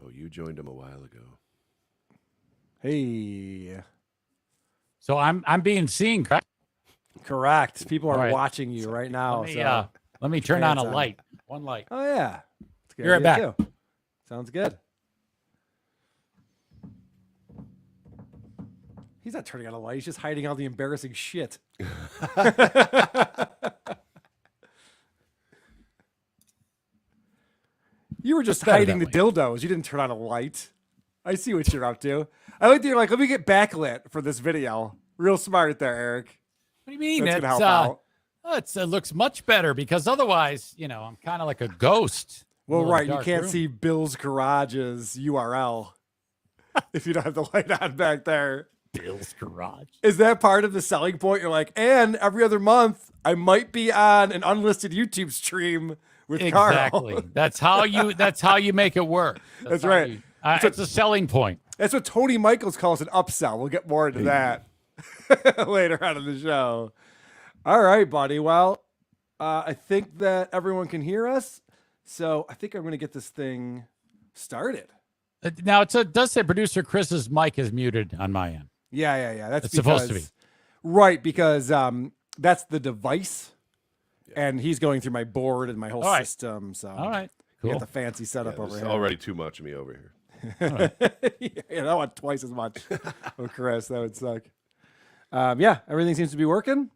Oh, you joined him a while ago. Hey. So I'm being seen, correct? Correct. People are All right. watching you right now. Let me turn on a light. One light. Oh, yeah. That's a good You're idea, back. too. Sounds good. He's not turning on a light. He's just hiding all the embarrassing shit. You were just hiding the dildos. You didn't turn on a light. I see what you're up to. I like that you're like, let me get backlit for this video. Real smart there, Eric. What do you mean? That's gonna help out. It looks much better because otherwise, I'm kind of like a ghost. Well, right. You can't see Bill's Garage's URL if you don't have the light on back there. Bill's Garage. Is that part of the selling point? You're like, and every other month, I might be on an unlisted YouTube stream with Carl. Exactly. That's how you make it work. That's right. It's a selling point. That's what Tony Michaels calls an upsell. We'll get more into that later on in the show. All right, buddy. Well, I think that everyone can hear us. So I think I'm going to get this thing started. Now, it does say producer Chris's mic is muted on my end. Yeah. That's it's supposed to be. Right, because that's the device. Yeah. And he's going through my board and my whole system. So all right, cool. We got the fancy setup over here. Already too much of me over here. Right. Yeah, I want twice as much. Oh, Chris, that would suck. Yeah, everything seems to be working. I'm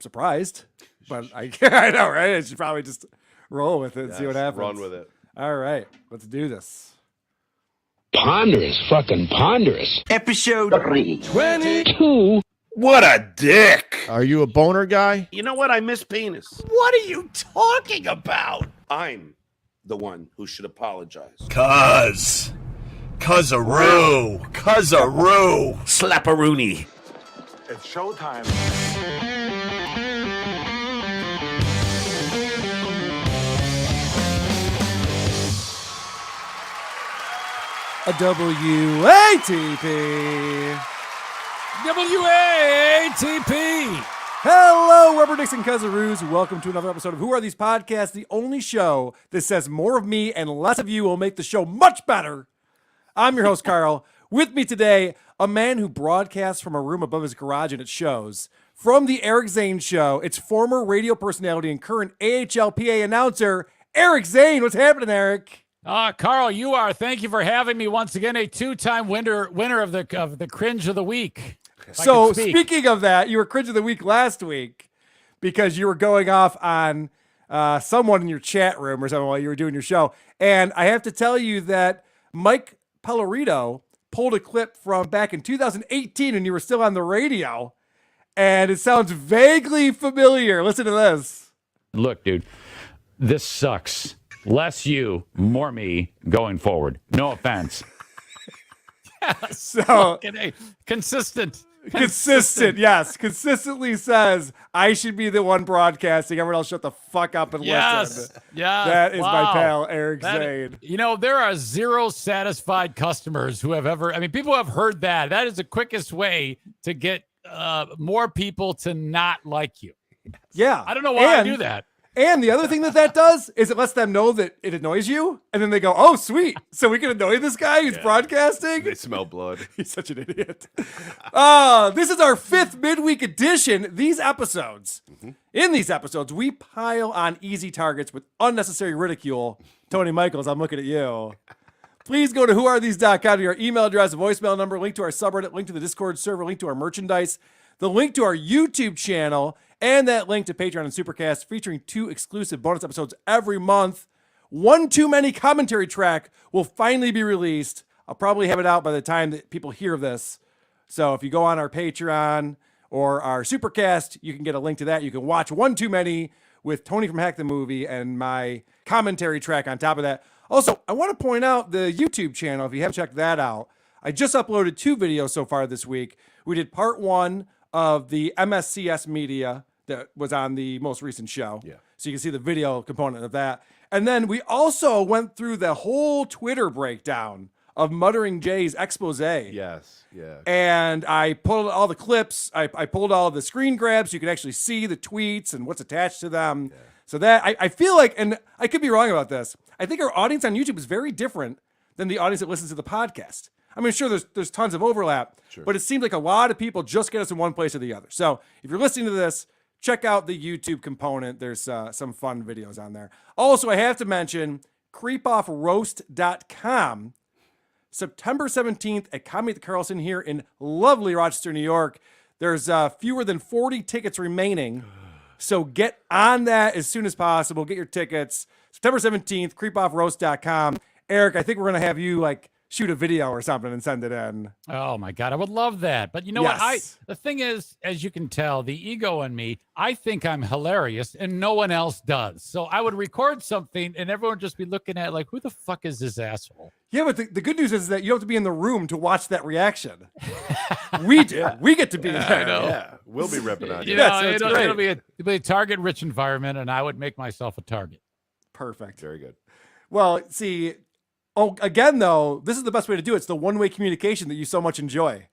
surprised, but I know, right? I should probably just roll with it and see what happens. Run with it. All right, let's do this. Ponderous, fucking ponderous. Episode 322. What a dick. Are you a boner guy? You know what? I miss penis. What are you talking about? I'm the one who should apologize. Cuzaroo. Slapperoonie. It's showtime. A WATP. WATP. Hello, Rubbernecks and Cuzzaroos. Welcome to another episode of Who Are These Podcasts, the only show that says more of me and less of you will make the show much better. I'm your host, Carl. With me today, a man who broadcasts from a room above his garage and it shows. From the Eric Zane Show, it's former radio personality and current AHLPA announcer, Eric Zane. What's happening, Eric? Carl, you are. Thank you for having me once again. A two-time winner of the Cringe of the Week. So speaking of that, you were Cringe of the Week last week because you were going off on someone in your chat room or something while you were doing your show. And I have to tell you that Mike Pellerito pulled a clip from back in 2018 and you were still on the radio. And it sounds vaguely familiar. Listen to this. Look, dude, this sucks. Less you, more me going forward. No offense. So consistent, yes. Consistently says I should be the one broadcasting. Everyone else shut the fuck up and listen. Yeah. That is my pal, Eric Zane. There are zero satisfied customers who have ever, people have heard that. That is the quickest way to get more people to not like you. Yeah. I don't know why I do that. And the other thing that does is it lets them know that it annoys you. And then they go, oh, sweet. So we can annoy this guy who's broadcasting? They smell blood. He's such an idiot. This is our 5th midweek edition. In these episodes, we pile on easy targets with unnecessary ridicule. Tony Michaels, I'm looking at you. Please go to whoarethese.com to our email address, voicemail number, link to our subreddit, link to the Discord server, link to our merchandise, the link to our YouTube channel, and that link to Patreon and Supercast featuring 2 exclusive bonus episodes every month. One Too Many commentary track will finally be released. I'll probably have it out by the time that people hear this. So if you go on our Patreon or our Supercast, you can get a link to that. You can watch One Too Many with Tony from Hack the Movie and my commentary track on top of that. Also, I want to point out the YouTube channel, if you haven't checked that out. I just uploaded 2 videos so far this week. We did part 1 of the MSCS media that was on the most recent show. Yeah. So you can see the video component of that. And then we also went through the whole Twitter breakdown of Muttering Jay's expose. Yes, yeah. And I pulled all the clips. I pulled all the screen grabs so you can actually see the tweets and what's attached to them. Yeah. So that I feel like, and I could be wrong about this, I think our audience on YouTube is very different than the audience that listens to the podcast. I mean, sure, there's tons of overlap, but it seems like a lot of people just get us in one place or the other. So if you're listening to this, check out the YouTube component. There's some fun videos on there. Also, I have to mention creepoffroast.com. September 17th at Comedy at the Carlson here in lovely Rochester, New York. There's fewer than 40 tickets remaining. So get on that as soon as possible. Get your tickets. September 17th, creepoffroast.com. Eric, I think we're going to have you like shoot a video or something and send it in. Oh my God, I would love that. But you know what? The thing is, as you can tell, the ego in me, I think I'm hilarious and no one else does. So I would record something and everyone would just be looking at it like, who the fuck is this asshole? Yeah, but the good news is that you don't have to be in the room to watch that reaction. We do. Yeah. We get to be there. I know. Yeah, we'll be repping on you. Know, it'll be a target-rich environment, and I would make myself a target. Perfect. Very good. Well, see, again, though, this is the best way to do it. It's the one-way communication that you so much enjoy.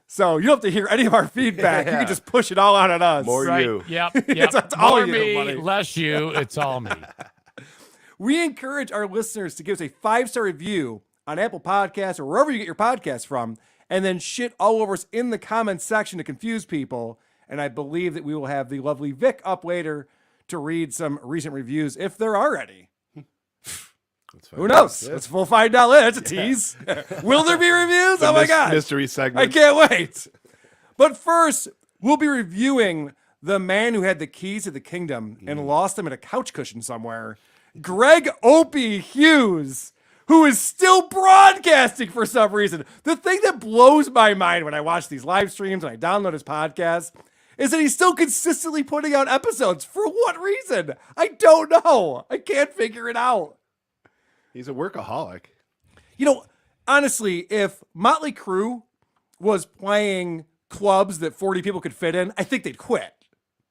So you don't have to hear any of our feedback. You can just push it all out on us. More you. Yep. It's all More you, me, buddy. less you. It's all me. We encourage our listeners to give us a 5-star review on Apple Podcasts or wherever you get your podcasts from, and then shit all over us in the comments section to confuse people. And I believe that we will have the lovely Vic up later to read some recent reviews if there are any. Who knows? Yeah. Let's we'll find out later. That's a tease. Will there be reviews? Oh my God. Mystery I segment. can't wait. But first, we'll be reviewing the man who had the keys to the kingdom and lost them in a couch cushion somewhere. Greg Opie Hughes, who is still broadcasting for some reason. The thing that blows my mind when I watch these live streams and I download his podcast is that he's still consistently putting out episodes. For what reason? I don't know. I can't figure it out. He's a workaholic. You know, honestly, if Motley Crue was playing clubs that 40 people could fit in, I think they'd quit.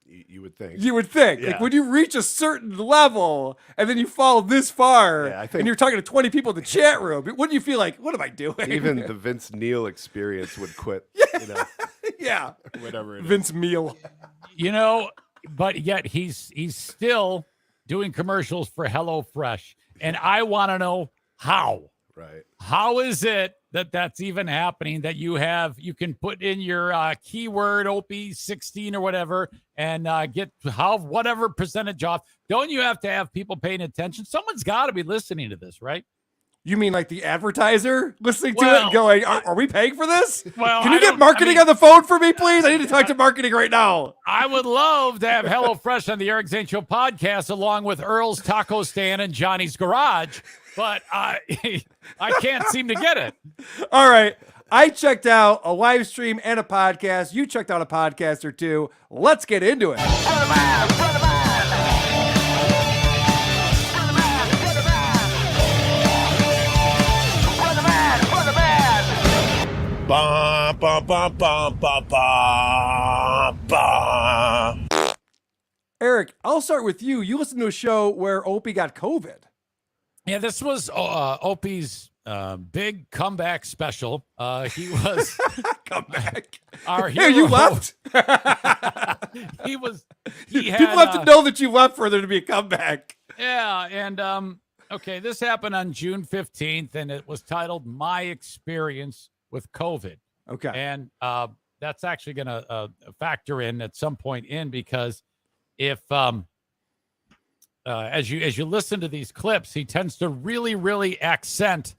You would think. You would think. Yeah. Like when you reach a certain level and then you fall this far and you're talking to 20 people in the chat room, wouldn't you feel like, what am I doing? Even the Vince Neil experience would quit. You know, yeah. whatever it is. Vince Meal. You know, but yet he's still doing commercials for HelloFresh. And I want to know how. Right. How is it that that's even happening, that you can put in your keyword Opie 16 or whatever and get whatever percentage off? Don't you have to have people paying attention? Someone's got to be listening to this, right? You mean like the advertiser listening to it and going, are we paying for this? Well, can you get marketing on the phone for me, please? I need to talk to marketing right now. I would love to have HelloFresh on the Eric Zane Show podcast along with Earl's Taco Stand and Johnny's Garage, but I can't seem to get it. All right. I checked out a live stream and a podcast. You checked out a podcast or two. Let's get into it. Bah, bah, bah, bah, bah, bah, bah. Eric, I'll start with you. You listened to a show where Opie got COVID. Yeah, this was Opie's big comeback special. He was Comeback. our Here, hero. you left? He had, People have to know that you left for there to be a comeback. Yeah, and okay, this happened on June 15th, and it was titled "My Experience with COVID." Okay. And that's actually going to factor in at some point because if as you listen to these clips, he tends to really accent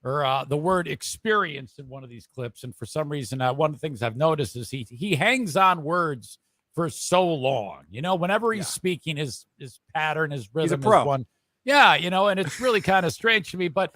or the word experience in one of these clips. And for some reason, one of the things I've noticed is he hangs on words for so long. You know, whenever he's speaking, his pattern, his rhythm is one. Yeah, you know, and it's really kind of strange to me. But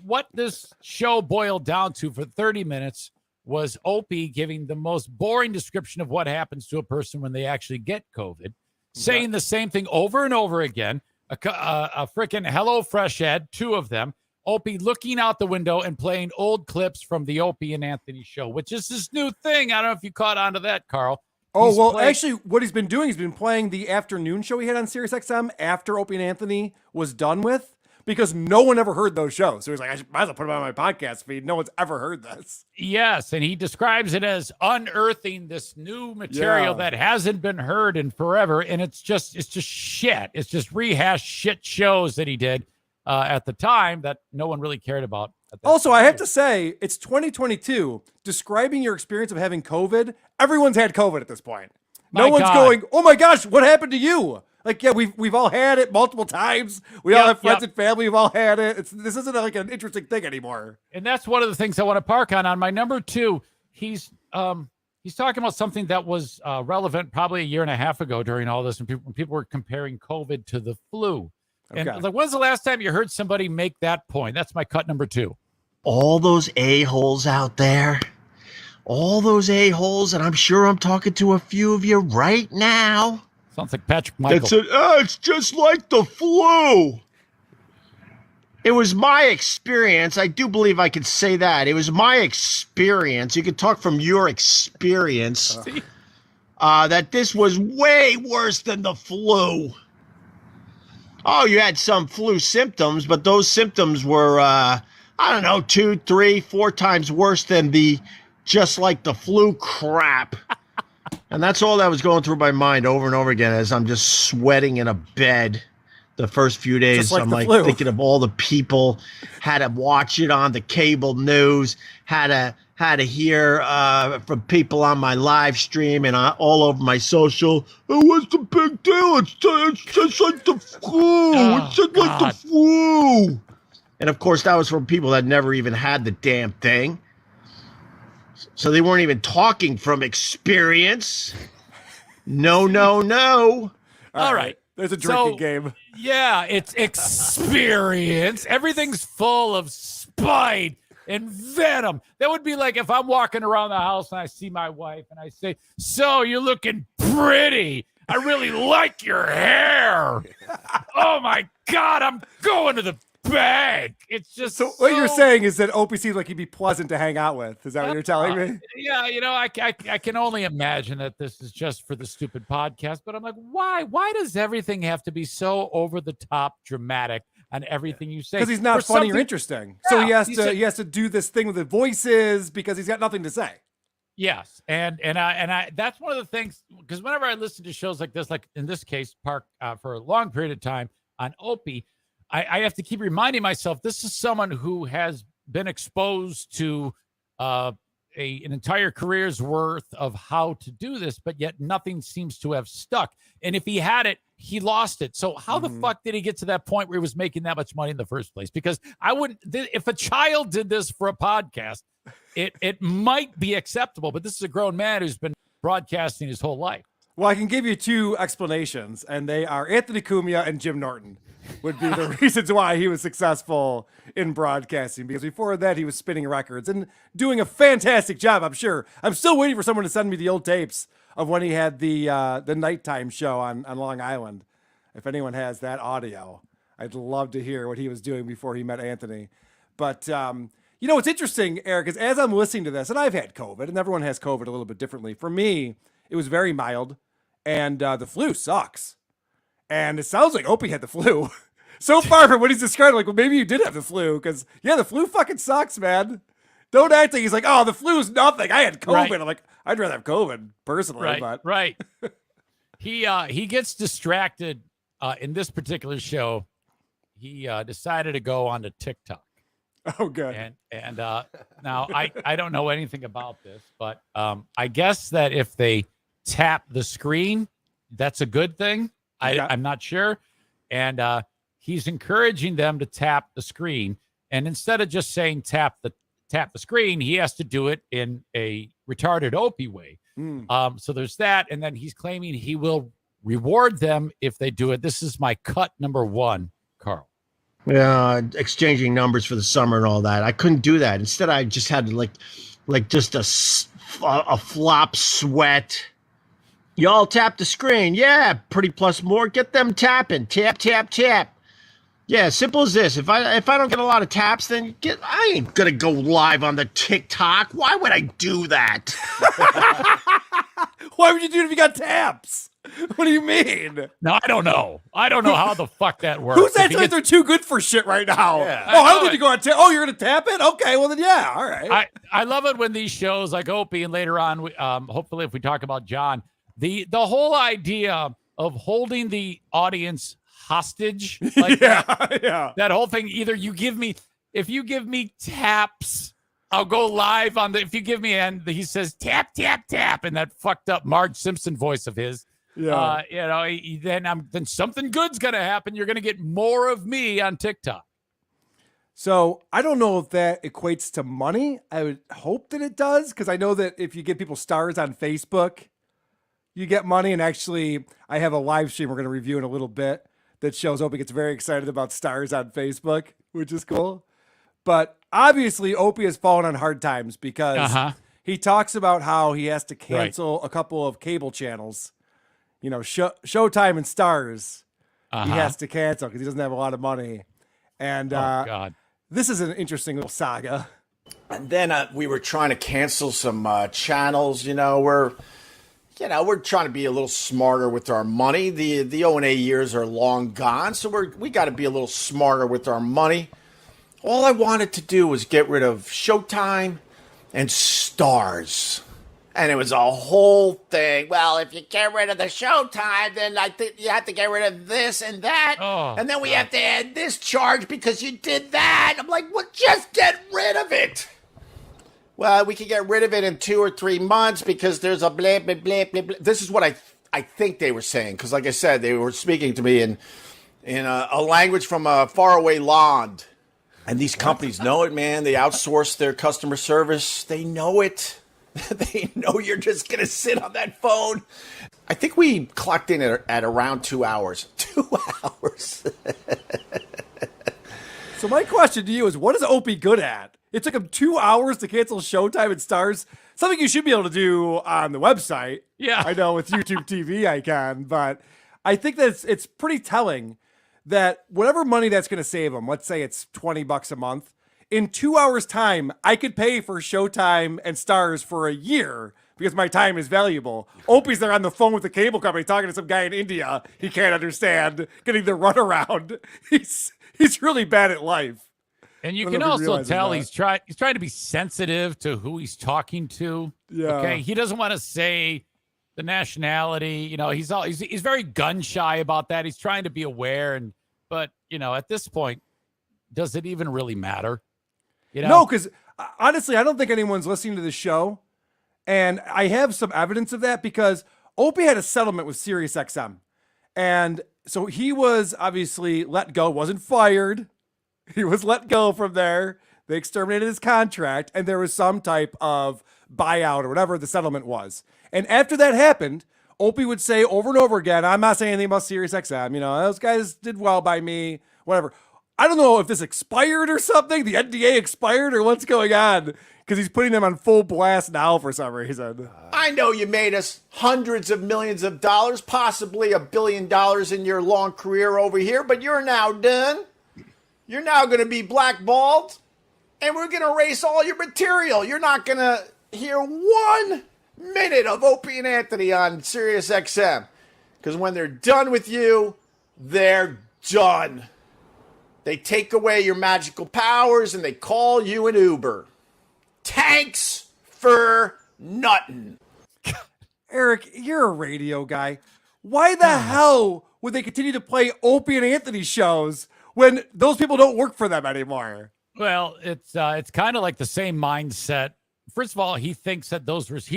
what this show boiled down to for 30 minutes was Opie giving the most boring description of what happens to a person when they actually get COVID, saying the same thing over and over again. A freaking HelloFresh ad, 2 of them. Opie looking out the window and playing old clips from the Opie and Anthony show, which is this new thing. I don't know if you caught on to that, Carl. Actually, what he's been doing, he's been playing the afternoon show he had on SiriusXM after Opie and Anthony was done with. because no one ever heard those shows. So he's like, might as well put them on my podcast feed. No one's ever heard this. Yes, and he describes it as unearthing this new material that hasn't been heard in forever, and it's just shit. It's just rehashed shit shows that he did at the time that no one really cared about. Also, I have to say, it's 2022. Describing your experience of having COVID, everyone's had COVID at this point. No one's going, oh my gosh, what happened to you? Like, yeah, we've all had it multiple times. We all have friends and family who've all had it. This isn't like an interesting thing anymore. And that's one of the things I want to park on. On my number 2, he's talking about something that was relevant probably a year and a half ago during all this, and people were comparing COVID to the flu. And like, when's the last time you heard somebody make that point? That's my cut number 2. All those a-holes out there, and I'm sure I'm talking to a few of you right now. Sounds like Patrick Michael. It's just like the flu. It was my experience. I do believe I could say that. It was my experience. You could talk from your experience. That this was way worse than the flu. Oh, you had some flu symptoms, but those symptoms were, 2, 3, 4 times worse than the just like the flu crap. And that's all that was going through my mind over and over again as I'm just sweating in a bed the first few days. Like I'm flu. thinking of all the people, had to watch it on the cable news, had to hear from people on my live stream and all over my social. Oh, what's the big deal? It's just like the flu. It's just like the flu. And of course, that was from people that never even had the damn thing. So they weren't even talking from experience. No. All right. There's a drinking game. Yeah, it's experience. Everything's full of spite and venom. That would be like if I'm walking around the house and I see my wife and I say, so you're looking pretty. I really like your hair. Oh, my God, I'm going to the bank. It's just so what you're saying is that Opie seems like he'd be pleasant to hang out with. Is that what you're telling me? Yeah, I can only imagine that this is just for the stupid podcast, but I'm like, why does everything have to be so over the top dramatic on everything you say? Because he's not funny or interesting. So he has to do this thing with the voices because he's got nothing to say. Yes, and I that's one of the things, because whenever I listen to shows like this, like in this case, Park for a long period of time on Opie, I have to keep reminding myself this is someone who has been exposed to an entire career's worth of how to do this, but yet nothing seems to have stuck. And if he had it, he lost it. So how the fuck did he get to that point where he was making that much money in the first place? Because I wouldn't, if a child did this for a podcast, it might be acceptable, but this is a grown man who's been broadcasting his whole life. Well, I can give you 2 explanations, and they are Anthony Cumia and Jim Norton would be the reasons why he was successful in broadcasting. Because before that, he was spinning records and doing a fantastic job, I'm sure. I'm still waiting for someone to send me the old tapes of when he had the nighttime show on Long Island. If anyone has that audio, I'd love to hear what he was doing before he met Anthony. But, what's interesting, Eric, is as I'm listening to this, and I've had COVID, and everyone has COVID a little bit differently. For me, it was very mild, and the flu sucks. And it sounds like Opie had the flu. So far from what he's describing, like, well, maybe you did have the flu, because, yeah, the flu fucking sucks, man. Don't act like he's like, oh, the flu's nothing. I had COVID. Right. I'm like, I'd rather have COVID, personally. Right. He gets distracted in this particular show. He decided to go onto TikTok. Oh, good. And now I don't know anything about this, but I guess that if they tap the screen, that's a good thing. I'm not sure. And he's encouraging them to tap the screen. And instead of just saying tap the screen, he has to do it in a retarded Opie way. So there's that. And then he's claiming he will reward them if they do it. This is my cut number 1, Carl. Yeah, exchanging numbers for the summer and all that. I couldn't do that. Instead, I just had to like just a flop sweat. Y'all tap the screen. Yeah, pretty plus more. Get them tapping. Tap, tap, tap. Yeah, simple as this. If I don't get a lot of taps, then I ain't gonna go live on the TikTok. Why would I do that? Why would you do it if you got taps? What do you mean? No, I don't know. I don't know how the fuck that works. Who's If acting you like get- they're too good for shit right now? Yeah. Oh, I don't know need to go on tap. Oh, you're going to tap it? Okay, well then, yeah, all right. I love it when these shows like Opie and later on, hopefully if we talk about John, the whole idea of holding the audience hostage like yeah. that whole thing, either if you give me taps, I'll go live on if you give me, and he says tap, tap, tap, and that fucked up Marge Simpson voice of his. Yeah. Then something good's going to happen. You're going to get more of me on TikTok. So I don't know if that equates to money. I would hope that it does, because I know that if you give people stars on Facebook, you get money. And actually, I have a live stream we're going to review in a little bit that shows Opie gets very excited about stars on Facebook, which is cool. But obviously, Opie has fallen on hard times because he talks about how he has to cancel a couple of cable channels. You know, Showtime and Stars, he has to cancel because he doesn't have a lot of money. And God. This is an interesting little saga. And then we were trying to cancel some channels. We're trying to be a little smarter with our money. The O&A years are long gone, so we got to be a little smarter with our money. All I wanted to do was get rid of Showtime and Stars. And it was a whole thing. Well, if you get rid of the Showtime, then I think you have to get rid of this and that. Oh, and then we have to add this charge because you did that. I'm like, well, just get rid of it. Well, we can get rid of it in 2 or 3 months because there's a blah, blah, blah, blah, blah. This is what I think they were saying. Because like I said, they were speaking to me in a language from a faraway land. And these companies know it, man. They outsource their customer service. They know it. They know you're just going to sit on that phone. I think we clocked in at around 2 hours. 2 hours. So my question to you is, what is Opie good at? It took him 2 hours to cancel Showtime and Stars. Something you should be able to do on the website. Yeah. I know with YouTube TV I can, but I think that it's pretty telling that whatever money that's going to save him, let's say it's $20 a month, in 2 hours time, I could pay for Showtime and Stars for a year because my time is valuable. Opie's there on the phone with the cable company talking to some guy in India he can't understand, getting the runaround. He's really bad at life. And you I can don't know if he also realizes tell that. he's trying to be sensitive to who he's talking to. Yeah. Okay. He doesn't want to say the nationality. He's very gun shy about that. He's trying to be aware, but at this point, does it even really matter? No, because honestly, I don't think anyone's listening to the show. And I have some evidence of that because Opie had a settlement with SiriusXM. And so he was obviously let go, wasn't fired. He was let go from there. They exterminated his contract, and there was some type of buyout or whatever the settlement was. And after that happened, Opie would say over and over again, I'm not saying anything about SiriusXM. Those guys did well by me, whatever. I don't know if this expired or something. The NDA expired or what's going on because he's putting them on full blast now for some reason. I know you made us hundreds of millions of dollars, possibly $1 billion in your long career over here, but you're now done. You're now going to be blackballed, and we're going to erase all your material. You're not going to hear 1 minute of Opie and Anthony on SiriusXM because when they're done with you, they're done. They take away your magical powers and they call you an Uber. Thanks for nothing. Eric, you're a radio guy. Why the hell would they continue to play Opie and Anthony shows when those people don't work for them anymore? Well, it's kind of like the same mindset. First of all, he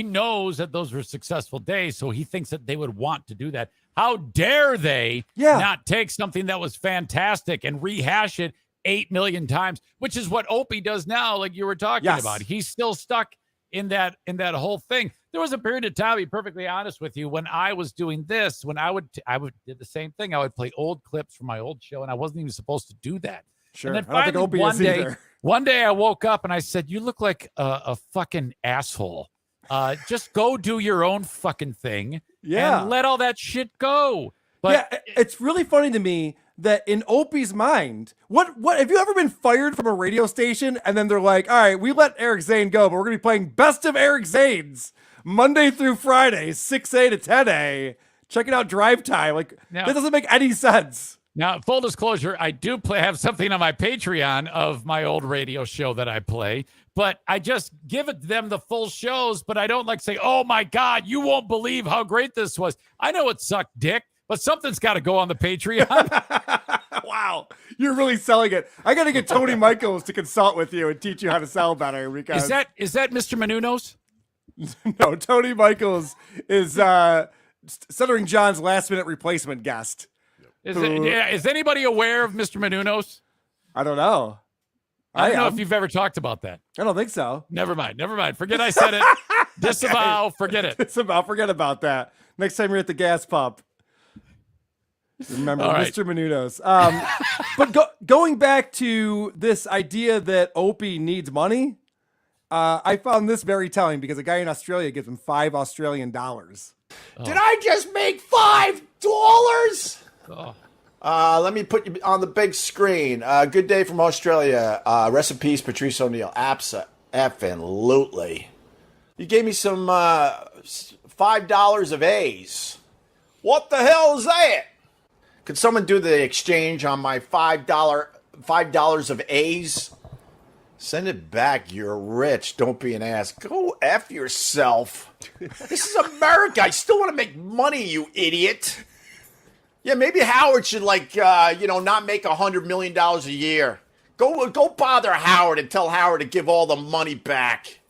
knows that those were successful days, so he thinks that they would want to do that. How dare they not take something that was fantastic and rehash it 8 million times, which is what Opie does now, like you were talking about. He's still stuck in that whole thing. There was a period of time, to be perfectly honest with you, when I was doing this, when I would did the same thing. I would play old clips from my old show, and I wasn't even supposed to do that. Sure. And then I don't think finally, Opie is either. one day I woke up and I said, you look like a fucking asshole. Just go do your own fucking thing. Yeah. And let all that shit go. But it's really funny to me that in Opie's mind, what have you ever been fired from a radio station and then they're like, all right, we let Eric Zane go, but we're going to be playing best of Eric Zane's Monday through Friday, 6A to 10A. checking out Drive Time. Like, Now- that doesn't make any sense. Now, full disclosure, I do have something on my Patreon of my old radio show that I play, but I just give it them the full shows, but I don't like say, oh my God, you won't believe how great this was. I know it sucked dick, but something's got to go on the Patreon. Wow. You're really selling it. I got to get Tony Michaels to consult with you and teach you how to sell better. Because Is that Mr. Menounos? no, Tony Michaels is Stuttering John's last minute replacement guest. Is anybody aware of Mr. Menounos? I don't know. I don't know if you've ever talked about that. I don't think so. Never mind. Forget I said it. Disavow. Forget it. Forget about that. Next time you're at the gas pump. Remember, right. Mr. Menounos. But going back to this idea that Opie needs money, I found this very telling because a guy in Australia gives him $5 Australian. Did I just make $5? Let me put you on the big screen. Good day from Australia. Rest in peace, Patrice O'Neill. Absolutely. You gave me some $5 of A's. What the hell is that? Could someone do the exchange on my $5 of A's? Send it back. You're rich. Don't be an ass. Go F yourself. This is America. I still want to make money, you idiot. Yeah, maybe Howard should not make $100 million a year. Go bother Howard and tell Howard to give all the money back.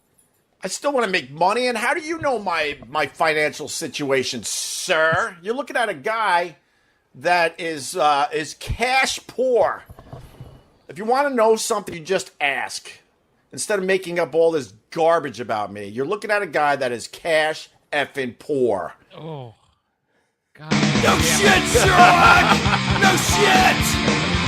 I still want to make money, and how do you know my financial situation, sir? You're looking at a guy that is cash poor. If you want to know something, you just ask. Instead of making up all this garbage about me, you're looking at a guy that is cash effing poor. Oh. God. No shit, Sherlock! No shit!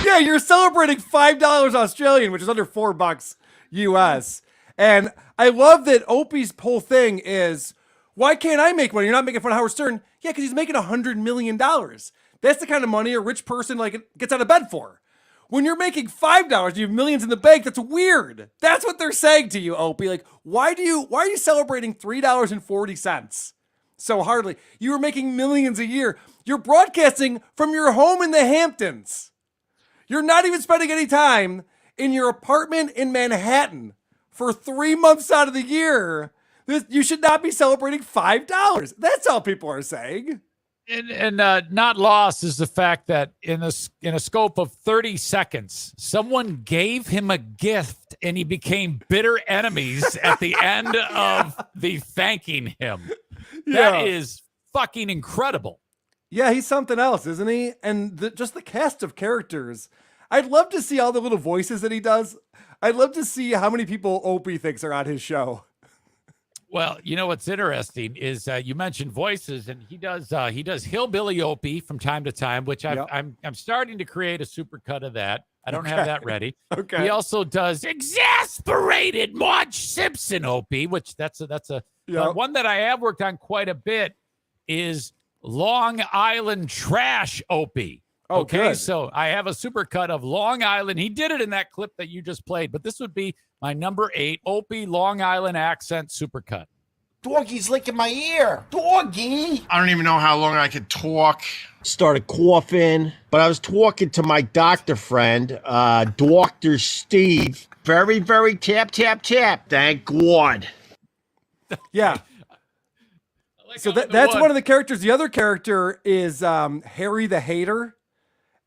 Yeah, you're celebrating $5 Australian, which is under $4 US. And I love that Opie's whole thing is, why can't I make money? You're not making fun of Howard Stern. Yeah, because he's making $100 million. That's the kind of money a rich person gets out of bed for. When you're making $5, you have millions in the bank. That's weird. That's what they're saying to you, Opie. Like, why are you celebrating $3.40 so hardly? You were making millions a year. You're broadcasting from your home in the Hamptons. You're not even spending any time in your apartment in Manhattan for 3 months out of the year. You should not be celebrating $5. That's all people are saying. And not lost is the fact that in a scope of 30 seconds, someone gave him a gift and he became bitter enemies at the end of the thanking him. Yeah. That is fucking incredible. Yeah, he's something else, isn't he? And just the cast of characters. I'd love to see all the little voices that he does. I'd love to see how many people Opie thinks are on his show. Well, you know what's interesting is you mentioned voices, and he does Hillbilly Opie from time to time, which I'm starting to create a supercut of that. I don't have that ready. Okay. He also does exasperated Marge Simpson Opie, which that's a but one that I have worked on quite a bit is Long Island Trash Opie. Oh, Okay, good. so I have a supercut of Long Island. He did it in that clip that you just played, but this would be my number 8 Opie Long Island accent supercut. Doggy's licking my ear. Doggy. I don't even know how long I could talk. Started coughing, but I was talking to my doctor friend, Dr. Steve. Very, very tap, tap, tap. Thank God. Yeah. So that's one of the characters. The other character is Harry the Hater.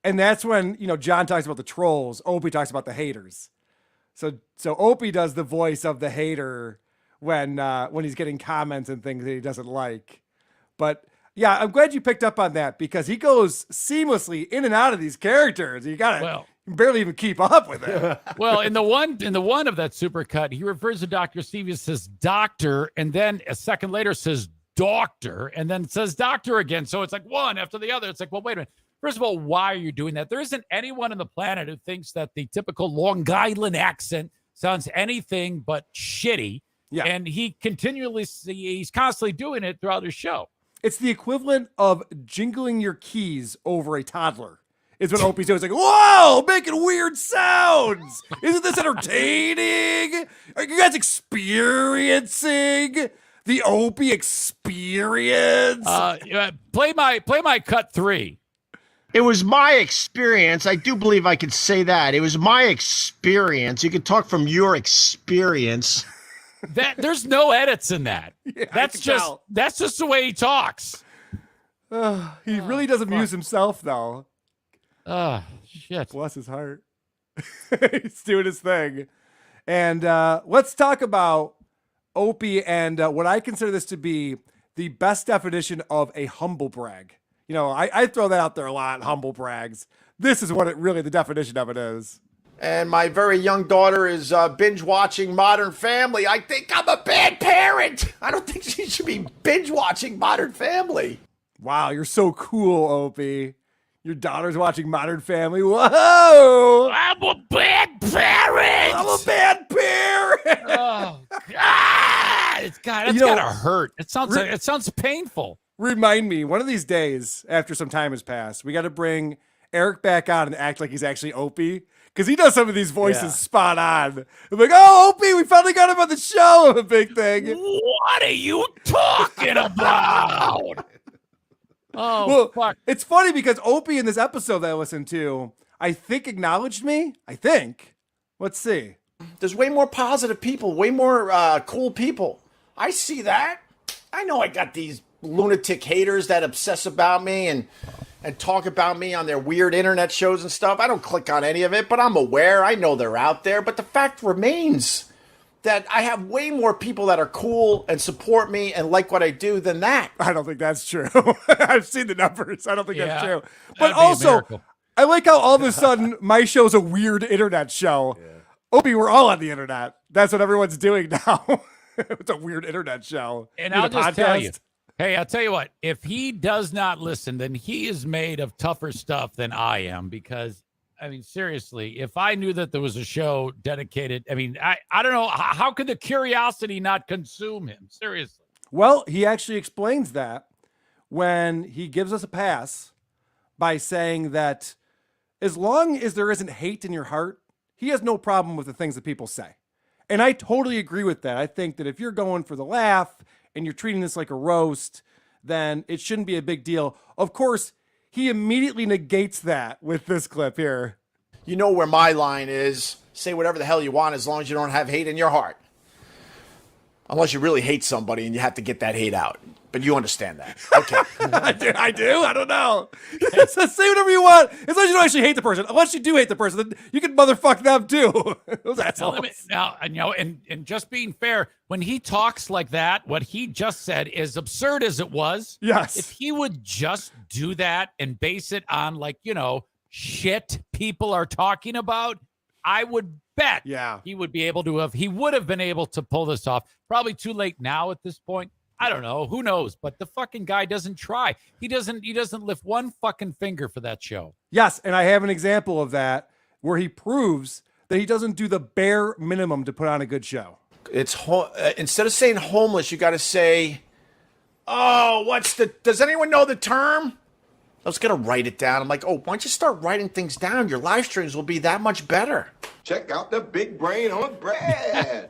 And that's when, John talks about the trolls. Opie talks about the haters. So Opie does the voice of the hater when he's getting comments and things that he doesn't like. But yeah, I'm glad you picked up on that because he goes seamlessly in and out of these characters. You barely even keep up with it. Well, in the one of that supercut, he refers to Dr. Steve as says doctor, and then a second later says doctor, and then says doctor again. So it's like one after the other. It's like, well, wait a minute. First of all, why are you doing that? There isn't anyone on the planet who thinks that the typical Long Island accent sounds anything but shitty. Yeah. And he's constantly doing it throughout his show. It's the equivalent of jingling your keys over a toddler. Is what Opie's doing. It's like, whoa, making weird sounds. Isn't this entertaining? Are you guys experiencing The Opie experience. Play my cut 3. It was my experience. I do believe I could say that. It was my experience. You could talk from your experience. That there's no edits in that. Yeah, that's just the way he talks. He really does amuse himself, though. Oh, shit. Bless his heart. He's doing his thing. And let's talk about Opie and what I consider this to be the best definition of a humble brag. You know, I throw that out there a lot, humble brags. This is what the definition of it is. And my very young daughter is binge watching Modern Family. I think I'm a bad parent. I don't think she should be binge watching Modern Family. Wow, you're so cool, Opie. Your daughter's watching Modern Family. Whoa! I'm a bad parent. I'm a bad parent. Oh God! That's gotta hurt. It sounds painful. Remind me, one of these days, after some time has passed, we got to bring Eric back on and act like he's actually Opie. Because he does some of these voices spot on. I'm like, oh, Opie, we finally got him on the show. A big thing. What are you talking about? Fuck. It's funny because Opie in this episode that I listened to, I think acknowledged me. I think. Let's see. There's way more positive people, way more cool people. I see that. I know I got these lunatic haters that obsess about me and talk about me on their weird internet shows and stuff. I don't click on any of it, but I'm aware. I know they're out there. But the fact remains that I have way more people that are cool and support me and like what I do than that. I don't think that's true. I've seen the numbers. I don't think that's true. But That'd be a also, miracle. I like how all of a sudden my show's a weird internet show. Yeah. Opie, we're all on the internet. That's what everyone's doing now. It's a weird internet show. And I'll just tell you. Hey, I'll tell you what, if he does not listen, then he is made of tougher stuff than I am because, I mean, seriously, if I knew that there was a show dedicated, I mean, I don't know, how could the curiosity not consume him? Seriously. Well, he actually explains that when he gives us a pass by saying that as long as there isn't hate in your heart, he has no problem with the things that people say. And I totally agree with that. I think that if you're going for the laugh and you're treating this like a roast, then it shouldn't be a big deal. Of course, he immediately negates that with this clip here. You know where my line is. Say whatever the hell you want as long as you don't have hate in your heart. Unless you really hate somebody and you have to get that hate out. But you understand that. Okay. I do. I don't know. So say whatever you want. As long as you don't actually hate the person. Unless you do hate the person, then you can motherfuck them too. Those assholes. Now, and just being fair, when he talks like that, what he just said, as absurd as it was, yes, if he would just do that and base it on shit people are talking about, I would bet he would have been able to pull this off. Probably too late now at this point. I don't know. Who knows? But the fucking guy doesn't try. He doesn't lift one fucking finger for that show. Yes, and I have an example of that where he proves that he doesn't do the bare minimum to put on a good show. It's instead of saying homeless, you got to say, oh, does anyone know the term? I was going to write it down. I'm like, why don't you start writing things down? Your live streams will be that much better. Check out the big brain on Brad.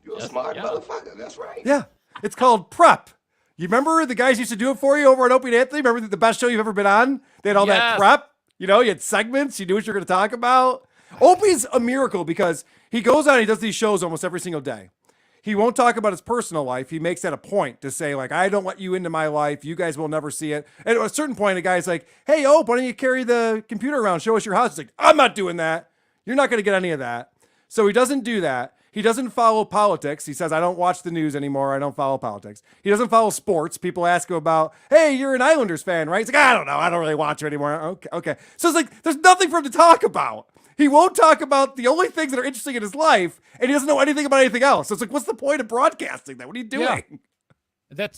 You're a smart motherfucker. That's right. Yeah. It's called prep. You remember the guys used to do it for you over at Opie and Anthony? Remember the best show you've ever been on? They had all that prep. You know, you had segments. You knew what you were going to talk about. Opie's a miracle because he goes on and he does these shows almost every single day. He won't talk about his personal life. He makes that a point to say, I don't let you into my life. You guys will never see it. And at a certain point, a guy's like, hey, why don't you carry the computer around? Show us your house. He's like, I'm not doing that. You're not going to get any of that. So he doesn't do that. He doesn't follow politics. He says, I don't watch the news anymore. I don't follow politics. He doesn't follow sports. People ask him about, hey, you're an Islanders fan, right? He's like, I don't know. I don't really watch it anymore. Okay. So it's there's nothing for him to talk about. He won't talk about the only things that are interesting in his life, and he doesn't know anything about anything else. So it's what's the point of broadcasting that? What are you doing? Yeah.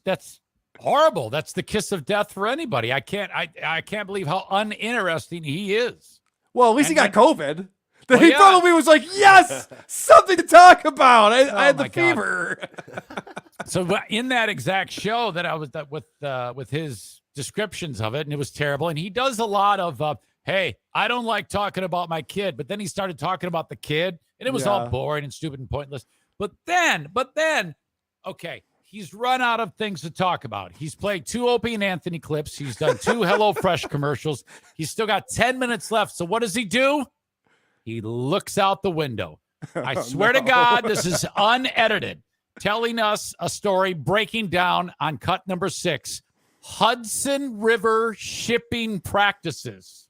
That's horrible. That's the kiss of death for anybody. I can't believe how uninteresting he is. Well, at least he got COVID. He probably was like, yes, something to talk about. I had the fever. So in that exact show that I was with his descriptions of it, and it was terrible. And he does a lot of, hey, I don't like talking about my kid. But then he started talking about the kid, and it was all boring and stupid and pointless. But then Okay. He's run out of things to talk about. He's played 2 Opie and Anthony clips. He's done 2 HelloFresh commercials. He's still got 10 minutes left. So what does he do? He looks out the window. I swear to God, this is unedited. Telling us a story breaking down on cut number 6, Hudson River shipping practices.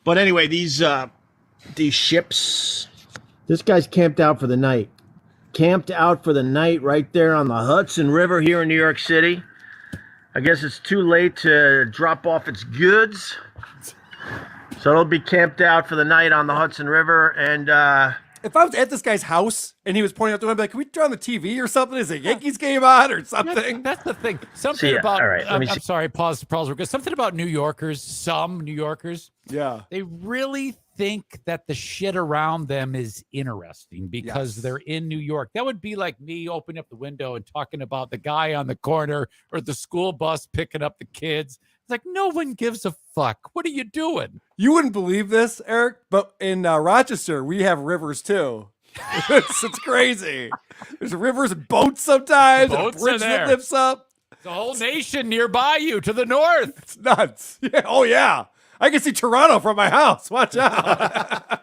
But anyway, these ships, this guy's camped out for the night. Camped out for the night right there on the Hudson River here in New York City. I guess it's too late to drop off its goods. So it'll be camped out for the night on the Hudson River. And if I was at this guy's house and he was pointing out the window, I'd be like, can we turn on the TV or something? Is a Yankees game on or something? That's the thing. Something about, all right, I'm sorry, pause, because something about New Yorkers, some New Yorkers, Yeah. they really think that the shit around them is interesting because they're in New York. That would be like me opening up the window and talking about the guy on the corner or the school bus picking up the kids. It's like, no one gives a fuck. What are you doing? You wouldn't believe this, Eric, but in Rochester, we have rivers too. it's crazy. There's rivers and boats sometimes. Boats and a bridge are that there. lifts up. The whole nation nearby you to the north. It's nuts. Yeah. Oh, yeah. I can see Toronto from my house. Watch out.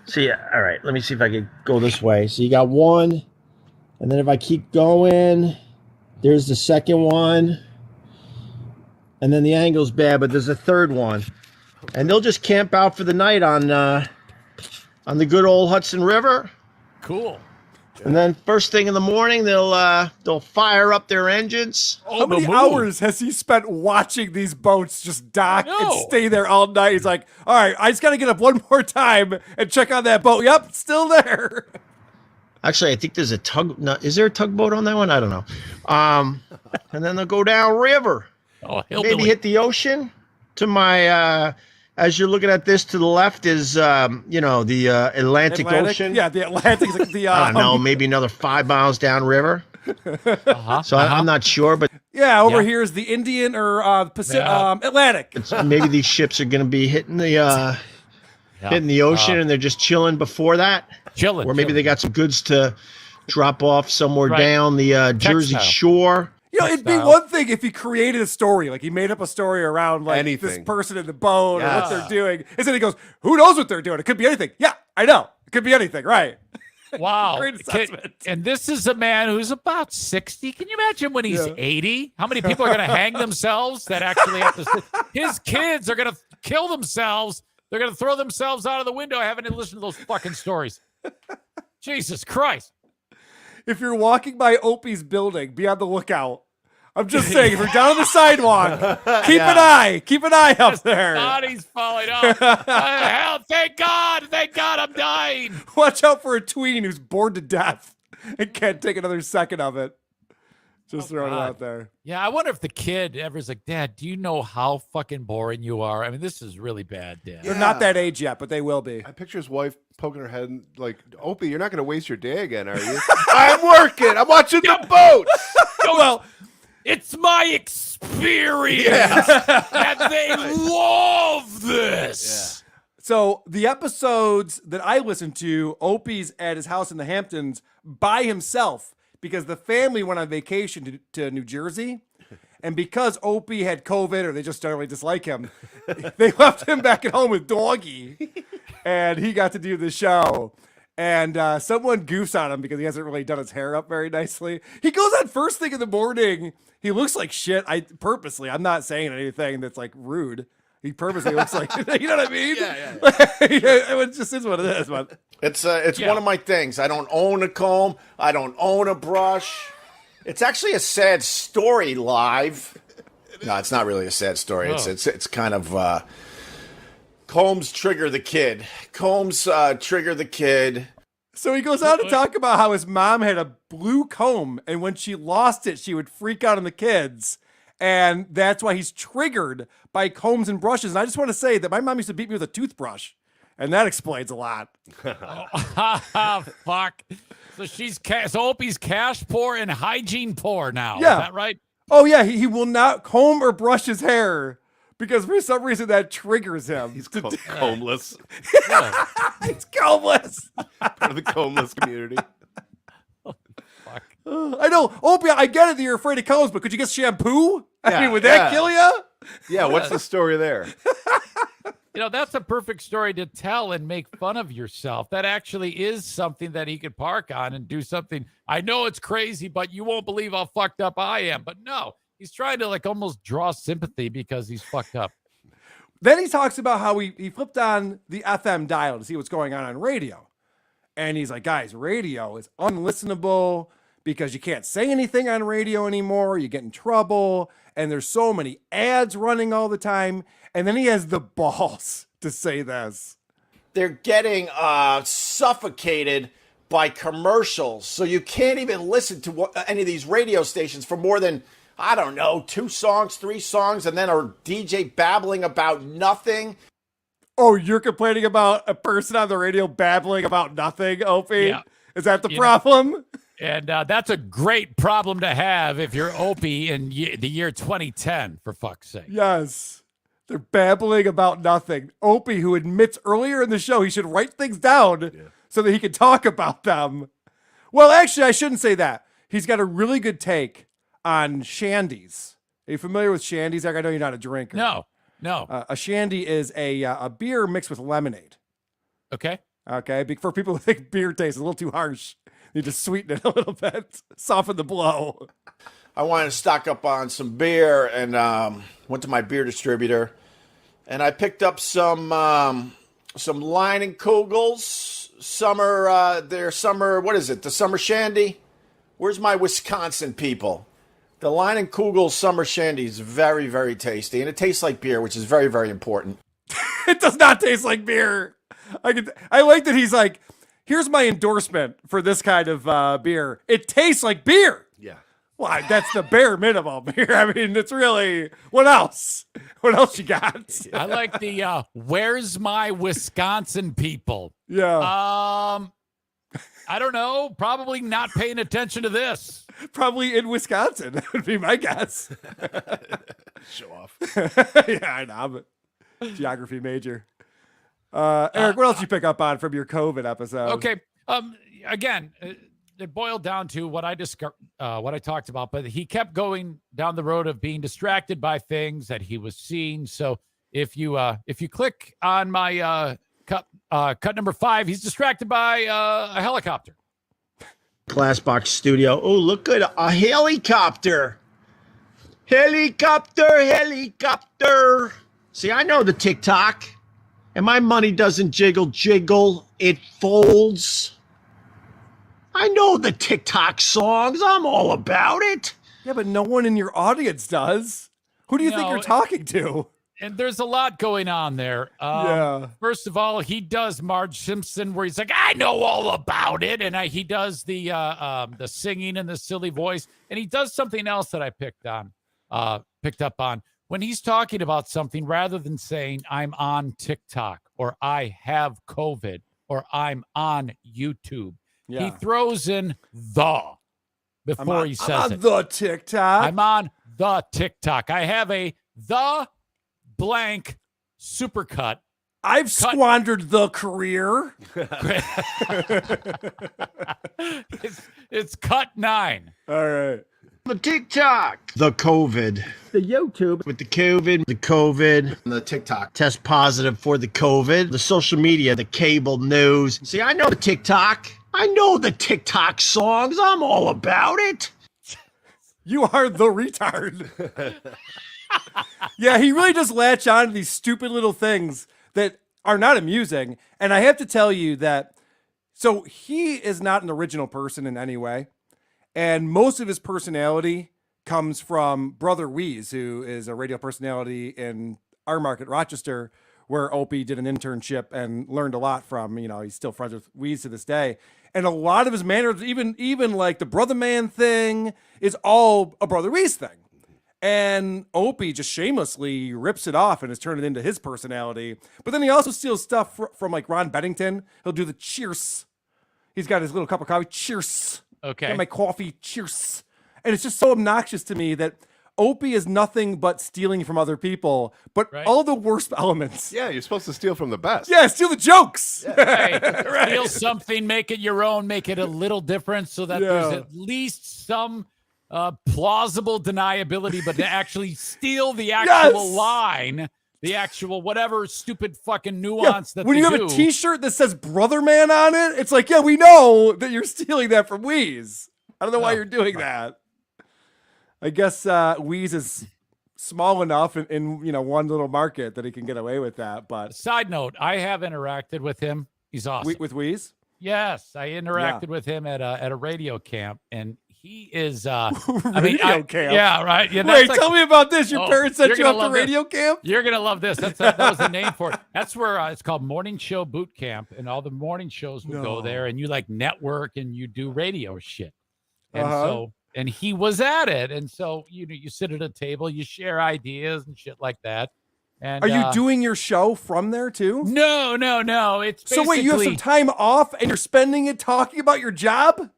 see, all right, let me see if I can go this way. So you got one, and then if I keep going, there's the second one. And then the angle's bad, but there's a third one. And they'll just camp out for the night on the good old Hudson River. Cool. And then first thing in the morning, they'll fire up their engines. How many hours has he spent watching these boats just dock and stay there all night? He's like, all right, I just got to get up one more time and check on that boat. Yep, it's still there. Actually, I think there's a tug. No, is there a tugboat on that one? I don't know. And then they'll go down river. Oh, maybe hit the ocean. To my, as you're looking at this, to the left is, the Atlantic Ocean. Yeah, the Atlantic. Like the, I don't know, maybe another 5 miles down river. So I'm not sure, but yeah, over here is the Indian or Pacific, Atlantic. Maybe these ships are going to be hitting the ocean, and they're just chilling before that. Chilling. Or maybe they got some goods to drop off somewhere down the Jersey Shore. You know, it'd be one thing if he created a story, like he made up a story around like this person in the boat or what they're doing. And then he goes, who knows what they're doing? It could be anything. Yeah, I know. It could be anything, right? Wow. Great assessment. And this is a man who's about 60. Can you imagine when he's 80? How many people are going to hang themselves that actually have to his kids are going to kill themselves. They're going to throw themselves out of the window having to listen to those fucking stories. Jesus Christ. If you're walking by Opie's building, be on the lookout. I'm just saying, if you're down on the sidewalk, keep an eye up there. Body's falling off. Hell, thank God I'm dying. Watch out for a tween who's bored to death and can't take another second of it. Just throwing it out there. Yeah, I wonder if the kid ever's like, Dad, do you know how fucking boring you are? I mean, this is really bad, Dad. They're not that age yet, but they will be. I picture his wife poking her head and like, Opie, you're not going to waste your day again, are you? I'm working. I'm watching the boat. Well, it's my experience, and they love this. Yeah. So the episodes that I listened to, Opie's at his house in the Hamptons by himself because the family went on vacation to New Jersey. And because Opie had COVID or they just generally dislike him, they left him back at home with Doggy. And he got to do the show. And someone goofs on him because he hasn't really done his hair up very nicely. He goes on first thing in the morning. He looks like shit. I'm not saying anything that's like rude. He purposely looks like, you know what I mean? Yeah. It just is what it is. But it's one of my things. I don't own a comb. I don't own a brush. It's actually a sad story live. No, it's not really a sad story. Oh. It's kind of combs trigger the kid. Combs trigger the kid. So he goes on to talk about how his mom had a blue comb, and when she lost it, she would freak out on the kids. And that's why he's triggered by combs and brushes. And I just want to say that my mom used to beat me with a toothbrush, and that explains a lot. Fuck. So so Opie's cash poor and hygiene poor now. Yeah. Is that right? Oh, yeah. He will not comb or brush his hair because for some reason that triggers him. He's combeless. He's combeless. Part of the combeless community. Fuck. I know, Opie, I get it that you're afraid of colors, but could you get shampoo? I Yeah, mean, would that yeah. kill you? Yeah, what's the story there? That's a perfect story to tell and make fun of yourself. That actually is something that he could park on and do something. I know it's crazy, but you won't believe how fucked up I am. But no, he's trying to like almost draw sympathy because he's fucked up. Then he talks about how he flipped on the FM dial to see what's going on radio. And he's like, guys, radio is unlistenable because you can't say anything on radio anymore. You get in trouble. And there's so many ads running all the time. And then he has the balls to say this. They're getting suffocated by commercials. So you can't even listen to any of these radio stations for more than, I don't know, 2 songs, 3 songs, and then a DJ babbling about nothing. Oh, you're complaining about a person on the radio babbling about nothing, Opie? Yeah. Is that the problem? And that's a great problem to have if you're Opie in the year 2010, for fuck's sake. Yes. They're babbling about nothing. Opie, who admits earlier in the show he should write things down so that he can talk about them. Well, actually, I shouldn't say that. He's got a really good take on shandies. Are you familiar with shandies, Eric? I know you're not a drinker. No. A shandy is a beer mixed with lemonade. Okay. Okay. For people who think beer tastes a little too harsh, you just sweeten it a little bit, soften the blow. I wanted to stock up on some beer and went to my beer distributor, and I picked up some Leinenkugel's their summer, what is it? The summer shandy? Where's my Wisconsin people? The Leinenkugel's summer shandy is very, very tasty, and it tastes like beer, which is very, very important. It does not taste like beer. I like that he's like, here's my endorsement for this kind of beer. It tastes like beer. Yeah. Well, that's the bare minimum here. I mean, it's really, what else? What else you got? I like the where's my Wisconsin people? Yeah. I don't know. Probably not paying attention to this. Probably in Wisconsin, would be my guess. Show off. Yeah, I know. I'm a geography major. Eric, what else you pick up on from your COVID episode? Okay. Again, it boiled down to what I talked about, but he kept going down the road of being distracted by things that he was seeing. So if you click on my cut number 5, he's distracted by a helicopter. Glassbox Studio. Oh, look at a helicopter. Helicopter. See, I know the TikTok. And my money doesn't jiggle, it folds. I know the TikTok songs. I'm all about it. Yeah, but no one in your audience does. Who do you think you're talking to? And there's a lot going on there. Yeah. First of all, he does Marge Simpson, where he's like, "I know all about it," and he does the singing and the silly voice, and he does something else that I picked up on when he's talking about something. Rather than saying "I'm on TikTok" or "I have COVID" or "I'm on YouTube," he throws in "the" before he says I'm on it. the TikTok. I'm on the TikTok. I have a the blank supercut. I've squandered the career. It's cut 9. All right. The TikTok. The COVID. The YouTube. With the COVID. The TikTok. Test positive for the COVID. The social media. The cable news. See, I know the TikTok. I know the TikTok songs. I'm all about it. You are the retard. Yeah, he really does latch on to these stupid little things that are not amusing. And I have to tell you that, so he is not an original person in any way. And most of his personality comes from Brother Weeze, who is a radio personality in our market, Rochester, where Opie did an internship and learned a lot from. You know, he's still friends with Weeze to this day. And a lot of his manners, even like the Brother Man thing, is all a Brother Weeze thing. And Opie just shamelessly rips it off and has turned it into his personality. But then he also steals stuff from like Ron Bennington. He'll do the cheers. He's got his little cup of coffee. Cheers. Okay. Get my coffee. Cheers. And it's just so obnoxious to me that Opie is nothing but stealing from other people, but Right. all the worst elements. Yeah, you're supposed to steal from the best. Yeah, steal the jokes. Hey, steal something, make it your own, make it a little different so that there's Yeah. at least some plausible deniability, but to actually steal the actual line, the actual whatever stupid fucking nuance that when they you have do. a T-shirt that says "Brother Man" on it, it's like, yeah, we know that you're stealing that from Wheeze. I don't know why you're doing that. I guess Wheeze is small enough in one little market that he can get away with that. But Side note, I have interacted with him. He's awesome. with Wheeze, Yes, I interacted with him at a radio camp, and he is Radio camp? Yeah, right. Yeah, wait, that's tell me about this. Your parents sent you're you gonna up to love this. radio camp? You're gonna love this. That was the name for it. That's where it's called Morning Show Boot Camp, and all the morning shows would go there, and you like network and you do radio shit. And so, and he was at it, and so you sit at a table, you share ideas and shit like that. And Are you doing your show from there too? No. It's So wait, you have some basically- time off and you're spending it talking about your job?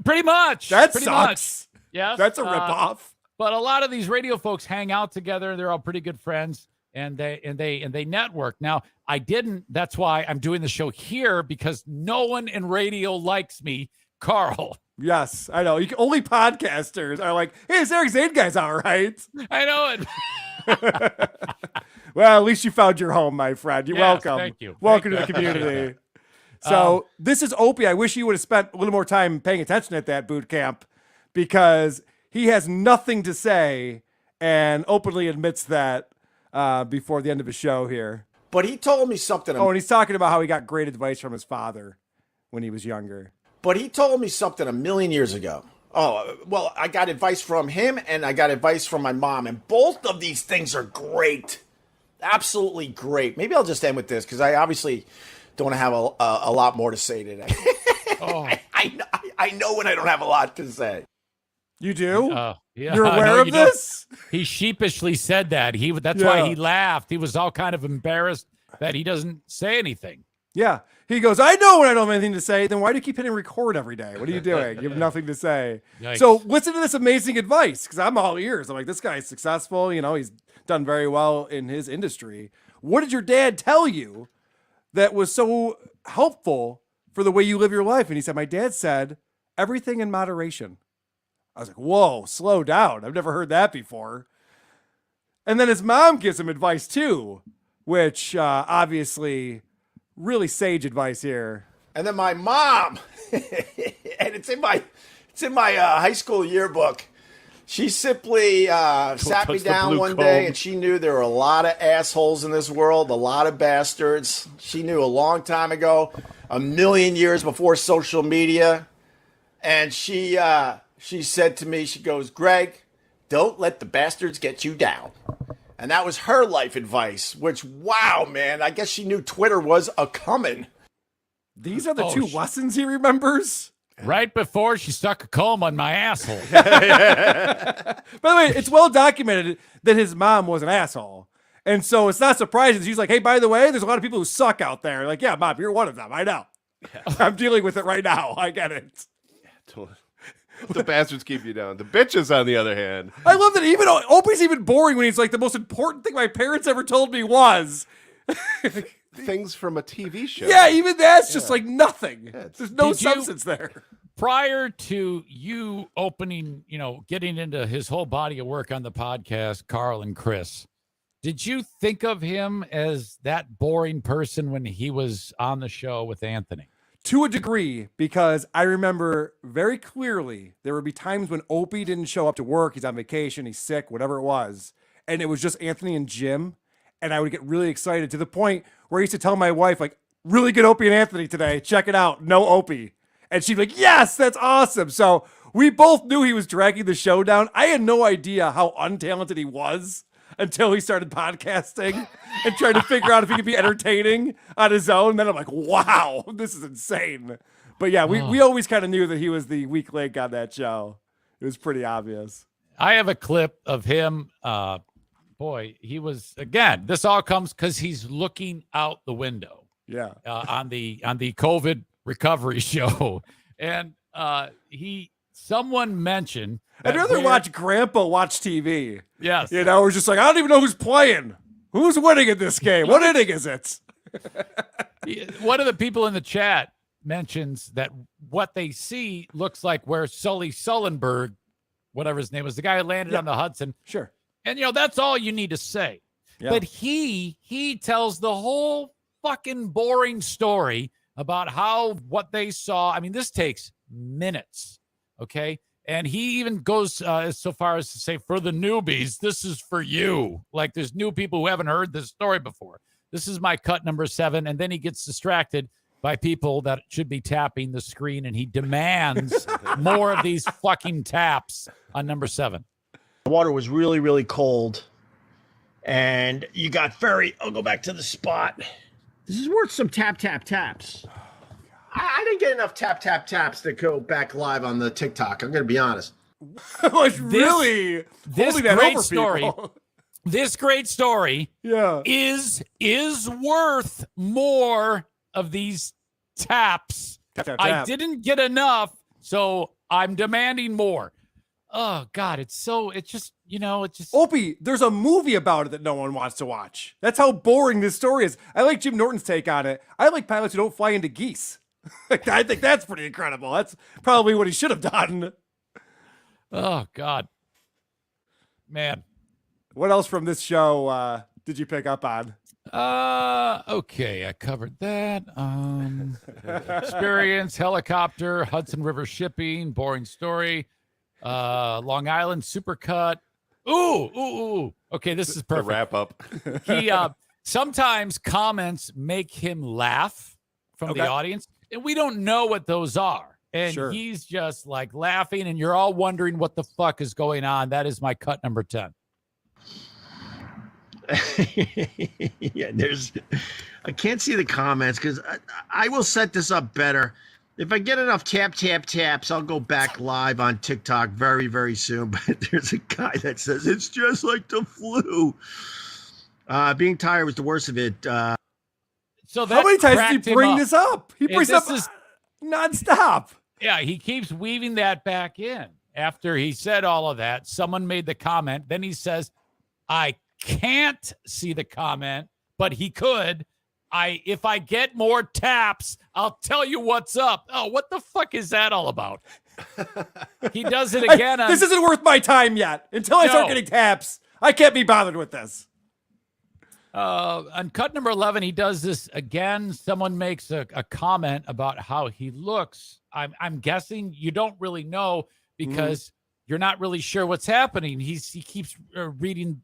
pretty much. That pretty sucks. Much. Yes, That's a ripoff. But a lot of these radio folks hang out together. They're all pretty good friends, and they network. Now, I didn't. That's why I'm doing the show here, because no one in radio likes me, Carl. Yes, I know. Only podcasters are like, hey, this Eric Zane guy's all right. I know it. Well, at least you found your home, my friend. You're Yes, welcome. thank you. Welcome Thank to the you. community. So this is Opie. I wish you would have spent a little more time paying attention at that boot camp, because he has nothing to say and openly admits that before the end of his show here. But he told me something. Oh, and he's talking about how he got great advice from his father when he was younger. But he told me something a million years ago. Oh, well, I got advice from him and I got advice from my mom. And both of these things are great. Absolutely great. Maybe I'll just end with this because I obviously don't have a lot more to say today. I know when I don't have a lot to say. You do? Yeah, You're I aware know of you don't. this? He sheepishly said that. That's why he laughed. He was all kind of embarrassed that he doesn't say anything. Yeah. He goes, I know when I don't have anything to say. Then why do you keep hitting record every day? What are you doing? You have nothing to say. Yikes. So listen to this amazing advice, because I'm all ears. I'm like, this guy's successful. He's done very well in his industry. What did your dad tell you that was so helpful for the way you live your life? And he said, my dad said, everything in moderation. I was like, whoa, slow down. I've never heard that before. And then his mom gives him advice too, which obviously really sage advice here. And then my mom, and it's in my high school yearbook. She simply sat me touch the down blue one day, comb. and she knew there were a lot of assholes in this world, a lot of bastards. She knew a long time ago, a million years before social media. And she said to me, she goes, Greg, don't let the bastards get you down. And that was her life advice, which, wow, man, I guess she knew Twitter was a coming. These are the two lessons he remembers. Right before she stuck a comb on my asshole. By the way, it's well documented that his mom was an asshole. And so it's not surprising. She's like, hey, by the way, there's a lot of people who suck out there. Like, yeah, Mom, you're one of them. I know. I'm dealing with it right now. I get it. The bastards keep you down. The bitches, on the other hand. I love that even Opie's even boring when he's like, the most important thing my parents ever told me was. Things from a TV show. Yeah, even that's just like nothing. There's no Did you- substance there. Prior to you opening, getting into his whole body of work on the podcast, Carl and Chris, did you think of him as that boring person when he was on the show with Anthony? To a degree, because I remember very clearly there would be times when Opie didn't show up to work. He's on vacation, he's sick, whatever it was. And it was just Anthony and Jim. And I would get really excited to the point where I used to tell my wife, like, really good Opie and Anthony today. Check it out. No Opie. And she'd be like, yes, that's awesome. So we both knew he was dragging the show down. I had no idea how untalented he was until he started podcasting and trying to figure out if he could be entertaining on his own. Then I'm like, wow, this is insane. But yeah, we always kind of knew that he was the weak link on that show. It was pretty obvious. I have a clip of him. Boy, he was, again, this all comes because he's looking out the window. Yeah. On the COVID recovery show. And he someone mentioned. I'd rather watch Grandpa watch TV. Yes. You know, it's just like, I don't even know who's playing. Who's winning in this game? What inning is it? One of the people in the chat mentions that what they see looks like where Sully Sullenberg, whatever his name was, the guy who landed on the Hudson. Sure. And, that's all you need to say. Yeah. But he tells the whole fucking boring story about what they saw. I mean, this takes minutes, okay? And he even goes so far as to say, for the newbies, this is for you. Like, there's new people who haven't heard this story before. This is my cut number 7. And then he gets distracted by people that should be tapping the screen, and he demands more of these fucking taps on number 7. The water was really, really cold. And you got I'll go back to the spot. This is worth some taps. I didn't get enough taps to go back live on the TikTok. I'm going to be honest. Like, really holding that great over story. people. This great story is worth more of these taps. Tap. I didn't get enough, so I'm demanding more. Oh God, it's just. Opie, there's a movie about it that no one wants to watch. That's how boring this story is. I like Jim Norton's take on it. I like pilots who don't fly into geese. I think that's pretty incredible. That's probably what he should have done. Oh God, man. What else from this show did you pick up on? Okay, I covered that. Experience, helicopter, Hudson River shipping, boring story, Long Island supercut. Ooh. Okay, this is perfect. The wrap up. He sometimes comments make him laugh from the audience, and we don't know what those are. And he's just like laughing, and you're all wondering what the fuck is going on. That is my cut number 10. Yeah, I can't see the comments because I will set this up better. If I get enough taps, I'll go back live on TikTok very, very soon. But there's a guy that says it's just like the flu. Being tired was the worst of it. So how many times did he bring this up? He brings up nonstop. Yeah, he keeps weaving that back in. After he said all of that, someone made the comment. Then he says, I can't see the comment, but he could. If I get more taps, I'll tell you what's up. Oh, what the fuck is that all about? He does it again. This isn't worth my time yet. Until I start getting taps, I can't be bothered with this. On cut number 11, he does this again. Someone makes a comment about how he looks. I'm guessing you don't really know because you're not really sure what's happening. He keeps reading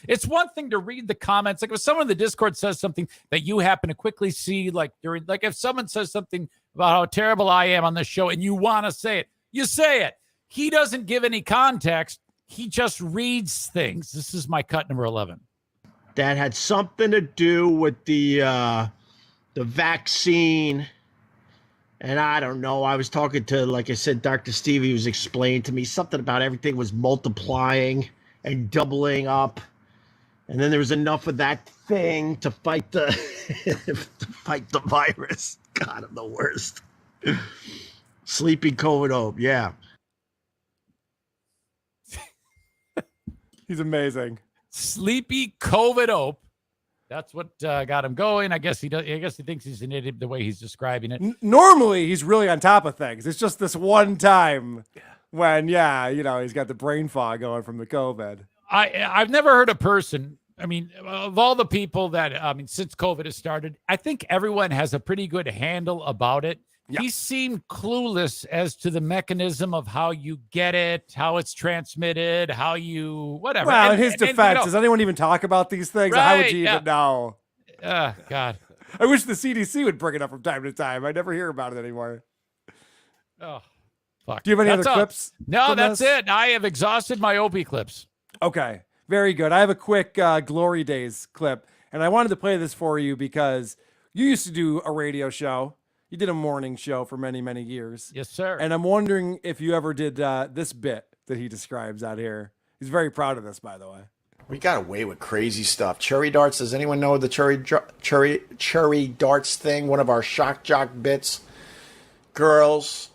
it's one thing to read the comments. Like if someone in the Discord says something that you happen to quickly see, like if someone says something about how terrible I am on this show and you want to say it, you say it. He doesn't give any context. He just reads things. This is my cut number 11. That had something to do with the vaccine. And I don't know. I was talking to, like I said, Dr. Stevie was explaining to me something about everything was multiplying and doubling up. And then there was enough of that thing to fight the virus. God, I'm the worst. Sleepy COVID hope. Yeah. He's amazing. Sleepy COVID hope. That's what got him going. I guess he does. I guess he thinks he's an idiot the way he's describing it. Normally, he's really on top of things. It's just this one time when, he's got the brain fog going from the COVID. I've never heard a person. I mean, of all the people since COVID has started, I think everyone has a pretty good handle about it. Yeah. He seemed clueless as to the mechanism of how you get it, how it's transmitted, how you whatever. Well, in his defense, does anyone even talk about these things? Right, how would you even know? God. I wish the CDC would bring it up from time to time. I never hear about it anymore. Oh, fuck. Do you have any other clips? No, that's it. I have exhausted my Opie clips. Okay, very good. I have a quick Glory Days clip, and I wanted to play this for you because you used to do a radio show. You did a morning show for many, many years. Yes, sir. And I'm wondering if you ever did this bit that he describes out here. He's very proud of this, by the way. We got away with crazy stuff. Cherry darts. Does anyone know the cherry darts thing? One of our shock jock bits. Girls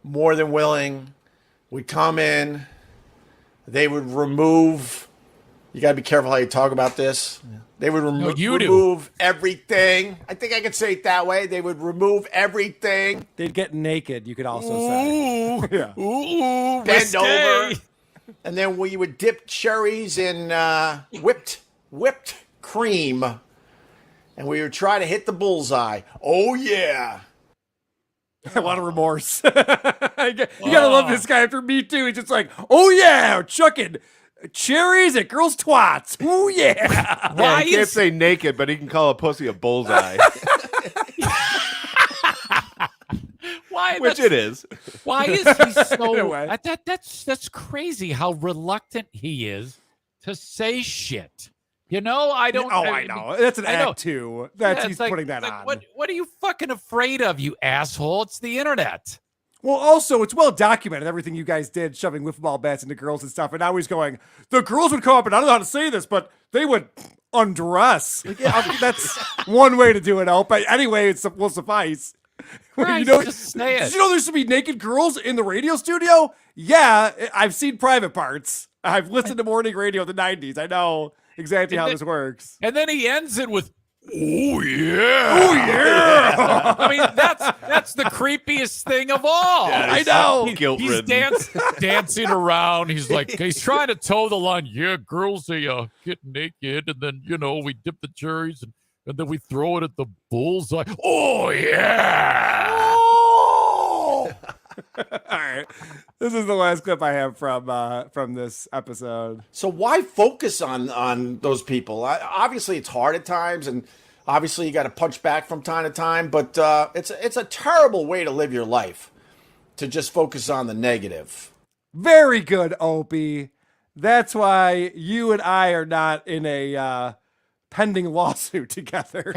more than willing, would come in. They would remove. You got to be careful how you talk about this. They would remove everything. I think I could say it that way. They would remove everything. They'd get naked, you could also say. Yeah. Bend over. And then we would dip cherries in whipped cream. And we would try to hit the bullseye. Oh, yeah. A lot of remorse. You gotta love this guy after Me Too. He's just like, oh yeah, chucking cherries at girls' twats. Oh yeah. Yeah, he can't say naked, but he can call a pussy a bullseye. Why? Which it is. Why is he so? In a way. That's crazy how reluctant he is to say shit. You know, I don't. Oh, I know. That's an act two. He's putting that on. What are you fucking afraid of, you asshole? It's the internet. Well, also, it's well documented, everything you guys did, shoving wiffle ball bats into girls and stuff. And now he's going, the girls would come up, and I don't know how to say this, but they would undress. Like, yeah, that's one way to do it, Hope. Anyway, it will suffice. Right, just say it. Did you know there should be naked girls in the radio studio? Yeah, I've seen private parts. I've listened to morning radio in the 90s. I know exactly how this works. And then he ends it with, oh yeah. Oh yeah. I mean, that's the creepiest thing of all. Yeah, I know. He's dancing around. He's like, he's trying to toe the line. Yeah, girls, they get naked, and then, you know, we dip the cherries and then we throw it at the bullseye. Oh yeah. Oh! All right. This is the last clip I have from this episode. So why focus on those people? Obviously, it's hard at times, and obviously you got to punch back from time to time. But it's a terrible way to live your life, to just focus on the negative. Very good, Opie. That's why you and I are not in a pending lawsuit together,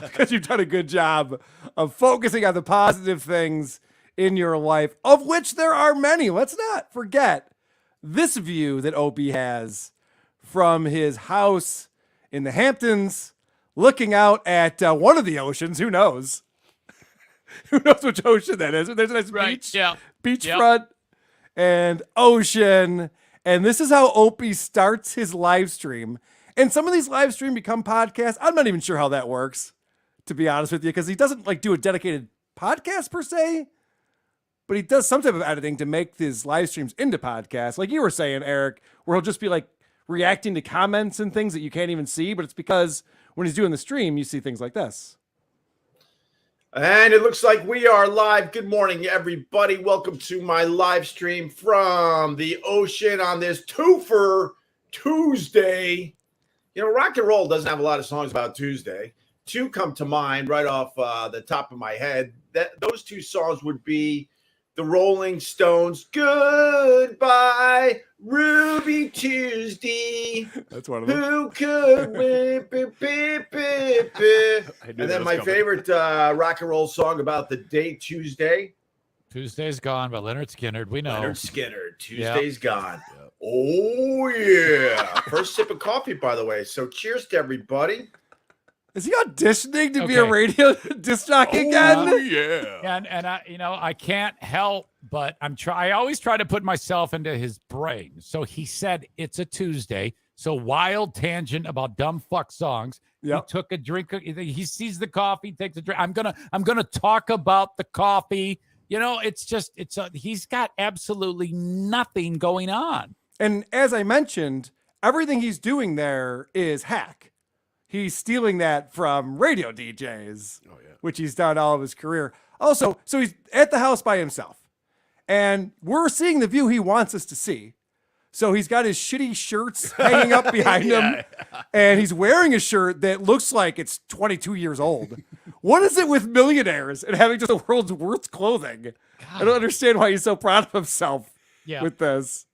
because you've done a good job of focusing on the positive things in your life, of which there are many. Let's not forget this view that Opie has from his house in the Hamptons, looking out at one of the oceans. Who knows? Who knows which ocean that is? There's a nice beachfront and ocean. And this is how Opie starts his live stream. And some of these live stream become podcasts. I'm not even sure how that works, to be honest with you, because he doesn't like do a dedicated podcast per se. But he does some type of editing to make his live streams into podcasts. Like you were saying, Eric, where he'll just be like reacting to comments and things that you can't even see. But it's because when he's doing the stream, you see things like this. And it looks like we are live. Good morning, everybody. Welcome to my live stream from the ocean on this Twofer Tuesday. You know, rock and roll doesn't have a lot of songs about Tuesday. Two come to mind right off the top of my head. Those two songs would be the Rolling Stones, Goodbye, Ruby Tuesday. That's one of them. Who could win? And then my favorite rock and roll song about the day, Tuesday. Tuesday's Gone by Leonard Skinner. We know. Leonard Skinner. Tuesday's Gone. Yep. Oh, yeah. First sip of coffee, by the way. So cheers to everybody. Is he auditioning to be a radio disc jockey again? Oh, yeah. And I, you know, I can't help but I always try to put myself into his brain. So he said it's a Tuesday. So wild tangent about dumb fuck songs. Yep. He took a drink. He sees the coffee, takes a drink. I'm gonna talk about the coffee. You know, he's got absolutely nothing going on. And as I mentioned, everything he's doing there is hack. He's stealing that from radio DJs, which he's done all of his career. Also, so he's at the house by himself, and we're seeing the view he wants us to see. So he's got his shitty shirts hanging up behind him, and he's wearing a shirt that looks like it's 22 years old. What is it with millionaires and having just the world's worst clothing? God. I don't understand why he's so proud of himself with this.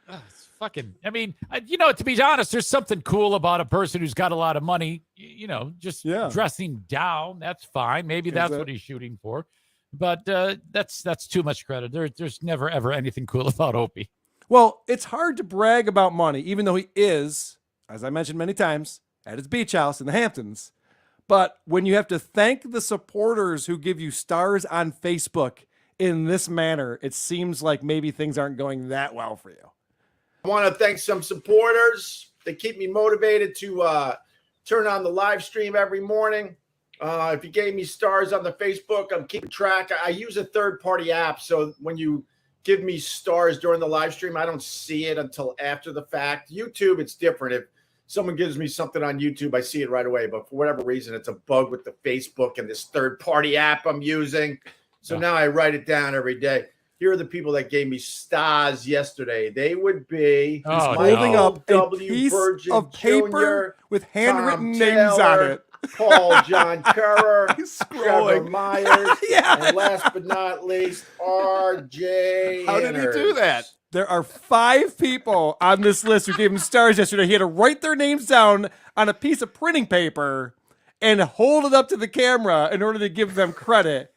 It's fucking, I mean, you know, to be honest, there's something cool about a person who's got a lot of money, you know, just dressing down. That's fine. Maybe that's what he's shooting for. But that's too much credit. There's never, ever anything cool about Opie. Well, it's hard to brag about money, even though he is, as I mentioned many times, at his beach house in the Hamptons. But when you have to thank the supporters who give you stars on Facebook in this manner, it seems like maybe things aren't going that well for you. I want to thank some supporters. They keep me motivated to turn on the live stream every morning. If you gave me stars on the Facebook, I'm keeping track. I use a third-party app, so when you give me stars during the live stream, I don't see it until after the fact. YouTube, it's different. If someone gives me something on YouTube, I see it right away. But for whatever reason, it's a bug with the Facebook and this third-party app I'm using. So now I write it down every day. Here are the people that gave me stars yesterday. They would be holding up a piece Virgin of paper Jr., with handwritten Tom names on Taylor, it. Paul John Kerr, Trevor scrolling. Myers, Yeah. and last but not least, R.J. How did he do that? There are 5 people on this list who gave him stars yesterday. He had to write their names down on a piece of printing paper and hold it up to the camera in order to give them credit.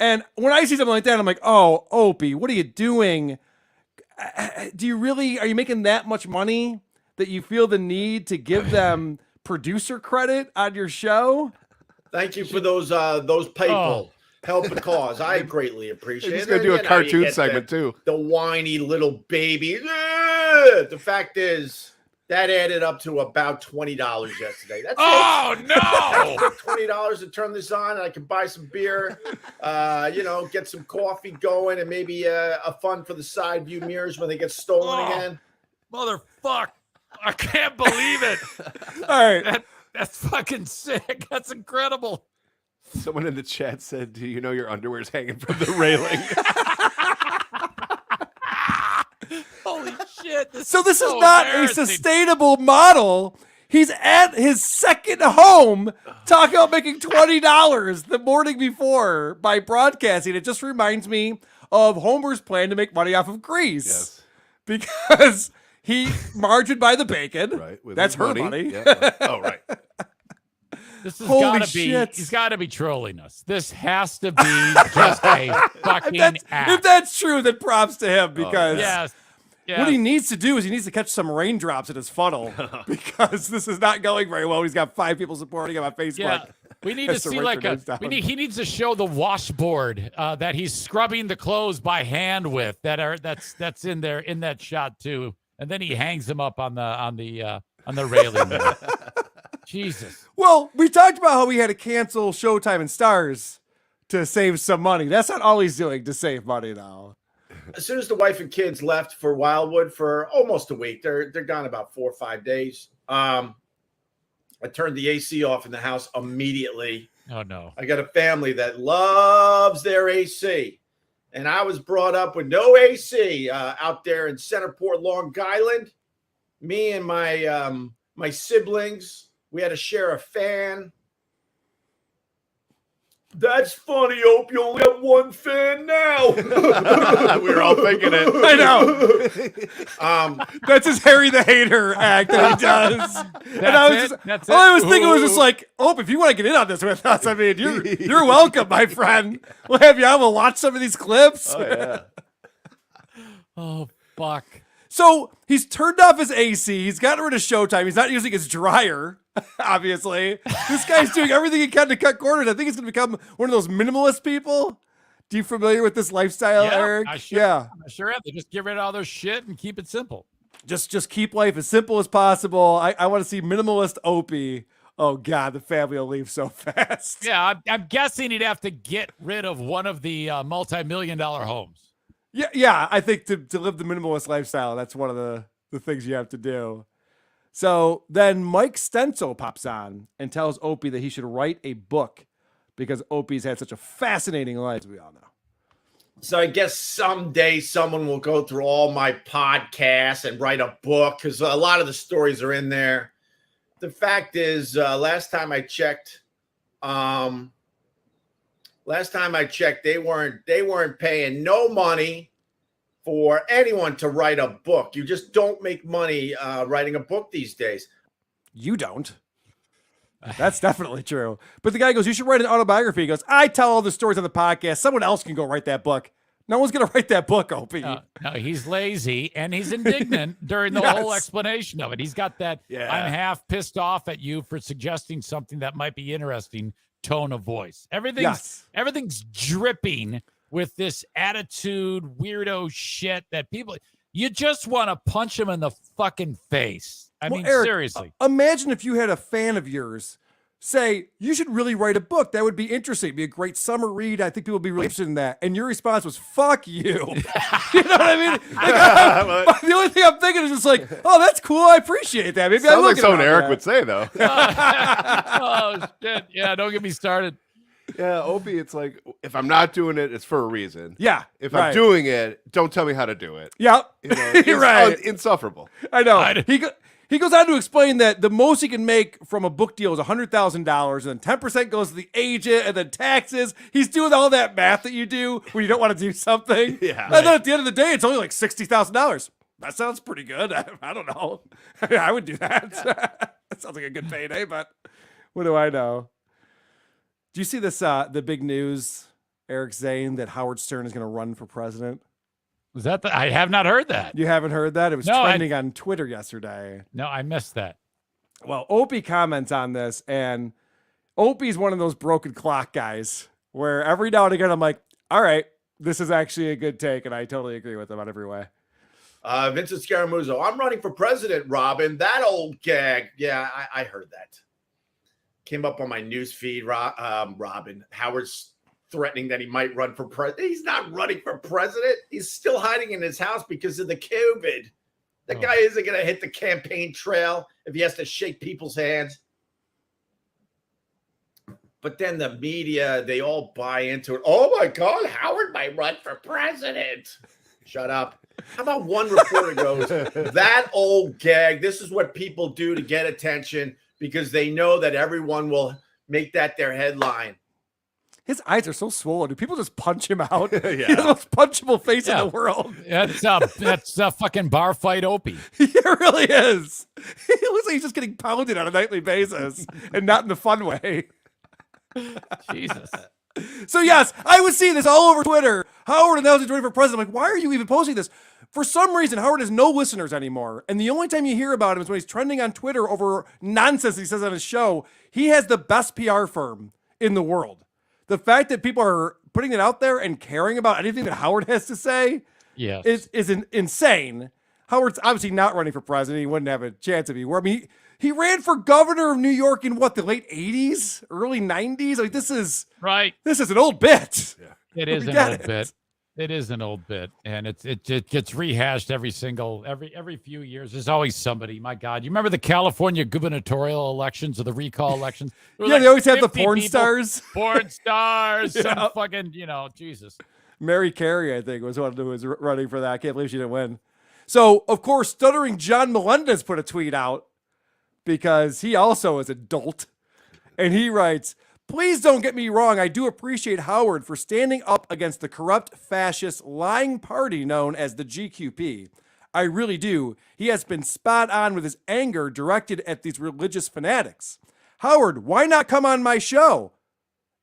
And when I see something like that, I'm like, oh, Opie, what are you doing? Are you making that much money that you feel the need to give them producer credit on your show? Thank you for those people. Help the cause. I greatly appreciate it. He's going to do a You know, cartoon you get segment, too. The whiny little baby. The fact is, that added up to about $20 yesterday. That's it. $20 to turn this on, and I can buy some beer, get some coffee going, and maybe a fun for the side view mirrors when they get stolen again. Motherfuck. I can't believe it. All right. That's fucking sick. That's incredible. Someone in the chat said, do you know your underwear's hanging from the railing? Holy shit. This is so not a embarrassing. sustainable model. He's at his second home talking about making $20 the morning before by broadcasting. It just reminds me of Homer's plan to make money off of Grease. Yes. Because he margined by the bacon. Right. with That's his her money. Yeah. Oh, right. This has Holy gotta be. shit. He's got to be trolling us. This has to be just a fucking If act. that's true, then props to him because Yes. what he needs to do is he needs to catch some raindrops in his funnel because this is not going very well. He's got 5 people supporting him on Facebook. Yeah. We need to Has to see write like their a. names down. He needs to show the washboard that he's scrubbing the clothes by hand with. That's in there in that shot too. And then he hangs them up on the railing there. Jesus. Well, we talked about how we had to cancel Showtime and Stars to save some money. That's not all he's doing to save money now. As soon as the wife and kids left for Wildwood for almost a week, they're gone about 4 or 5 days. I turned the AC off in the house immediately. Oh no. I got a family that loves their AC, and I was brought up with no AC out there in Centerport, Long Island. Me and my siblings, we had to share a fan. That's funny, Opie. You only have one fan now. We were all thinking it. I know. That's his Harry the Hater act that he does. And all I was thinking was just like, oh, if you want to get in on this with us, I mean, you're welcome, my friend. We'll have you on. We'll watch some of these clips. Oh, yeah. Oh fuck. So he's turned off his AC. He's gotten rid of Showtime. He's not using his dryer, obviously. This guy's doing everything he can to cut corners. I think he's going to become one of those minimalist people. Do you familiar with this lifestyle, Eric? I sure have. They just get rid of all their shit and keep it simple. Just keep life as simple as possible. I want to see minimalist Opie. Oh, God, the family will leave so fast. Yeah, I'm guessing he'd have to get rid of one of the multi-million-dollar homes. Yeah. I think to live the minimalist lifestyle, that's one of the things you have to do. So then Mike Stencil pops on and tells Opie that he should write a book because Opie's had such a fascinating life, as we all know. So I guess someday someone will go through all my podcasts and write a book because a lot of the stories are in there. The fact is, last time I checked, they weren't paying no money for anyone to write a book. You just don't make money writing a book these days. You don't. That's definitely true. But the guy goes, you should write an autobiography. He goes, I tell all the stories on the podcast. Someone else can go write that book. No one's going to write that book, Opie. No, he's lazy and he's indignant during the whole explanation of it. He's got that I'm half pissed off at you for suggesting something that might be interesting tone of voice. Everything's dripping with this attitude, weirdo shit that people, you just want to punch them in the fucking face. I mean, Eric, seriously. Imagine if you had a fan of yours say, you should really write a book. That would be interesting. It'd be a great summer read. I think people would be really interested in that. And your response was, fuck you. You know what I mean? Like, the only thing I'm thinking is just like, oh, that's cool. I appreciate that. Maybe Sounds like something Eric would say, though. Oh, shit. Yeah, don't get me started. Yeah, Opie, it's like, if I'm not doing it, it's for a reason. Yeah. If I'm doing it, don't tell me how to do it. Yeah. You know, You're right. Insufferable. I know. He goes on to explain that the most he can make from a book deal is $100,000, and then 10% goes to the agent, and then taxes. He's doing all that math that you do when you don't want to do something. Yeah. And then at the end of the day, it's only like $60,000. That sounds pretty good. I don't know. I would do that. That sounds like a good payday, but what do I know? Do you see this, the big news, Eric Zane, that Howard Stern is going to run for president? Was that I have not heard that. You haven't heard that? It was trending on Twitter yesterday. No, I missed that. Well, Opie comments on this, and Opie's one of those broken clock guys where every now and again I'm like, all right, this is actually a good take, and I totally agree with him on every way. Vincent Scaramuzzo, I'm running for president, Robin. That old gag. Yeah, I heard that. Came up on my news feed, Robin. Howard's threatening that he might run for president. He's not running for president. He's still hiding in his house because of the COVID. The guy isn't going to hit the campaign trail if he has to shake people's hands. But then the media, they all buy into it. Oh, my God, Howard might run for president. Shut up. How about one reporter goes, that old gag, this is what people do to get attention because they know that everyone will make that their headline. His eyes are so swollen. Do people just punch him out? Yeah. He has the most punchable face in the world. That's a fucking bar fight Opie. It really is. He looks like he's just getting pounded on a nightly basis and not in the fun way. Jesus. So yes, I was seeing this all over Twitter. Howard announced he's running for president. I'm like, why are you even posting this? For some reason, Howard has no listeners anymore. And the only time you hear about him is when he's trending on Twitter over nonsense he says on his show. He has the best PR firm in the world. The fact that people are putting it out there and caring about anything that Howard has to say is insane. Howard's obviously not running for president. He wouldn't have a chance if he were. I mean, he ran for governor of New York in what, the late 80s, early 90s? Like, this is an old bit. Yeah. It is an old bit. It is an old bit, and it gets rehashed every few years. There's always somebody. My God, you remember the California gubernatorial elections or the recall elections? Yeah, they always have the porn stars. Porn stars, some fucking, Jesus. Mary Carey, I think, was one who was running for that. I can't believe she didn't win. So, of course, stuttering John Melendez put a tweet out because he also is a dolt, and he writes, "Please don't get me wrong. I do appreciate Howard for standing up against the corrupt, fascist, lying party known as the GQP. I really do. He has been spot on with his anger directed at these religious fanatics. Howard, why not come on my show?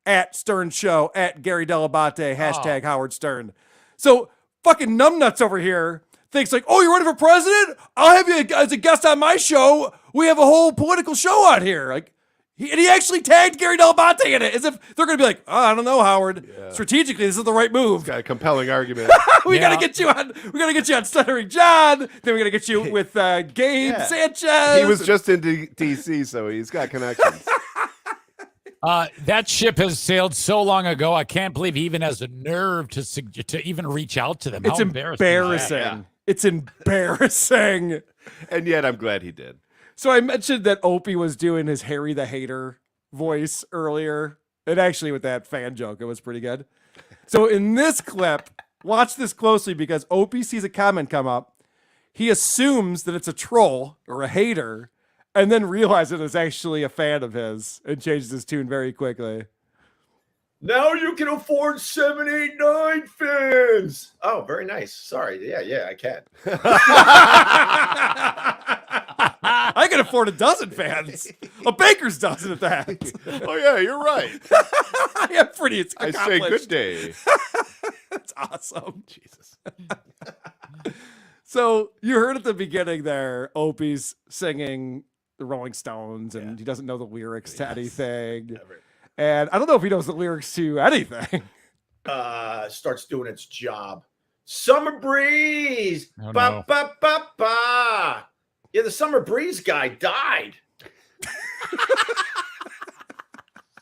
At Stern Show, at Gary Delabate, hashtag Howard Stern." So fucking numbnuts over here thinks like, oh, you're running for president? I'll have you as a guest on my show. We have a whole political show on here. Like, he actually tagged Gary Delabate in it, as if they're going to be like, oh, I don't know, Howard. Yeah. Strategically, this is the right move. Got a compelling argument. We got to get you on. We got to get you on Stuttering John. Then we got to get you with Gabe Sanchez. He was just in D.C., so he's got connections. That ship has sailed so long ago. I can't believe he even has a nerve to even reach out to them. It's How embarrassing. Yeah. It's embarrassing. And yet, I'm glad he did. So I mentioned that Opie was doing his Harry the Hater voice earlier. And actually with that fan joke, it was pretty good. So in this clip, watch this closely because Opie sees a comment come up. He assumes that it's a troll or a hater and then realizes it's actually a fan of his and changes his tune very quickly. Now you can afford 789 fans. Oh, very nice. Sorry. Yeah, I can. I can afford a dozen fans. A baker's dozen at that. Oh, yeah, you're right. I am pretty I say good day. That's awesome. Jesus. So you heard at the beginning there, Opie's singing the Rolling Stones, and he doesn't know the lyrics to anything. Never. And I don't know if he knows the lyrics to anything. starts doing its job. Summer breeze. Oh, Ba, no. ba, ba, ba. Yeah, the summer breeze guy died.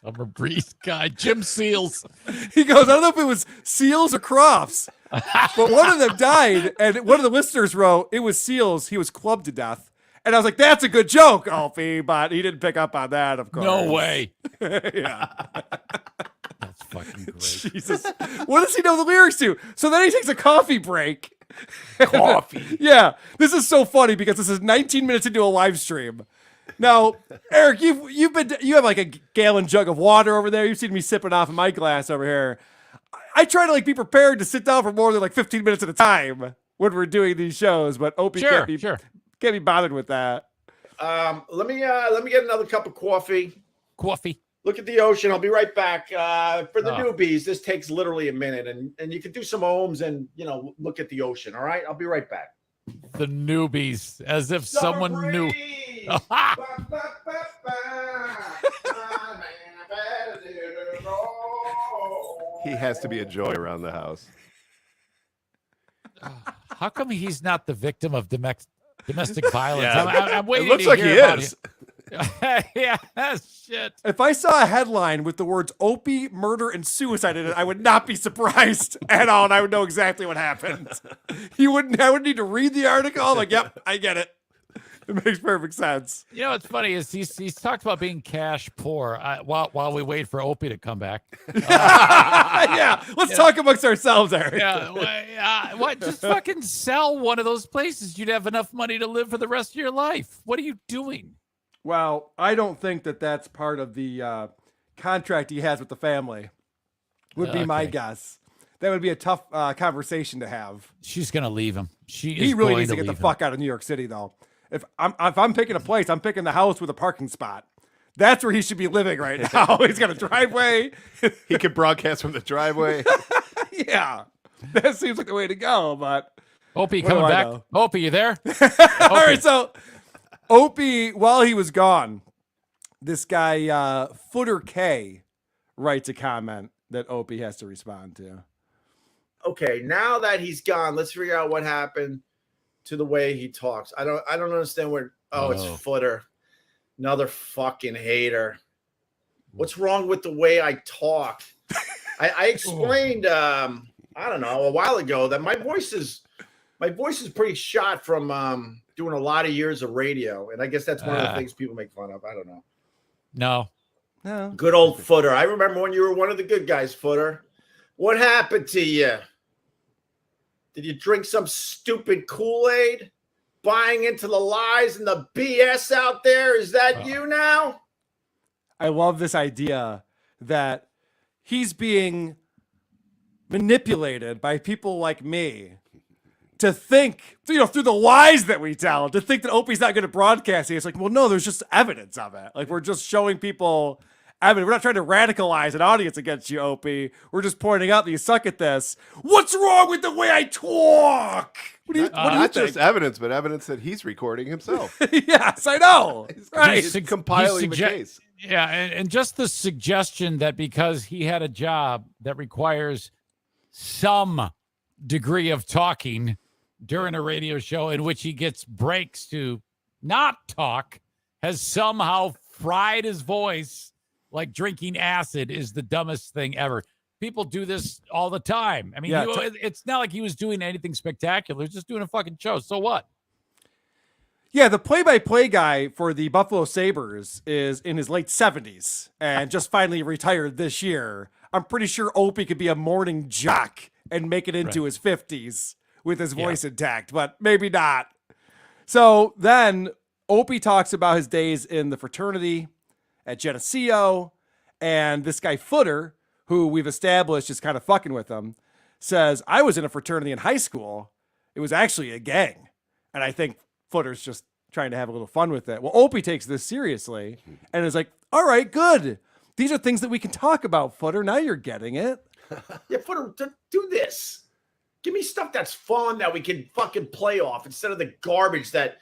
Summer breeze guy, Jim Seals. He goes, I don't know if it was Seals or Crofts, but one of them died, and one of the listeners wrote, it was Seals. He was clubbed to death. And I was like, that's a good joke, Opie, but he didn't pick up on that, of course. No way. Yeah. That's fucking great. Jesus. What does he know the lyrics to? So then he takes a coffee break. Coffee. Yeah. This is so funny because this is 19 minutes into a live stream. Now, Eric, you have like a gallon jug of water over there. You've seen me sipping off of my glass over here. I try to like be prepared to sit down for more than like 15 minutes at a time when we're doing these shows, but Opie can't be bothered with that. Let me get another cup of coffee. Coffee. Look at the ocean. I'll be right back. For the newbies, this takes literally a minute, and you can do some ohms and look at the ocean. All right, I'll be right back. The newbies, as if Summer someone knew. breeze. He has to be a joy around the house. How come he's not the victim of domestic violence? Yeah. I'm waiting It looks to like hear he about is. it. Yeah, shit. If I saw a headline with the words Opie, murder, and suicide in it, I would not be surprised at all, and I would know exactly what happened. I would need to read the article. I'm like, yep, I get it. It makes perfect sense. You know what's funny is he's talked about being cash poor while we wait for Opie to come back. Yeah, let's talk amongst ourselves, Eric. Yeah, what? Just fucking sell one of those places. You'd have enough money to live for the rest of your life. What are you doing? Well, I don't think that that's part of the contract he has with the family. Would be my guess. That would be a tough conversation to have. She's gonna leave him. He really needs to get the fuck out of New York City, though. If I'm picking a place, I'm picking the house with a parking spot. That's where he should be living right now. He's got a driveway. He could broadcast from the driveway. Yeah, that seems like the way to go. But Opie coming back. Opie, you there? All right, so Opie, while he was gone, this guy Footer K writes a comment that Opie has to respond to. Okay, now that he's gone, let's figure out what happened to the way he talks. I don't understand what. It's Footer, another fucking hater. What's wrong with the way I talk? I explained I don't know, a while ago that my voice is pretty shot from doing a lot of years of radio, and I guess that's one of the things people make fun of. I don't know. No. Good old Footer. I remember when you were one of the good guys, Footer. What happened to you? Did you drink some stupid Kool-Aid? Buying into the lies and the BS out there? Is that you now? I love this idea that he's being manipulated by people like me to think, through the lies that we tell, to think that Opie's not good at broadcasting. It's like, well, no, there's just evidence of it. Like, we're just showing people evidence. We're not trying to radicalize an audience against you, Opie. We're just pointing out that you suck at this. What's wrong with the way I talk? What do you Not think? just evidence, but evidence that he's recording himself. Yes, I know. Right. He's compiling the case. Yeah, and just the suggestion that because he had a job that requires some degree of talking during a radio show in which he gets breaks to not talk has somehow fried his voice like drinking acid is the dumbest thing ever. People do this all the time. I mean, it's not like he was doing anything spectacular. He's just doing a fucking show. So what? Yeah, the play-by-play guy for the Buffalo Sabres is in his late 70s and just finally retired this year. I'm pretty sure Opie could be a morning jock and make it into his 50s with his voice intact, but maybe not. So then Opie talks about his days in the fraternity at Geneseo, and this guy Footer, who we've established is kind of fucking with him, says, I was in a fraternity in high school. It was actually a gang. And I think Footer's just trying to have a little fun with it. Well, Opie takes this seriously and is like, all right, good. These are things that we can talk about, Footer. Now you're getting it. Yeah, Footer, do this. Give me stuff that's fun that we can fucking play off instead of the garbage that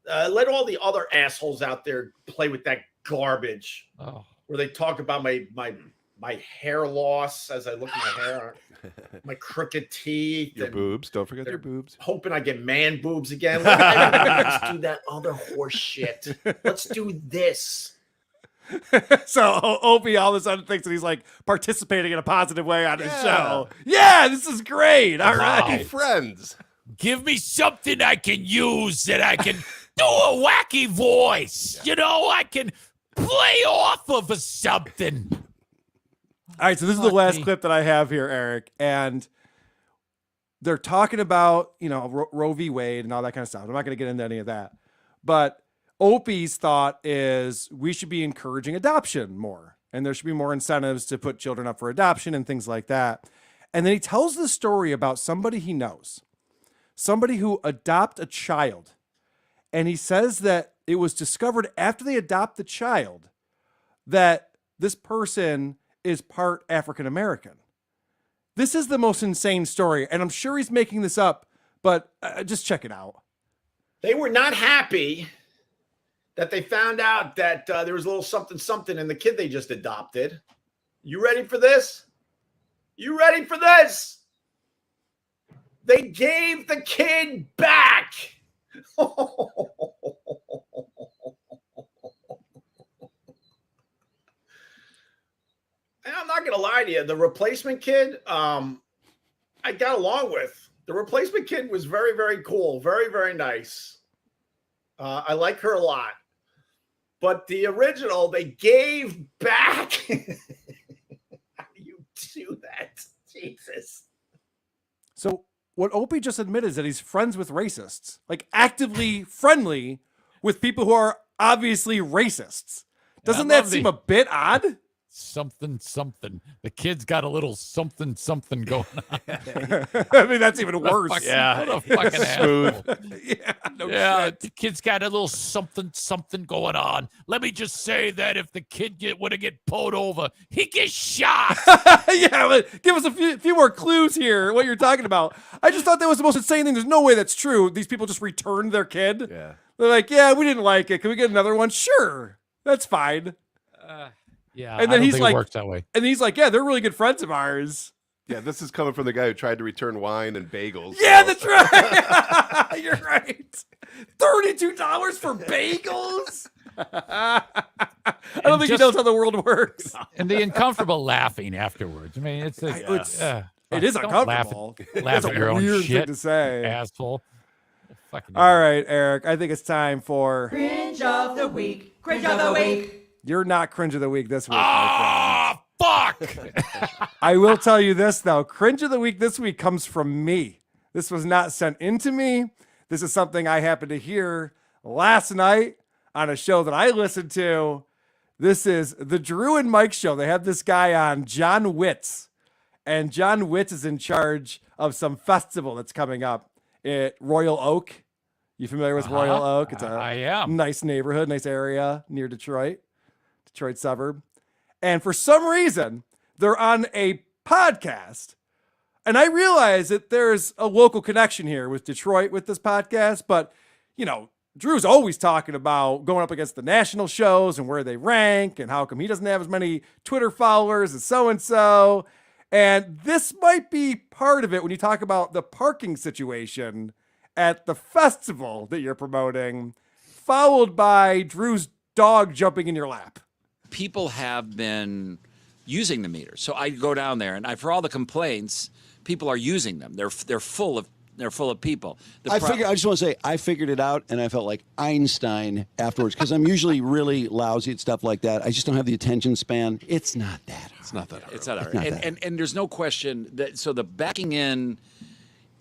let all the other assholes out there play with that garbage where they talk about my my hair loss as I look at my hair, my crooked teeth, Your and boobs. Don't forget they're your boobs. hoping I get man boobs again. Let's do that other horse shit. Let's do this. So Opie all of a sudden thinks that he's like participating in a positive way on his Yeah. show. Yeah, this is great. All Wow. right. Friends. Give me something I can use that I can do a wacky voice. You know, I can play off of something. All right, so this is the last clip that I have here, Eric, and they're talking about, Roe v. Wade and all that kind of stuff. I'm not going to get into any of that. But Opie's thought is we should be encouraging adoption more, and there should be more incentives to put children up for adoption and things like that. And then he tells the story about somebody he knows, somebody who adopted a child. And he says that it was discovered after they adopt the child that this person is part African American. This is the most insane story, and I'm sure he's making this up, but just check it out. They were not happy that they found out that there was a little something in the kid they just adopted. You ready for this? You ready for this? They gave the kid back. And I'm not going to lie to you. The replacement kid, I got along with. The replacement kid was very, very cool. Very, very nice. I like her a lot. But the original, they gave back. How do you do that? Jesus. So what Opie just admitted is that he's friends with racists, like actively friendly with people who are obviously racists. Doesn't that seem a bit odd? Something. The kid's got a little something going on. I mean, that's even worse. What a fucking asshole. The kid's got a little something going on. Let me just say that if the kid would have get pulled over, he gets shot. Yeah, but give us a few more clues here, what you're talking about. I just thought that was the most insane thing. There's no way that's true. These people just returned their kid. Yeah. They're like, yeah, we didn't like it. Can we get another one? Sure. That's fine. Yeah, and then I don't he's think like, it works that way. And he's like, yeah, they're really good friends of ours. Yeah, this is coming from the guy who tried to return wine and bagels. Yeah, that's right. You're right. $32 for bagels? I don't think he knows how the world works. And the uncomfortable laughing afterwards. I mean, it is uncomfortable. Laugh at your own weird shit, thing to say. asshole. All right, Eric. I think it's time for Cringe of the week. Cringe of the week. You're not cringe of the week this week. Fuck! I will tell you this, though. Cringe of the week this week comes from me. This was not sent into me. This is something I happened to hear last night on a show that I listened to. This is the Drew and Mike show. They have this guy on, John Witz. And John Witz is in charge of some festival that's coming up at Royal Oak. You familiar with Royal Oak? It's I am. Nice neighborhood, nice area near Detroit suburb. And for some reason, they're on a podcast. And I realize that there's a local connection here with Detroit with this podcast. But, Drew's always talking about going up against the national shows and where they rank and how come he doesn't have as many Twitter followers as so-and-so. And this might be part of it when you talk about the parking situation at the festival that you're promoting, followed by Drew's dog jumping in your lap. People have been using the meters. So I go down there, and for all the complaints, people are using them. They're full of people. I just want to say I figured it out, and I felt like Einstein afterwards because I'm usually really lousy at stuff like that. I just don't have the attention span. It's not that hard. It's not that hard. It's not hard. And there's no question that so the backing in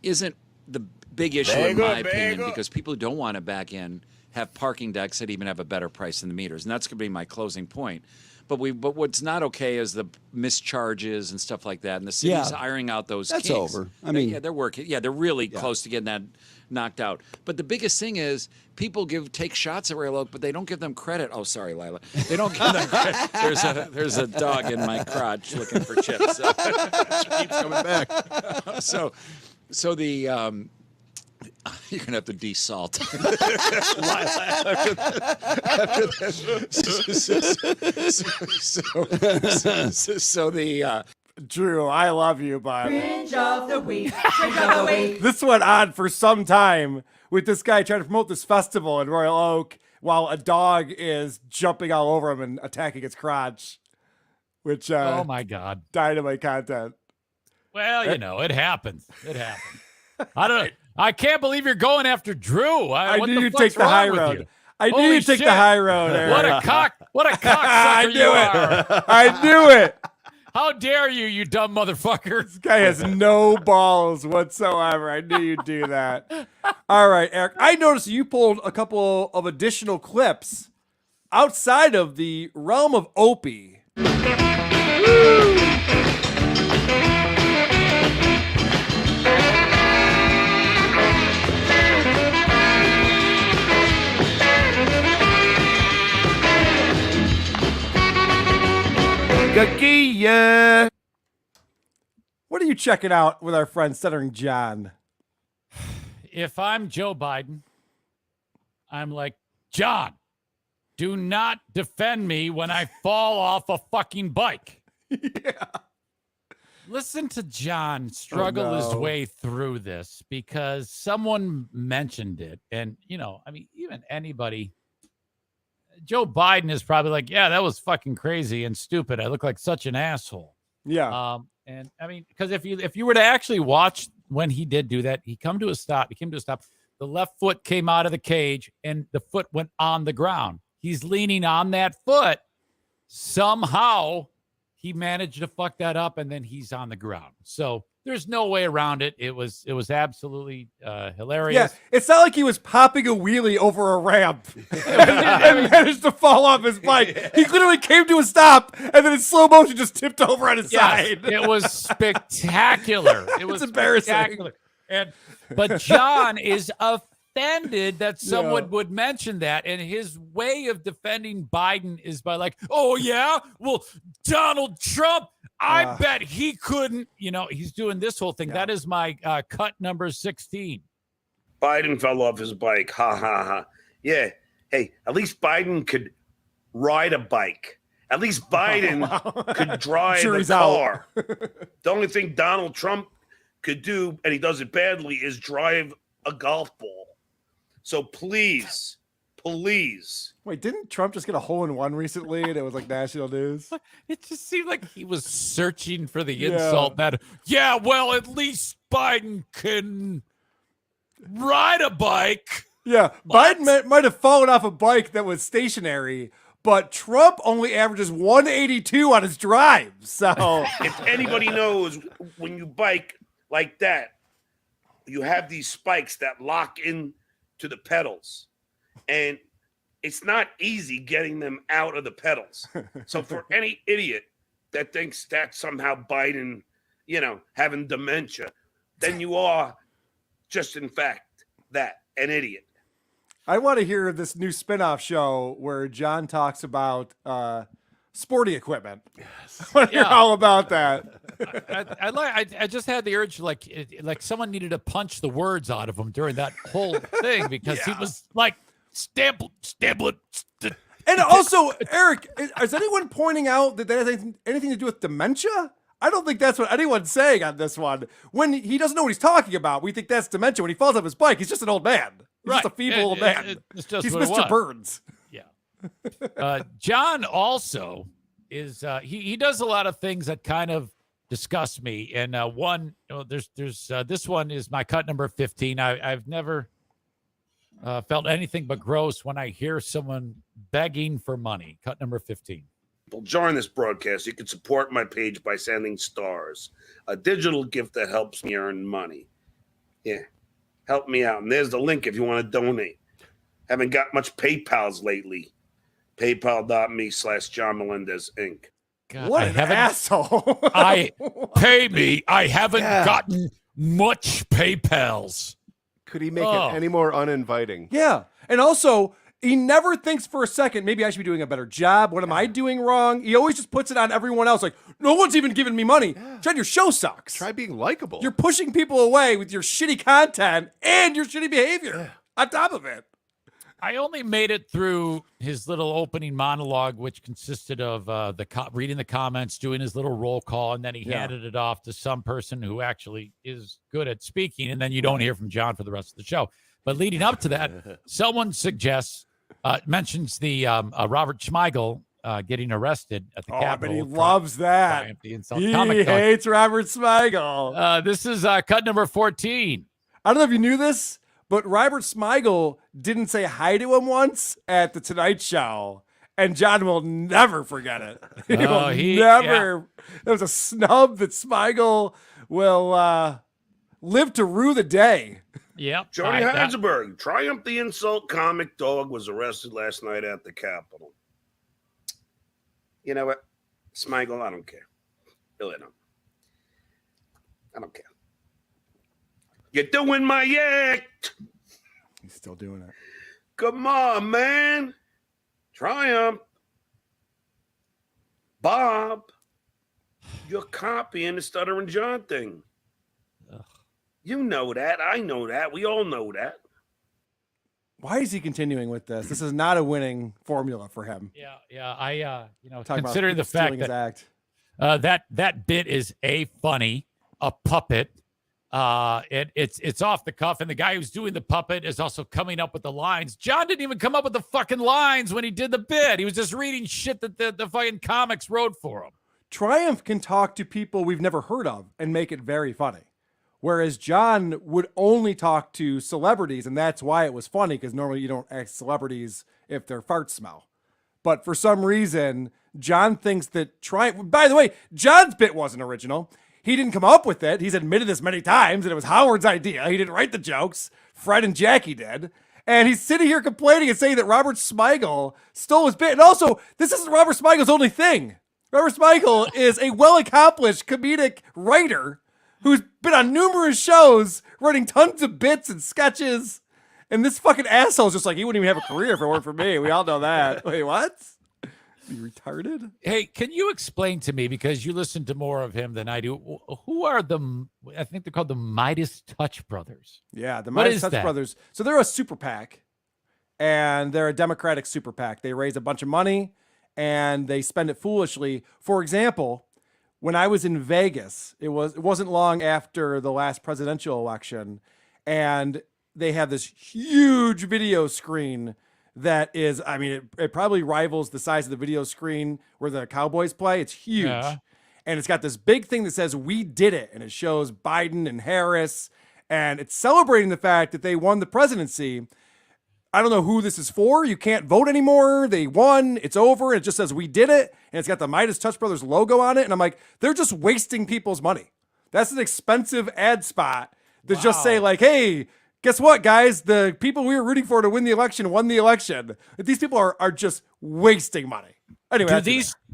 isn't the big issue in my opinion because people who don't want to back in have parking decks that even have a better price than the meters, and that's going to be my closing point. But what's not okay is the mischarges and stuff like that, and the city's ironing out those kinks. That's over. I mean, they're working. Yeah, they're really close to getting that knocked out. But the biggest thing is people take shots at Royal Oak, but they don't give them credit. Oh, sorry, Lila. They don't give them credit. There's a dog in my crotch looking for chips. So. Keeps coming back. So the You're gonna have to desalt. So the Drew, I love you, but Cringe of the week. Cringe of the week. this went on for some time with this guy trying to promote this festival in Royal Oak while a dog is jumping all over him and attacking his crotch, which Oh my God. dynamite content. Well, you know, it happens. It happens. I don't know. I can't believe you're going after Drew. I what knew the you'd fuck's take the wrong high with road. you? I knew Holy you'd take shit. the high road, Eric. What a cocksucker I you knew are. it. I knew it. How dare you, you dumb motherfucker. This guy has no balls whatsoever. I knew you'd do that. All right, Eric. I noticed you pulled a couple of additional clips outside of the realm of Opie. Gakia. What are you checking out with our friend Stuttering John? If I'm Joe Biden, I'm like, John, do not defend me when I fall off a fucking bike. Yeah. Listen to John struggle his way through this because someone mentioned it. And, you know, I mean, even anybody, Joe Biden is probably like, yeah, that was fucking crazy and stupid. I look like such an asshole. Yeah. And I mean, because if you were to actually watch when he did do that, he came to a stop. The left foot came out of the cage and the foot went on the ground. He's leaning on that foot. Somehow he managed to fuck that up, and then he's on the ground. So there's no way around it. It was absolutely hilarious. Yeah, it's not like he was popping a wheelie over a ramp and managed to fall off his bike. He literally came to a stop and then in slow motion just tipped over on his side. It was spectacular. It was embarrassing. spectacular. But John is offended that someone would mention that, and his way of defending Biden is by like, oh yeah, well, Donald Trump, I bet he couldn't. You know, he's doing this whole thing. That is my cut number 16. Biden fell off his bike. Ha ha ha. Yeah. Hey, at least Biden could ride a bike. At least Biden could drive a car. The only thing Donald Trump could do, and he does it badly, is drive a golf ball. So please. Wait, didn't Trump just get a hole-in-one recently and it was like national news? It just seemed like he was searching for the insult that, well, at least Biden can ride a bike. Yeah, Biden might have fallen off a bike that was stationary, but Trump only averages 182 on his drive. So if anybody knows, when you bike like that, you have these spikes that lock in to the pedals, and it's not easy getting them out of the pedals. So for any idiot that thinks that somehow Biden, having dementia, then you are just, in fact, an idiot. I want to hear this new spinoff show where John talks about sporty equipment. Yes. I want to hear all about that. I just had the urge, like someone needed to punch the words out of him during that whole thing because he was like, stamp it. And also, Eric, is anyone pointing out that has anything to do with dementia? I don't think that's what anyone's saying on this one. When he doesn't know what he's talking about, we think that's dementia. When he falls off his bike, he's just an old man. He's just a feeble old man. It's just he's what Mr. Burns. Yeah. John also is he does a lot of things that kind of disgust me. And there's this one is my cut number 15. I've never felt anything but gross when I hear someone begging for money. Cut number 15. Well, during this broadcast, you can support my page by sending stars, a digital gift that helps me earn money. Yeah, help me out. And there's the link if you want to donate. Haven't got much PayPals lately. PayPal.me/John Melendez Inc. God, what an asshole. I haven't gotten much PayPals. Could he make it any more uninviting? Yeah. And also, he never thinks for a second, maybe I should be doing a better job. What am I doing wrong? He always just puts it on everyone else. Like, no one's even giving me money. John, your show sucks. Try being likable. You're pushing people away with your shitty content and your shitty behavior on top of it. I only made it through his little opening monologue, which consisted of reading the comments, doing his little roll call, and then he handed it off to some person who actually is good at speaking, and then you don't hear from John for the rest of the show. But leading up to that, someone mentions the Robert Smigel getting arrested at the Capitol. But he loves that. He hates Robert Smigel. This is cut number 14. I don't know if you knew this, but Robert Smigel didn't say hi to him once at the Tonight Show, and John will never forget it. That was a snub that Smigel will live to rue the day. Yep. Jody Heisenberg, Triumph the Insult Comic Dog, was arrested last night at the Capitol. You know what? Smigel, I don't care. Really don't. I don't care. You're doing my act. He's still doing it. Come on, man. Triumph. Bob, you're copying the Stuttering John thing. Ugh. You know that. I know that. We all know that. Why is he continuing with this? This is not a winning formula for him. Yeah. I Talking considering the fact that that bit is funny, a puppet. It's off the cuff, and the guy who's doing the puppet is also coming up with the lines. John didn't even come up with the fucking lines when he did the bit. He was just reading shit that the fucking comics wrote for him. Triumph can talk to people we've never heard of and make it very funny. Whereas John would only talk to celebrities, and that's why it was funny, because normally you don't ask celebrities if their farts smell. But for some reason, John thinks that Triumph... By the way, John's bit wasn't original. He didn't come up with it. He's admitted this many times, and it was Howard's idea. He didn't write the jokes. Fred and Jackie did. And he's sitting here complaining and saying that Robert Smigel stole his bit. And also, this isn't Robert Smigel's only thing. Robert Smigel is a well-accomplished comedic writer who's been on numerous shows, writing tons of bits and sketches. And this fucking asshole's just like, he wouldn't even have a career if it weren't for me. We all know that. Wait, what? You retarded? Hey, can you explain to me, because you listen to more of him than I do, who are I think they're called the Midas Touch Brothers. Yeah, the Midas Touch Brothers. So they're a super PAC, and they're a Democratic super PAC. They raise a bunch of money, and they spend it foolishly. For example, when I was in Vegas, it wasn't long after the last presidential election, and they have this huge video screen that is, I mean, it probably rivals the size of the video screen where the Cowboys play. It's huge. Yeah. And it's got this big thing that says, "We did it." And it shows Biden and Harris, and it's celebrating the fact that they won the presidency. I don't know who this is for. You can't vote anymore. They won. It's over. It just says, "We did it." And it's got the Midas Touch Brothers logo on it. And I'm like, they're just wasting people's money. That's an expensive ad spot to just say like, hey, guess what, guys? The people we were rooting for to win the election won the election. These people are just wasting money. Anyway,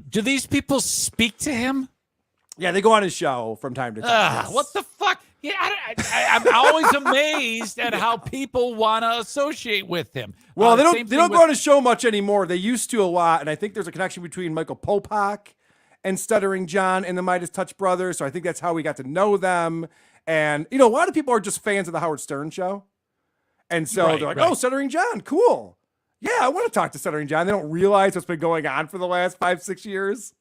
do these people speak to him? Yeah, they go on his show from time to time. Yes. What the fuck? Yeah, I'm always amazed at how people want to associate with him. Well, they don't go on his show much anymore. They used to a lot, and I think there's a connection between Michael Popak and Stuttering John and the Midas Touch Brothers. So I think that's how we got to know them. And, a lot of people are just fans of the Howard Stern show. And so they're like, oh, Stuttering John, cool. Yeah, I want to talk to Stuttering John. They don't realize what's been going on for the last 5-6 years.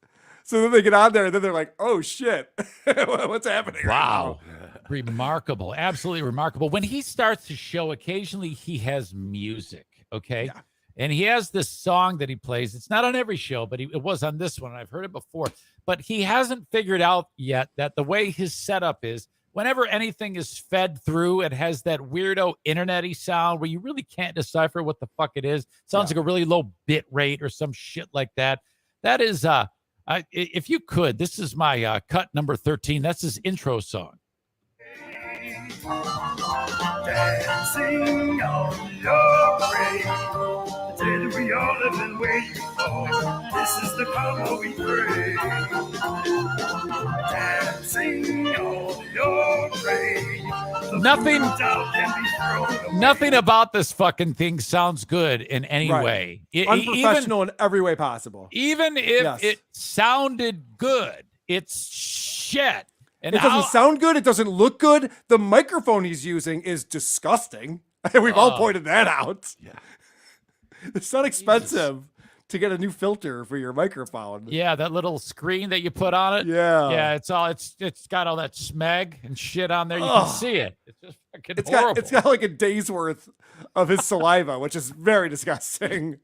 So then they get on there and then they're like, oh, shit, what's happening? Wow. Right now? Remarkable. Absolutely remarkable. When he starts the show, occasionally he has music, okay? Yeah. And he has this song that he plays. It's not on every show, but it was on this one. And I've heard it before. But he hasn't figured out yet that the way his setup is, whenever anything is fed through, it has that weirdo internet-y sound where you really can't decipher what the fuck it is. Sounds like a really low bit rate or some shit like that. That is, if you could, this is my cut number 13. That's his intro song. Dancing on your grave, the day that we all have been waiting for. This is the combo we pray. Dancing on your grave, the Nothing about this fucking thing sounds good in any Right. way. Unprofessional in every way possible. Even if Yes. it sounded good, it's shit. And It doesn't sound good. It doesn't look good. The microphone he's using is disgusting. We've all pointed that out. Yeah. It's not expensive to get a new filter for your microphone. Yeah, that little screen that you put on it. Yeah. Yeah, it's got all that smeg and shit on there. You Ugh. can see it. It's just fucking horrible. It's got like a day's worth of his saliva, which is very disgusting.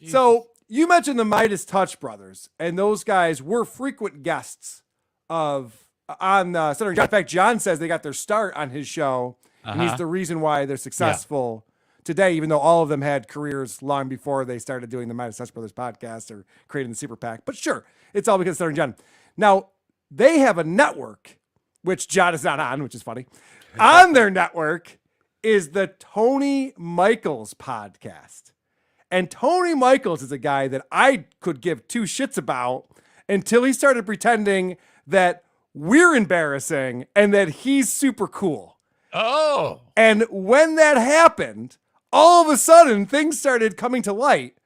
So you mentioned the Midas Touch brothers, and those guys were frequent guests on Southern John. In fact, John says they got their start on his show, and he's the reason why they're successful today, even though all of them had careers long before they started doing the Midas Touch Brothers podcast or creating the Super PAC. But sure, it's all because of Southern John. Now, they have a network, which John is not on, which is funny. On their network is the Tony Michaels podcast. And Tony Michaels is a guy that I could give two shits about until he started pretending that we're embarrassing and that he's super cool. Oh. And when that happened, all of a sudden things started coming to light,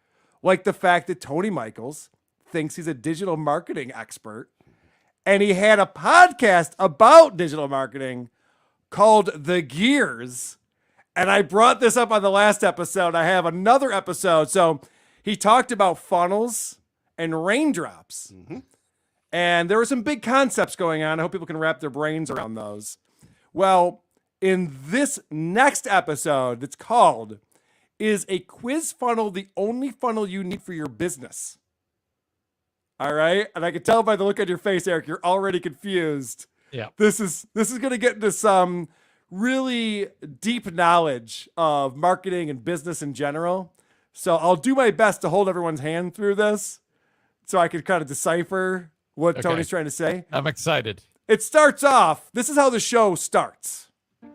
like the fact that Tony Michaels thinks he's a digital marketing expert. And he had a podcast about digital marketing called The Gears. And I brought this up on the last episode. I have another episode. So he talked about funnels and raindrops. And there were some big concepts going on. I hope people can wrap their brains around those. Well, in this next episode, it's called, Is a Quiz Funnel the Only Funnel You Need for Your Business? All right. And I can tell by the look on your face, Eric, you're already confused. Yeah. This is going to get into some really deep knowledge of marketing and business in general. So I'll do my best to hold everyone's hand through this so I can kind of decipher what Tony's trying to say. I'm excited. It starts off, this is how the show starts.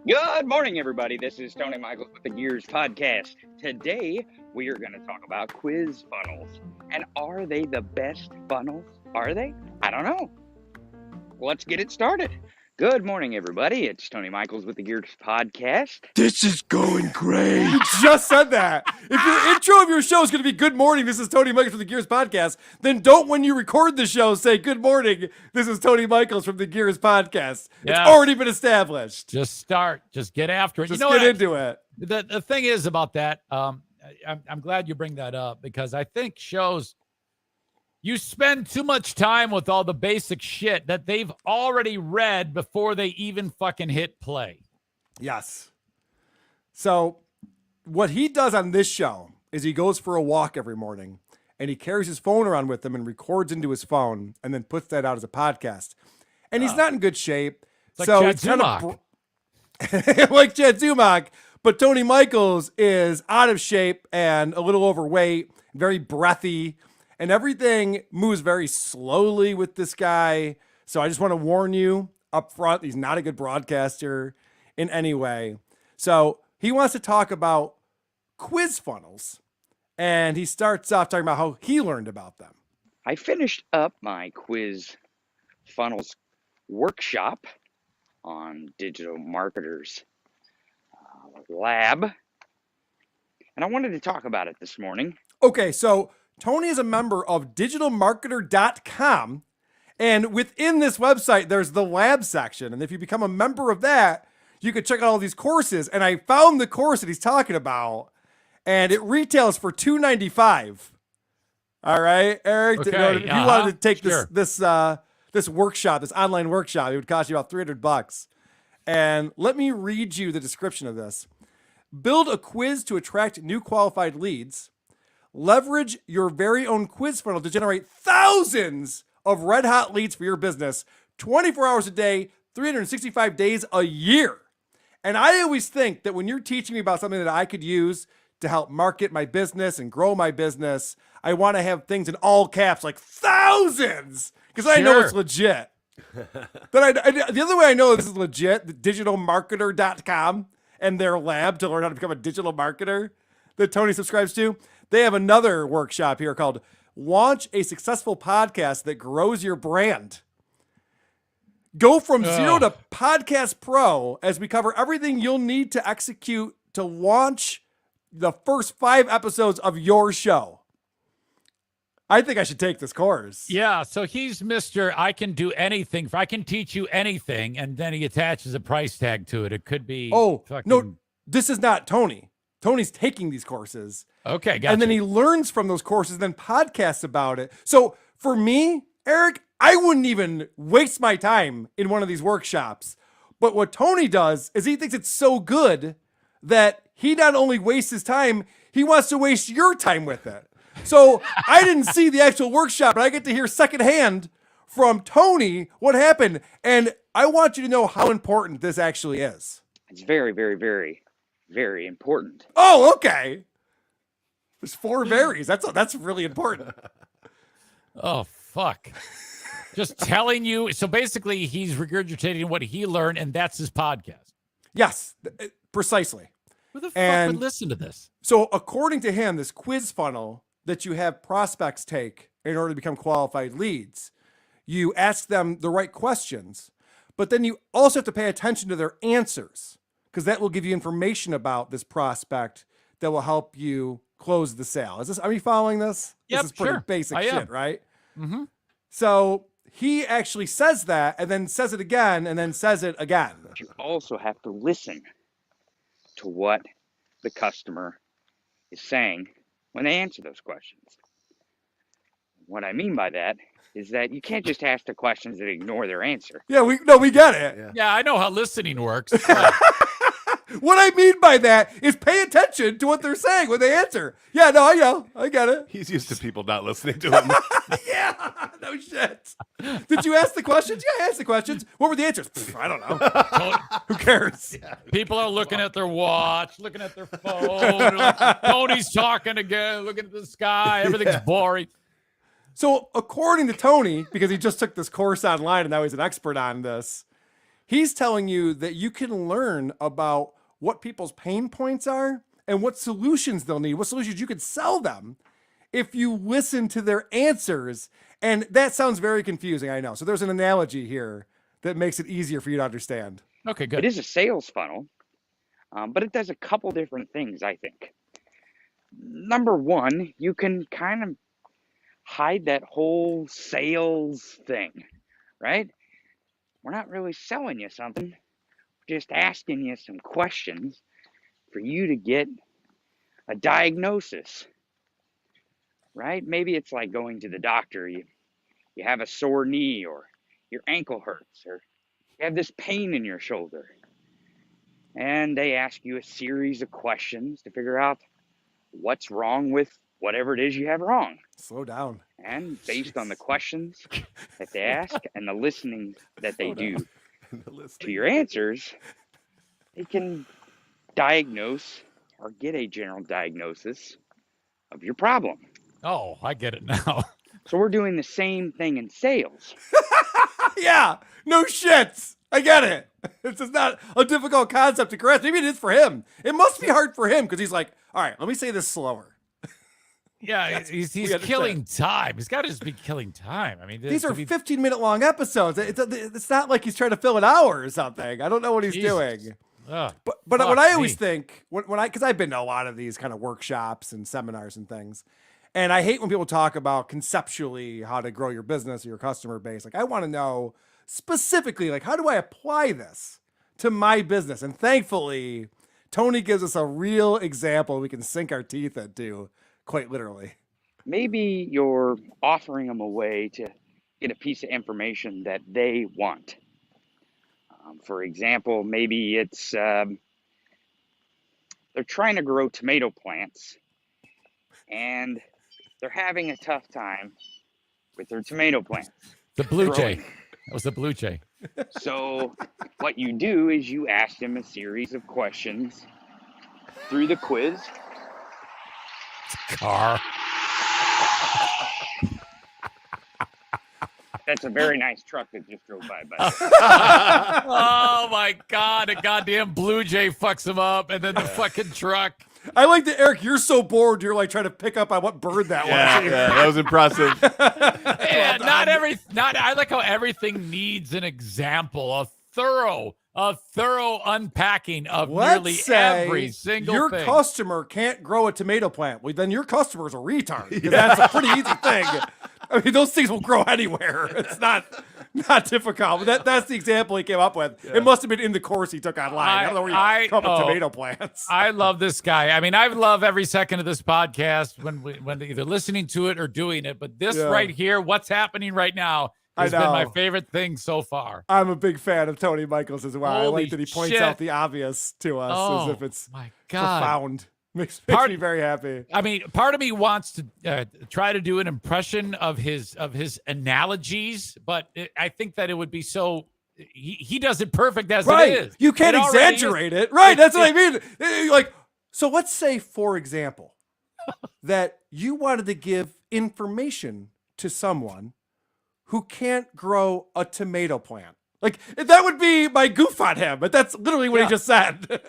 Good morning, everybody. This is Tony Michaels with the Gears Podcast. Today, we are going to talk about quiz funnels. And are they the best funnels? Are they? I don't know. Let's get it started. Good morning, everybody. It's Tony Michaels with the Gears Podcast. This is going great. You just said that. If your intro of your show is going to be good morning, this is Tony Michaels from the Gears Podcast, then don't, when you record the show, say good morning, this is Tony Michaels from the Gears Podcast. Yes. It's already been established. Just start. Just get after it. Just you know get what? into it. The thing is about that, I'm glad you bring that up because I think shows you spend too much time with all the basic shit that they've already read before they even fucking hit play. Yes. So what he does on this show is he goes for a walk every morning and he carries his phone around with him and records into his phone and then puts that out as a podcast. And he's not in good shape. It's like so Chad it's kind Zumock. of like Chad Zumock, but Tony Michaels is out of shape and a little overweight, very breathy, and everything moves very slowly with this guy. So I just want to warn you up front, he's not a good broadcaster in any way. So he wants to talk about quiz funnels. And he starts off talking about how he learned about them. I finished up my quiz funnels workshop on Digital Marketers Lab. And I wanted to talk about it this morning. Okay, so Tony is a member of digitalmarketer.com. And within this website, there's the lab section. And if you become a member of that, you can check out all these courses. And I found the course that he's talking about, and it retails for $295. All right, Eric. Okay, if you wanted to take this workshop, this online workshop, it would cost you about $300. And let me read you the description of this. Build a quiz to attract new qualified leads. Leverage your very own quiz funnel to generate thousands of red hot leads for your business 24 hours a day, 365 days a year. And I always think that when you're teaching me about something that I could use to help market my business and grow my business, I want to have things in all caps like thousands because I know it's legit. The other way I know this is legit, the digitalmarketer.com and their lab to learn how to become a digital marketer that Tony subscribes to. They have another workshop here called Launch a Successful Podcast That Grows Your Brand. Go from 0 to Podcast Pro as we cover everything you'll need to execute to launch the first 5 episodes of your show. I think I should take this course. Yeah, so he's Mr. I can do anything. I can teach you anything, and then he attaches a price tag to it. It could be no, this is not Tony. Tony's taking these courses. Okay, gotcha. And then he learns from those courses, then podcasts about it. So for me, Eric, I wouldn't even waste my time in one of these workshops. But what Tony does is he thinks it's so good that he not only wastes his time, he wants to waste your time with it. So I didn't see the actual workshop, but I get to hear secondhand from Tony what happened. And I want you to know how important this actually is. It's very, very, very, very important. Oh, okay. There's 4 varies. That's really important. Oh, fuck. Just telling you. So basically, he's regurgitating what he learned, and that's his podcast. Yes, precisely. Who the fuck would listen to this? So according to him, this quiz funnel that you have prospects take in order to become qualified leads, you ask them the right questions, but then you also have to pay attention to their answers because that will give you information about this prospect that will help you close the sale. Are you following this? Yep, This is pretty sure. basic I am. shit, right? Mm-hmm. So he actually says that and then says it again and then says it again. You also have to listen to what the customer is saying when they answer those questions. What I mean by that is that you can't just ask the questions and ignore their answer. Yeah, we get it. Yeah, I know how listening works. What I mean by that is pay attention to what they're saying when they answer. Yeah, no, I know. I get it. He's used to people not listening to him. Yeah, no shit. Did you ask the questions? Yeah, I asked the questions. What were the answers? I don't know. Who cares? Yeah. People are looking at their watch, looking at their phone. Like, Tony's talking again, looking at the sky. Everything's boring. So according to Tony, because he just took this course online and now he's an expert on this, he's telling you that you can learn about what people's pain points are and what solutions they'll need, what solutions you could sell them if you listen to their answers. And that sounds very confusing, I know. So there's an analogy here that makes it easier for you to understand. Okay, good. It is a sales funnel, but it does a couple different things, I think. Number one, you can kind of hide that whole sales thing, right? We're not really selling you something. We're just asking you some questions for you to get a diagnosis, right? Maybe it's like going to the doctor. You have a sore knee, or your ankle hurts, or you have this pain in your shoulder. And they ask you a series of questions to figure out what's wrong with whatever it is you have wrong. Slow down. And based on the questions that they ask and the listening that they do to your answers, they can diagnose or get a general diagnosis of your problem. Oh, I get it now. So we're doing the same thing in sales. Yeah, no shit. I get it. This is not a difficult concept to grasp. Maybe it is for him. It must be hard for him because he's like, all right, let me say this slower. Yeah, he's killing time. He's got to just be killing time. I mean, these are 15-minute long episodes. It's not like he's trying to fill an hour or something. I don't know what he's doing. But what I always think, because I've been to a lot of these kind of workshops and seminars and things, and I hate when people talk about conceptually how to grow your business or your customer base. Like, I want to know specifically, like, how do I apply this to my business? And thankfully, Tony gives us a real example we can sink our teeth into, quite literally. Maybe you're offering them a way to get a piece of information that they want. For example, maybe it's they're trying to grow tomato plants and they're having a tough time with their tomato plants. The blue jay. That was the blue jay. So what you do is you ask them a series of questions through the quiz. Car. That's a very nice truck that just drove by. Oh my God! A goddamn blue jay fucks him up, and then the fucking truck. I like that, Eric. You're so bored. You're like trying to pick up on what bird that was. Yeah, that was impressive. Yeah, I like how everything needs an example, a thorough unpacking of nearly every single your thing. customer can't grow a tomato plant. Well, then your customer's a retard. Because that's a pretty easy thing. I mean, those things will grow anywhere. It's not difficult. But that's the example he came up with. Yeah. It must have been in the course he took online. I don't know where you come up with tomato plants. I love this guy. I mean, I love every second of this podcast when either listening to it or doing it. But this right here, what's happening right now, has been my favorite thing so far. I'm a big fan of Tony Michaels as well. I like that he points out the obvious to us as if it's profound. Makes me very happy. I mean, part of me wants to try to do an impression of his analogies, but I think that it would be so. He does it perfect as it is. You can't exaggerate it. Right. That's what I mean. Like, so let's say, for example, that you wanted to give information to someone who can't grow a tomato plant. Like, that would be my goof on him, but that's literally what he just said.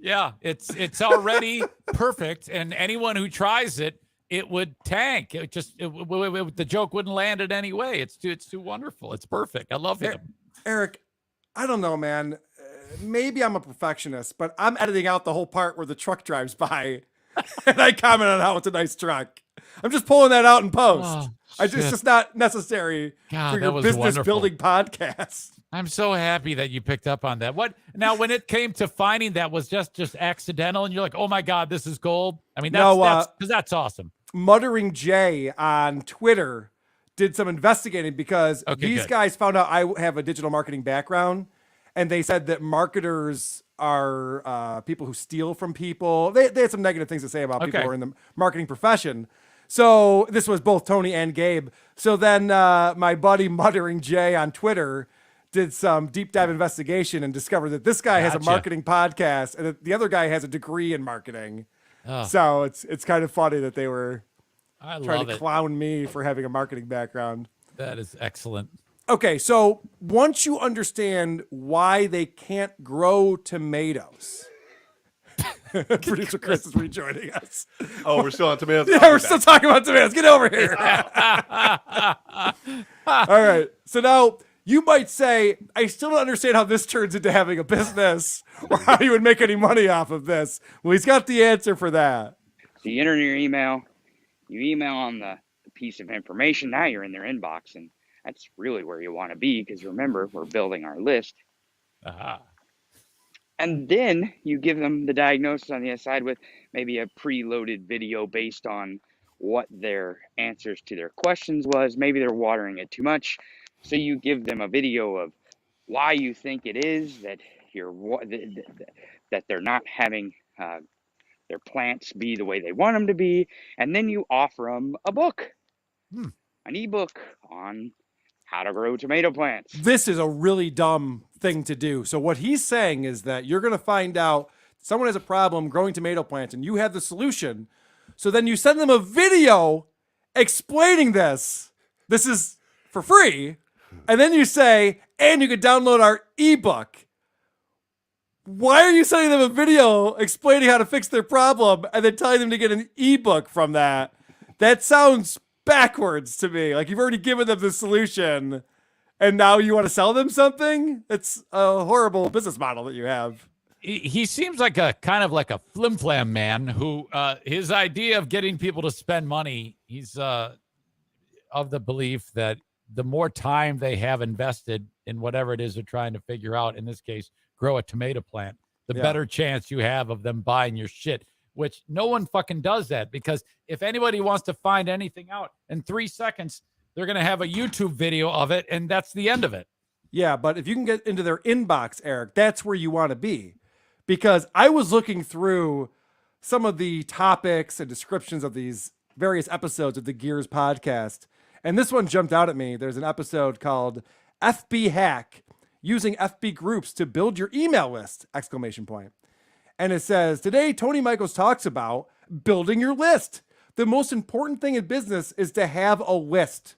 Yeah, it's already perfect, and anyone who tries it, it would tank. The joke wouldn't land it anyway. It's too wonderful. It's perfect. I love it. Eric, I don't know, man. Maybe I'm a perfectionist, but I'm editing out the whole part where the truck drives by, and I comment on how it's a nice truck. I'm just pulling that out in post. It's just not necessary for your business building podcast. I'm so happy that you picked up on that. What now? When it came to finding that was just accidental, and you're like, "Oh my God, this is gold." I mean, that's awesome. Muttering Jay on Twitter did some investigating because these guys found out I have a digital marketing background, and they said that marketers are people who steal from people. They had some negative things to say about people who are in the marketing profession. So this was both Tony and Gabe. So then my buddy Muttering Jay on Twitter did some deep dive investigation and discovered that this guy has a marketing podcast and that the other guy has a degree in marketing. So it's kind of funny that they were trying to clown me for having a marketing background. That is excellent. Okay, so once you understand why they can't grow tomatoes, Producer Chris is rejoining us. Oh, we're still on tomatoes? Yeah, we're still talking about tomatoes. Get over here. All right, so now you might say, I still don't understand how this turns into having a business or how you would make any money off of this. Well, he's got the answer for that. So you enter your email, you email on the piece of information, now you're in their inbox, and that's really where you want to be because remember, we're building our list. And then you give them the diagnosis on the other side with maybe a preloaded video based on what their answers to their questions was. Maybe they're watering it too much. So you give them a video of why you think it is that that they're not having their plants be the way they want them to be, and then you offer them a book, an ebook on how to grow tomato plants. This is a really dumb thing to do. So what he's saying is that you're going to find out someone has a problem growing tomato plants, and you have the solution. So then you send them a video explaining this. This is for free. And then you say, and you can download our ebook. Why are you sending them a video explaining how to fix their problem and then telling them to get an ebook from that? That sounds backwards to me. Like you've already given them the solution and now you want to sell them something? It's a horrible business model that you have. He seems like a kind of like a flim-flam man who his idea of getting people to spend money, he's of the belief that the more time they have invested in whatever it is they're trying to figure out, in this case, grow a tomato plant, the better chance you have of them buying your shit, which no one fucking does that because if anybody wants to find anything out in 3 seconds, they're going to have a YouTube video of it and that's the end of it. Yeah, but if you can get into their inbox, Eric, that's where you want to be. Because I was looking through some of the topics and descriptions of these various episodes of the Gears podcast, and this one jumped out at me. There's an episode called FB Hack, using FB groups to build your email list, ! And it says, today, Tony Michaels talks about building your list. The most important thing in business is to have a list.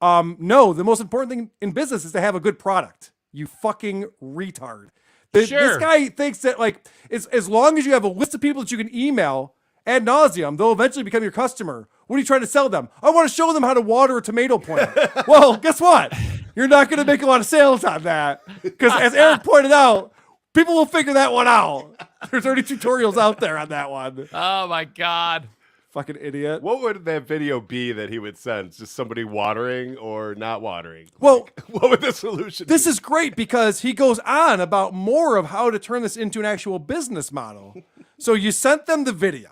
No, the most important thing in business is to have a good product. You fucking retard. This Sure. guy thinks that like as long as you have a list of people that you can email ad nauseum, they'll eventually become your customer. What are you trying to sell them? I want to show them how to water a tomato plant. Well, guess what? You're not going to make a lot of sales on that because, as Eric pointed out, people will figure that one out. There's already tutorials out there on that one. Oh my God. Fucking idiot. What would that video be that he would send? Just somebody watering or not watering? Well, what would the solution This be? is great because he goes on about more of how to turn this into an actual business model. So you sent them the video,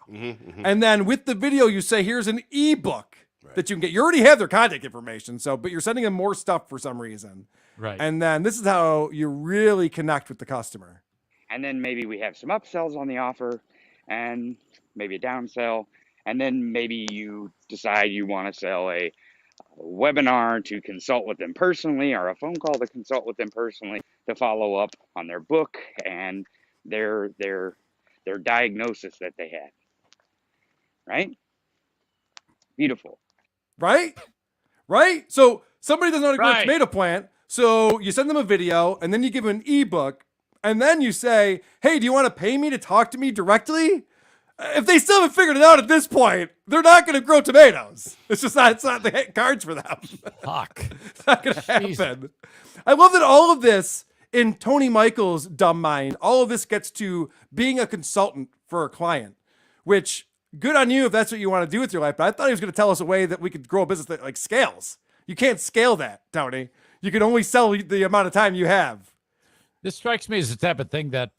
and then with the video, you say, here's an ebook that you can get. You already have their contact information, but you're sending them more stuff for some reason. Right. And then this is how you really connect with the customer. And then maybe we have some upsells on the offer and maybe a downsell. And then maybe you decide you want to sell a webinar to consult with them personally or a phone call to consult with them personally to follow up on their book and their diagnosis that they had. Right? Beautiful. Right? So somebody doesn't know how to grow a Right. tomato plant. So you send them a video and then you give them an ebook and then you say, hey, do you want to pay me to talk to me directly? If they still haven't figured it out at this point, they're not going to grow tomatoes. It's not the cards for them. Fuck. It's not going to happen. I love that all of this in Tony Michael's dumb mind, all of this gets to being a consultant for a client, which good on you if that's what you want to do with your life. But I thought he was going to tell us a way that we could grow a business that like scales. You can't scale that, Tony. You can only sell the amount of time you have. This strikes me as the type of thing that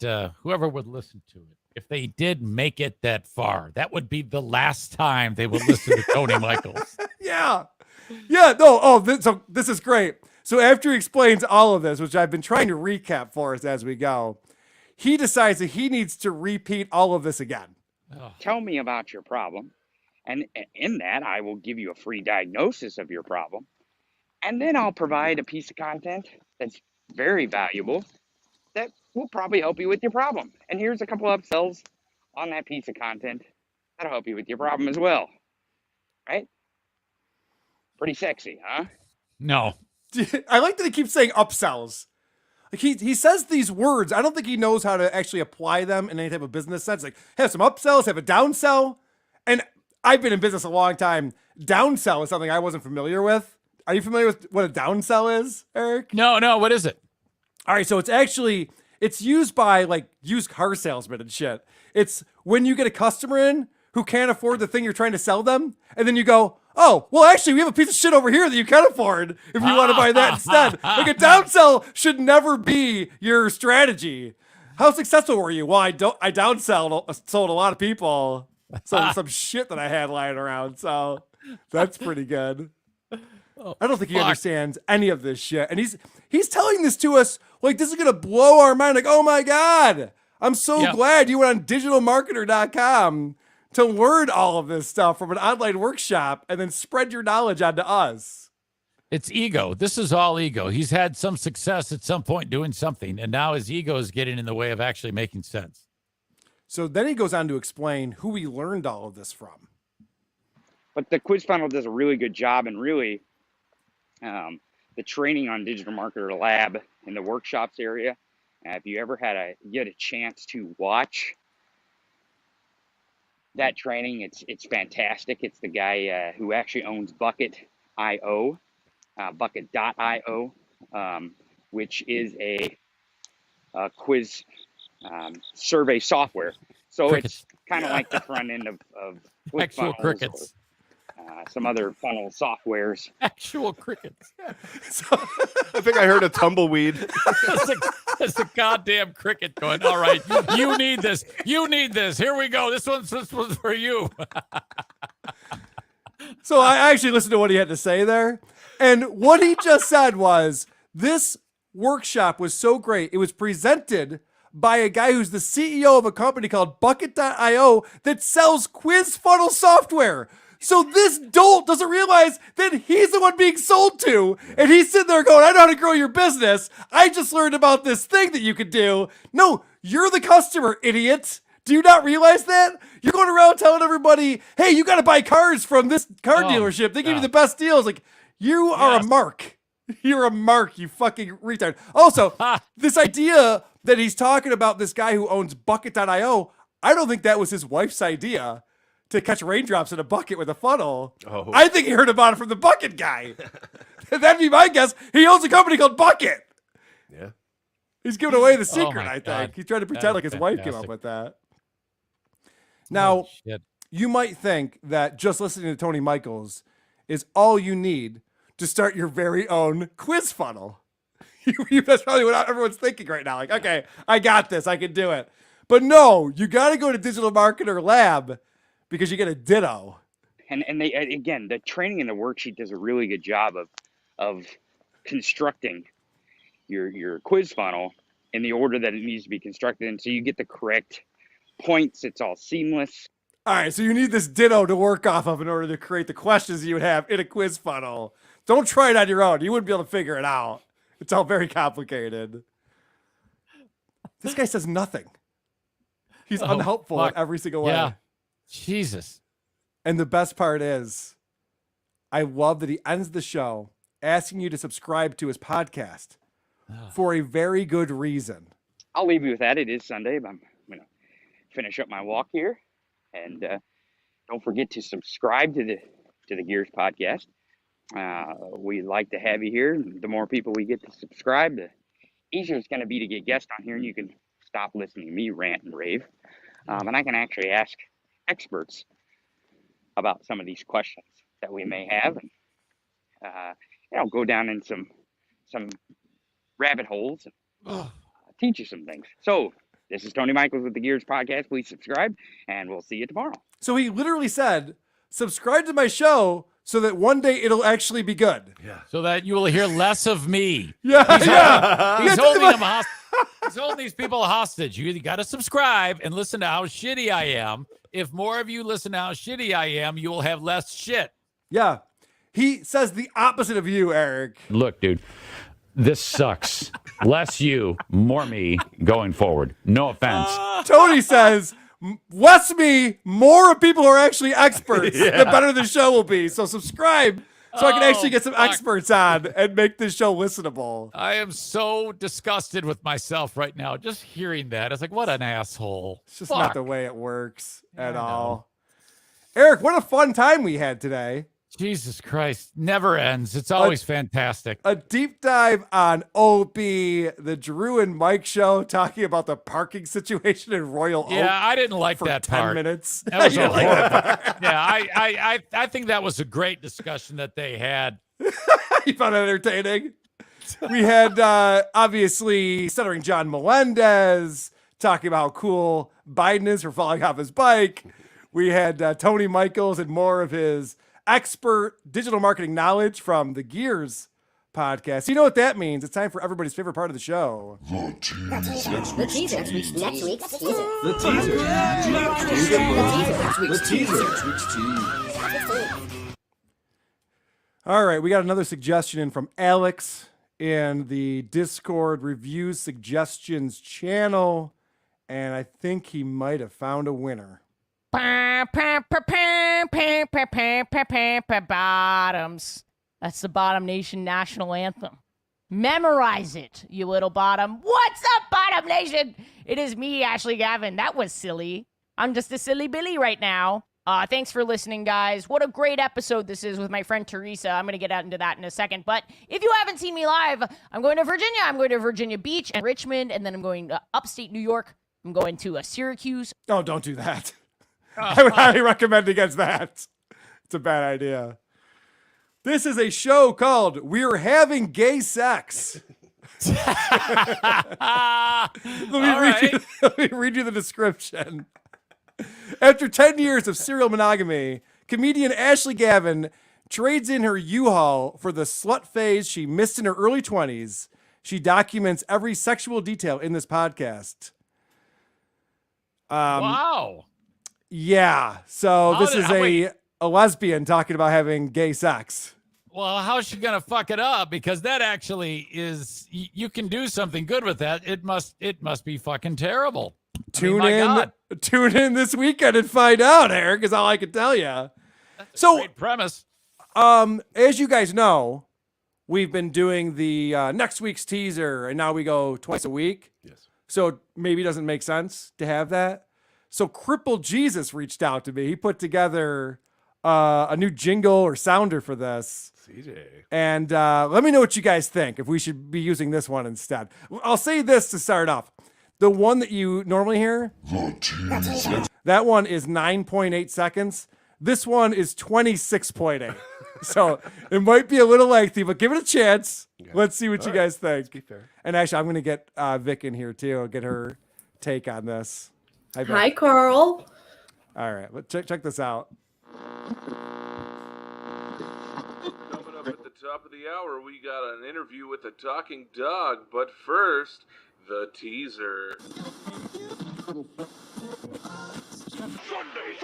whoever would listen to it, if they did make it that far, that would be the last time they would listen to Tony Michaels. Yeah. No. Oh, so this is great. So after he explains all of this, which I've been trying to recap for us as we go, he decides that he needs to repeat all of this again. Tell me about your problem. And in that, I will give you a free diagnosis of your problem. And then I'll provide a piece of content that's very valuable that will probably help you with your problem. And here's a couple upsells on that piece of content that'll help you with your problem as well. Right? Pretty sexy, huh? No. I like that he keeps saying upsells. Like he says these words. I don't think he knows how to actually apply them in any type of business sense. Like have some upsells, have a downsell. And I've been in business a long time. Downsell is something I wasn't familiar with. Are you familiar with what a downsell is, Eric? No. What is it? All right, so it's used by like used car salesmen and shit. It's when you get a customer in who can't afford the thing you're trying to sell them, and then you go, oh, well, actually, we have a piece of shit over here that you can afford if you want to buy that instead. Like a downsell should never be your strategy. How successful were you? Well, I sold a lot of people some shit that I had lying around, so that's pretty good. I don't think he understands any of this shit. And he's telling this to us like this is going to blow our mind. Like, oh my God, I'm so glad you went on digitalmarketer.com to learn all of this stuff from an online workshop and then spread your knowledge onto us. It's ego. This is all ego. He's had some success at some point doing something, and now his ego is getting in the way of actually making sense. So then he goes on to explain who he learned all of this from. But the quiz funnel does a really good job, and really the training on Digital Marketer Lab in the workshops area, if you ever get a chance to watch that training, it's fantastic. It's the guy who actually owns Bucket.io, Bucket.io, which is a quiz survey software. So Crickets. it's kind of like the front end of quiz Actual funnels crickets. or some other funnel softwares. Actual crickets. I think I heard a tumbleweed. That's a goddamn cricket going, all right, you need this. You need this. Here we go. This one's for you. So I actually listened to what he had to say there. And what he just said was, this workshop was so great. It was presented by a guy who's the CEO of a company called Bucket.io that sells quiz funnel software. So this dolt doesn't realize that he's the one being sold to. And he's sitting there going, I know how to grow your business. I just learned about this thing that you could do. No, you're the customer, idiot. Do you not realize that? You're going around telling everybody, hey, you got to buy cars from this car dealership. They give you the best deals. Like, you are a mark. You're a mark, you fucking retard. Also, this idea that he's talking about this guy who owns Bucket.io, I don't think that was his wife's idea to catch raindrops in a bucket with a funnel. Oh. I think he heard about it from the Bucket guy. That'd be my guess. He owns a company called Bucket. Yeah. He's giving away the secret, my I think. God. He's trying to That pretend is like his wife came up fantastic. with that. Now, Shit. you might think that just listening to Tony Michaels is all you need to start your very own quiz funnel. That's probably what everyone's thinking right now. Like, okay, I got this. I can do it. But no, you got to go to Digital Marketer Lab because you get a ditto. And they, again, the training in the worksheet does a really good job of constructing your quiz funnel in the order that it needs to be constructed in, so you get the correct points. It's all seamless. All right, so you need this ditto to work off of in order to create the questions you would have in a quiz funnel. Don't try it on your own. You wouldn't be able to figure it out. It's all very complicated. This guy says nothing. He's unhelpful fuck. in every single way. Yeah. Jesus. And the best part is, I love that he ends the show asking you to subscribe to his podcast for a very good reason. I'll leave you with that. It is Sunday, but I'm going to finish up my walk here. And don't forget to subscribe to the Gears podcast. We like to have you here. The more people we get to subscribe, the easier it's going to be to get guests on here, and you can stop listening to me rant and rave. And I can actually ask experts about some of these questions that we may have, and go down in some rabbit holes and teach you some things. So this is Tony Michaels with the Gears podcast. Please subscribe, and we'll see you tomorrow. So he literally said, subscribe to my show so that one day it'll actually be good. Yeah. So that you will hear less of me. Yeah, He's yeah. holding them hostage. He's holding these people hostage. You got to subscribe and listen to how shitty I am. If more of you listen to how shitty I am, you will have less shit. Yeah. He says the opposite of you, Eric. Look, dude, this sucks. Less you, more me going forward. No offense. Tony says, less me, more of people who are actually experts, the better the show will be. So subscribe so I can actually get some experts on and make this show listenable. I am so disgusted with myself right now. Just hearing that, it's like, what an asshole. It's just not the way it works at all. Eric, what a fun time we had today. Jesus Christ. Never ends. It's always fantastic. A deep dive on Opie, the Drew and Mike show, talking about the parking situation in Royal Oak. Yeah, I didn't like for that 10 part. minutes. That was You a didn't like horrible. that part. Yeah, I think that was a great discussion that they had. You found it entertaining? We had, obviously, stuttering John Melendez talking about how cool Biden is for falling off his bike. We had Tony Michaels and more of his expert digital marketing knowledge from the Gears podcast. You know what that means. It's time for everybody's favorite part of the show. The teaser. Next week's teaser. The teaser. All right, we got another suggestion in from Alex in the Discord reviews suggestions channel, and I think he might have found a winner. Bottoms. That's the Bottom Nation national anthem. Memorize it, you little bottom. What's up, Bottom Nation? It is me, Ashley Gavin. That was silly. I'm just a silly Billy right now. Thanks for listening, guys. What a great episode this is with my friend Teresa. I'm going to get out into that in a second. But if you haven't seen me live, I'm going to Virginia. I'm going to Virginia Beach and Richmond, and then I'm going to upstate New York. I'm going to Syracuse. Oh, don't do that. I would highly recommend against that. It's a bad idea. This is a show called We're Having Gay Sex. Let me read you the description. After 10 years of serial monogamy, comedian Ashley Gavin trades in her U-Haul for the slut phase she missed in her early 20s. She documents every sexual detail in this podcast. Wow. Yeah. So this is a lesbian talking about having gay sex. Well, how's she going to fuck it up? Because that actually is, you can do something good with that. It must be fucking terrible. Tune in this weekend and find out, Eric, is all I can tell you. Great premise. As you guys know, we've been doing the next week's teaser, and now we go twice a week. Yes. So maybe it doesn't make sense to have that. So Crippled Jesus reached out to me. He put together a new jingle or sounder for this. CJ. And let me know what you guys think, if we should be using this one instead. I'll say this to start off. The one that you normally hear, that one is 9.8 seconds. This one is 26.8. So it might be a little lengthy, but give it a chance. Okay. Let's see what you guys think. Let's be fair. And actually, I'm going to get Vic in here too. I'll get her take on this. Hi, Vic. Hi, Carl. All right, check this out. Coming up at the top of the hour, we got an interview with a talking dog. But first, the teaser. Sunday.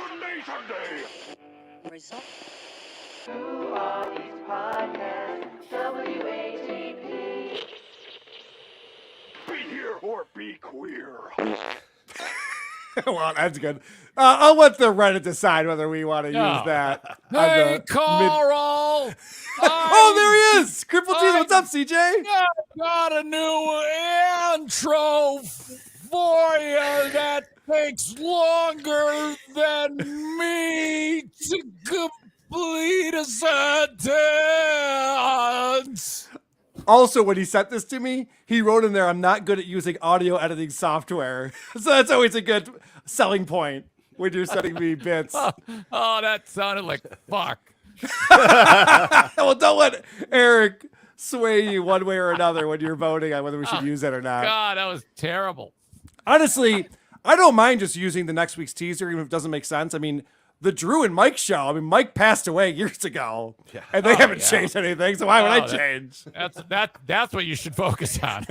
Who are these podcasts? WATP. Be here or be queer. Well, that's good. I'll let the Reddit decide whether we want to use that. Hey, Carl! Oh, there he is! Crippled Jesus. What's up, CJ? I got a new intro for you that takes longer than me to complete a sentence. Also, when he sent this to me, he wrote in there, I'm not good at using audio editing software. So that's always a good selling point when you're sending me bits. Oh, that sounded like fuck. Well, don't let Eric sway you one way or another when you're voting on whether we should use it or not. God, that was terrible. Honestly, I don't mind just using the next week's teaser, even if it doesn't make sense. I mean, the Drew and Mike show, Mike passed away years ago, and they haven't changed anything, so why would I change? That's what you should focus on.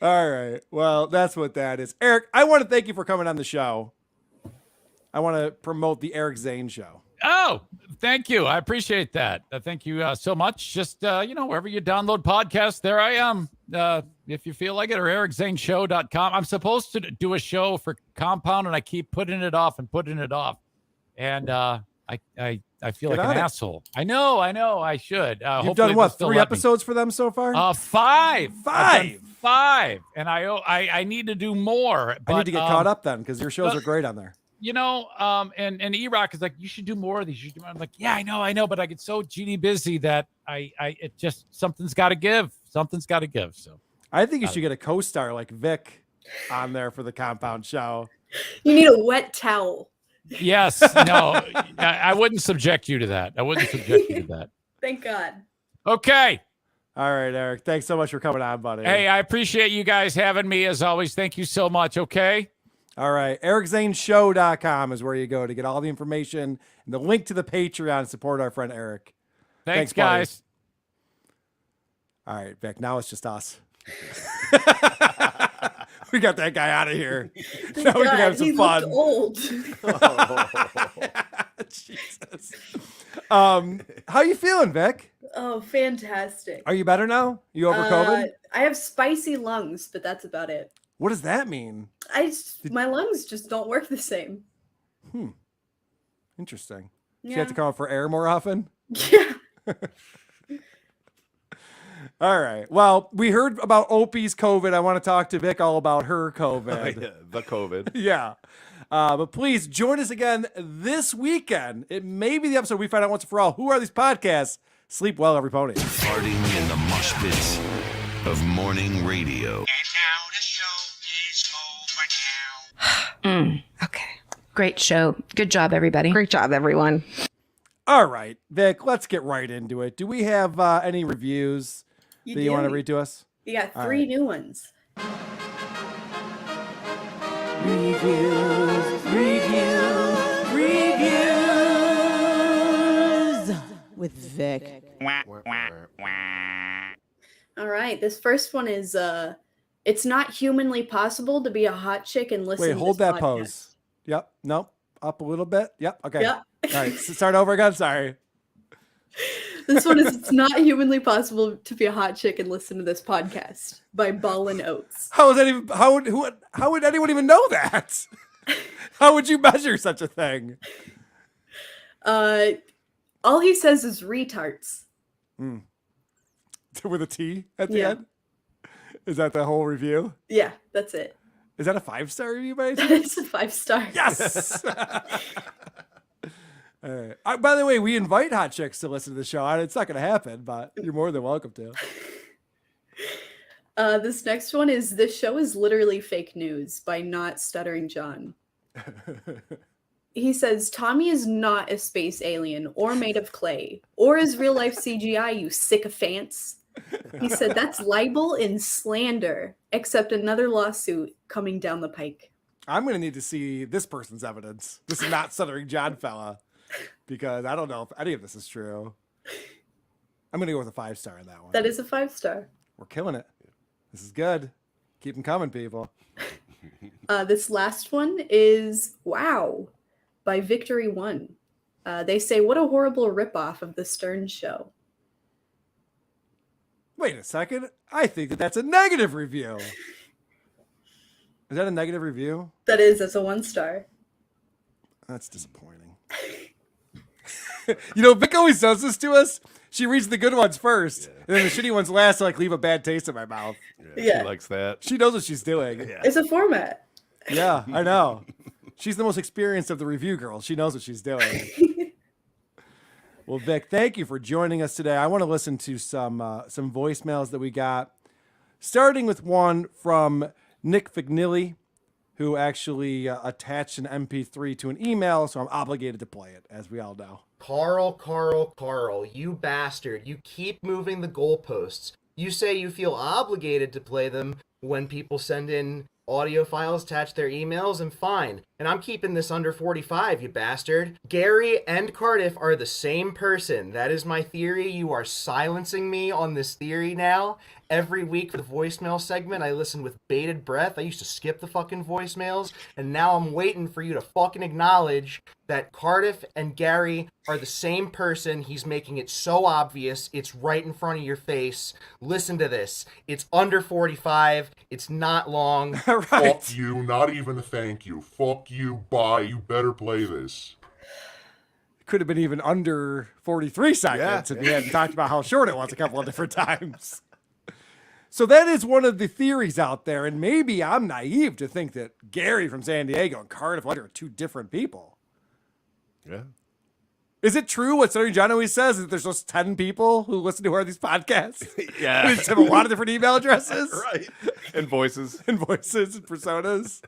All right. Well, that's what that is. Eric, I want to thank you for coming on the show. I want to promote the Eric Zane show. Oh, thank you. I appreciate that. Thank you so much. Just, wherever you download podcasts, there I am. If you feel like it, or ericzaneshow.com. I'm supposed to do a show for Compound, and I keep putting it off. And I feel like an asshole. I know. I should. You've done what, 3 episodes for them so far? 5. Five. 5. And I need to do more. I need to get caught up then, because your shows are great on there. And E-Rock is like, you should do more of these. I'm like, yeah, I know, but I get so GD busy that it just, something's got to give. So I think you should get a co-star like Vic on there for the Compound show. You need a wet towel. Yes, no, I wouldn't subject you to that. Thank God. Okay. All right, Eric. Thanks so much for coming on, buddy. Hey, I appreciate you guys having me as always. Thank you so much. Okay. All right. EricZaneShow.com is where you go to get all the information and the link to the Patreon to support our friend Eric. Thanks guys. All right, Vic. Now it's just us. We got that guy out of here. Now we can have some fun. Old. Jesus. How you feeling, Vic? Oh, fantastic. Are you better now? You over COVID? I have spicy lungs, but that's about it. What does that mean? My lungs just don't work the same. Interesting. Yeah. You have to come out for air more often? Yeah. All right. Well, we heard about Opie's COVID. I want to talk to Vic all about her COVID. Yeah, the COVID. Yeah. But please join us again this weekend. It may be the episode we find out once and for all. Who are these podcasts? Sleep well, every pony. Farting in the mosh pits of morning radio. Okay. Great show. Good job, everybody. Great job, everyone. All right, Vic, let's get right into it. Do we have any reviews that you want to read to us? You got 3 new ones. Reviews with Vic. All right, this first one is it's not humanly possible to be a hot chick and listen to hold this that podcast. pose. Yep. Nope. Up a little bit. Yep. Okay. Yep. All right. Start over again. Sorry. This one is it's not humanly possible to be a hot chick and listen to this podcast by Ballin' Oates. How is that even? How would anyone even know that? How would you measure such a thing? All he says is retards. With a T at the Yeah. end? Is that the whole review? Yeah, that's it. Is that a 5-star review by any That chance? is a 5-star. Yes! All right. By the way, we invite hot chicks to listen to the show. It's not going to happen, but you're more than welcome to. This next one is "This show is literally fake news" by Not Stuttering John. He says, Tommy is not a space alien or made of clay or is real life CGI, you sycophants. He said, that's libel and slander, except another lawsuit coming down the pike. I'm going to need to see this person's evidence. This is not Stuttering John fella, because I don't know if any of this is true. I'm going to go with a 5-star on that one. That is a 5-star. We're killing it. This is good. Keep them coming, people. This last one is Wow by Victory One. They say, what a horrible ripoff of the Stern Show. Wait a second. I think that's a negative review. Is that a negative review? That's a 1-star. That's disappointing. You know, Vic always does this to us. She reads the good ones first, and then the shitty ones last to leave a bad taste in my mouth. Yeah. She likes that. She knows what she's doing. It's a format. Yeah, I know. She's the most experienced of the review girls. She knows what she's doing. Well, Vic, thank you for joining us today. I want to listen to some voicemails that we got, starting with one from Nick Fignilli, who actually attached an MP3 to an email, so I'm obligated to play it, as we all know. Carl, you bastard. You keep moving the goalposts. You say you feel obligated to play them when people send in audio files attached to their emails, and fine. And I'm keeping this under 45, you bastard. Gary and Cardiff are the same person. That is my theory. You are silencing me on this theory now. Every week for the voicemail segment, I listen with bated breath. I used to skip the fucking voicemails, and now I'm waiting for you to fucking acknowledge that Cardiff and Gary are the same person. He's making it so obvious. It's right in front of your face. Listen to this. It's under 45. It's not long. Fuck you, not even a thank you. Fuck you, bye. You better play this. Could have been even under 43 seconds if we hadn't talked about how short it was a couple of different times. So that is one of the theories out there, and maybe I'm naive to think that Gary from San Diego and Cardiff are two different people. Yeah. Is it true what Stuttering John always says, that there's just 10 people who listen to these podcasts? Yeah. We just have a lot of different email addresses. Right. And voices. And voices and personas.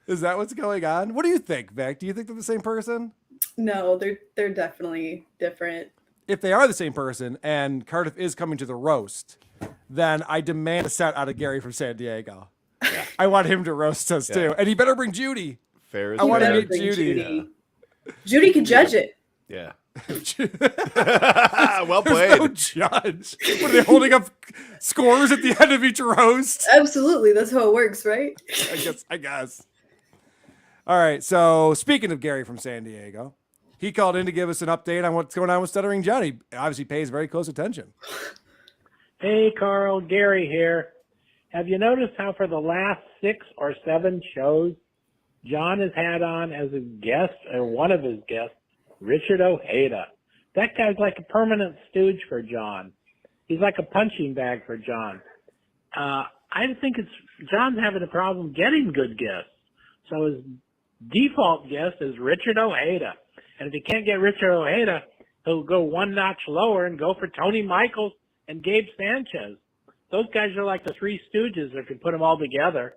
Is that what's going on? What do you think, Vic? Do you think they're the same person? No, they're definitely different. If they are the same person and Cardiff is coming to the roast, then I demand a set out of Gary from San Diego. Yeah. I want him to roast us too. And he better bring Judy. Fair as I want to better meet bring Judy. Judy. Judy can judge it. Yeah. There's Well played. no judge. What, are they holding up scores at the end of each roast? Absolutely. That's how it works, right? I guess. All right. So speaking of Gary from San Diego, he called in to give us an update on what's going on with Stuttering John. He obviously pays very close attention. Hey, Carl, Gary here. Have you noticed how for the last 6 or 7 shows, John has had on as a guest, or one of his guests, Richard Ojeda? That guy's like a permanent stooge for John. He's like a punching bag for John. I think John's having a problem getting good guests. So his default guest is Richard Ojeda. And if he can't get Richard Ojeda, he'll go one notch lower and go for Tony Michaels and Gabe Sanchez. Those guys are like the Three Stooges if you put them all together.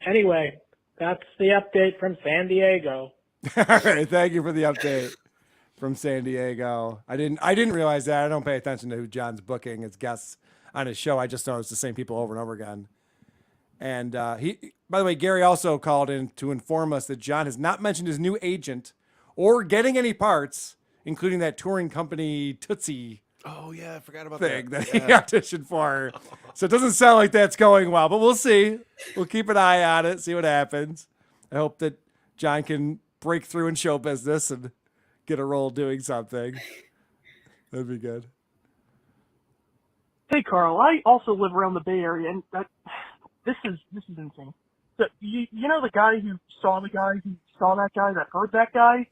Anyway, that's the update from San Diego. All right, thank you for the update from San Diego. I didn't realize that. I don't pay attention to who John's booking as guests on his show. I just know it's the same people over and over again. And he, by the way, Gary also called in to inform us that John has not mentioned his new agent or getting any parts, including that touring company Tootsie. Oh yeah, I forgot about thing that. he auditioned for. So it doesn't sound like that's going well, but we'll see. We'll keep an eye on it, see what happens. I hope that John can break through in show business and get a role doing something. That'd be good. Hey, Carl. I also live around the Bay Area, and this is insane. So, you know the guy who saw that guy that heard that guy,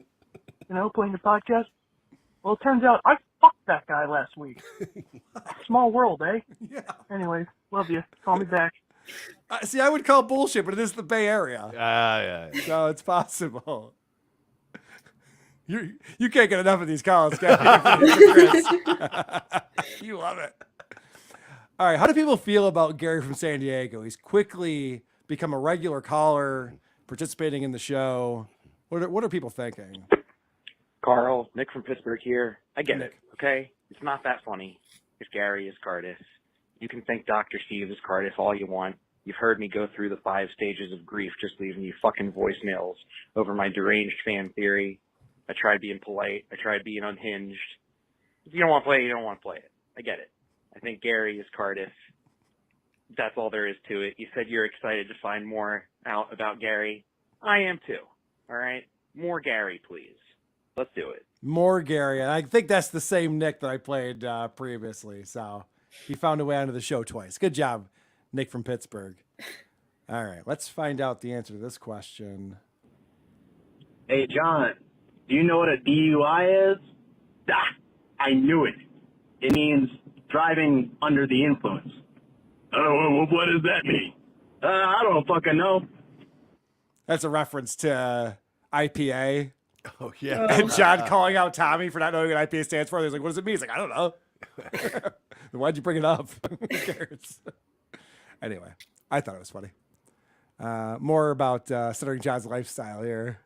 playing the podcast? Well, it turns out I fucked that guy last week. Small world, eh? Yeah. Anyways, love you. Call me back. See, I would call bullshit, but it is the Bay Area. Yeah. So it's possible. You can't get enough of these calls, can you? You love it. All right, how do people feel about Gary from San Diego? He's quickly become a regular caller, participating in the show. What are people thinking? Carl, Nick from Pittsburgh here. I get Nick. it, okay? It's not that funny if Gary is Cardis. You can think Dr. Steve is Cardis all you want. You've heard me go through the 5 stages of grief just leaving you fucking voicemails over my deranged fan theory. I tried being polite. I tried being unhinged. If you don't want to play it, you don't want to play it. I get it. I think Gary is Cardis. That's all there is to it. You said you're excited to find more out about Gary. I am too. All right? More Gary, please. Let's do it. More Gary. And I think that's the same Nick that I played previously. So he found a way onto the show twice. Good job, Nick from Pittsburgh. All right, let's find out the answer to this question. Hey, John, do you know what a DUI is? I knew it. It means driving under the influence. Oh, what does that mean? I don't fucking know. That's a reference to IPA. Oh, yeah. And John calling out Tommy for not knowing what IPA stands for. He's like, what does it mean? He's like, I don't know. Then why'd you bring it up? Who cares? Anyway, I thought it was funny. More about Stuttering John's lifestyle here.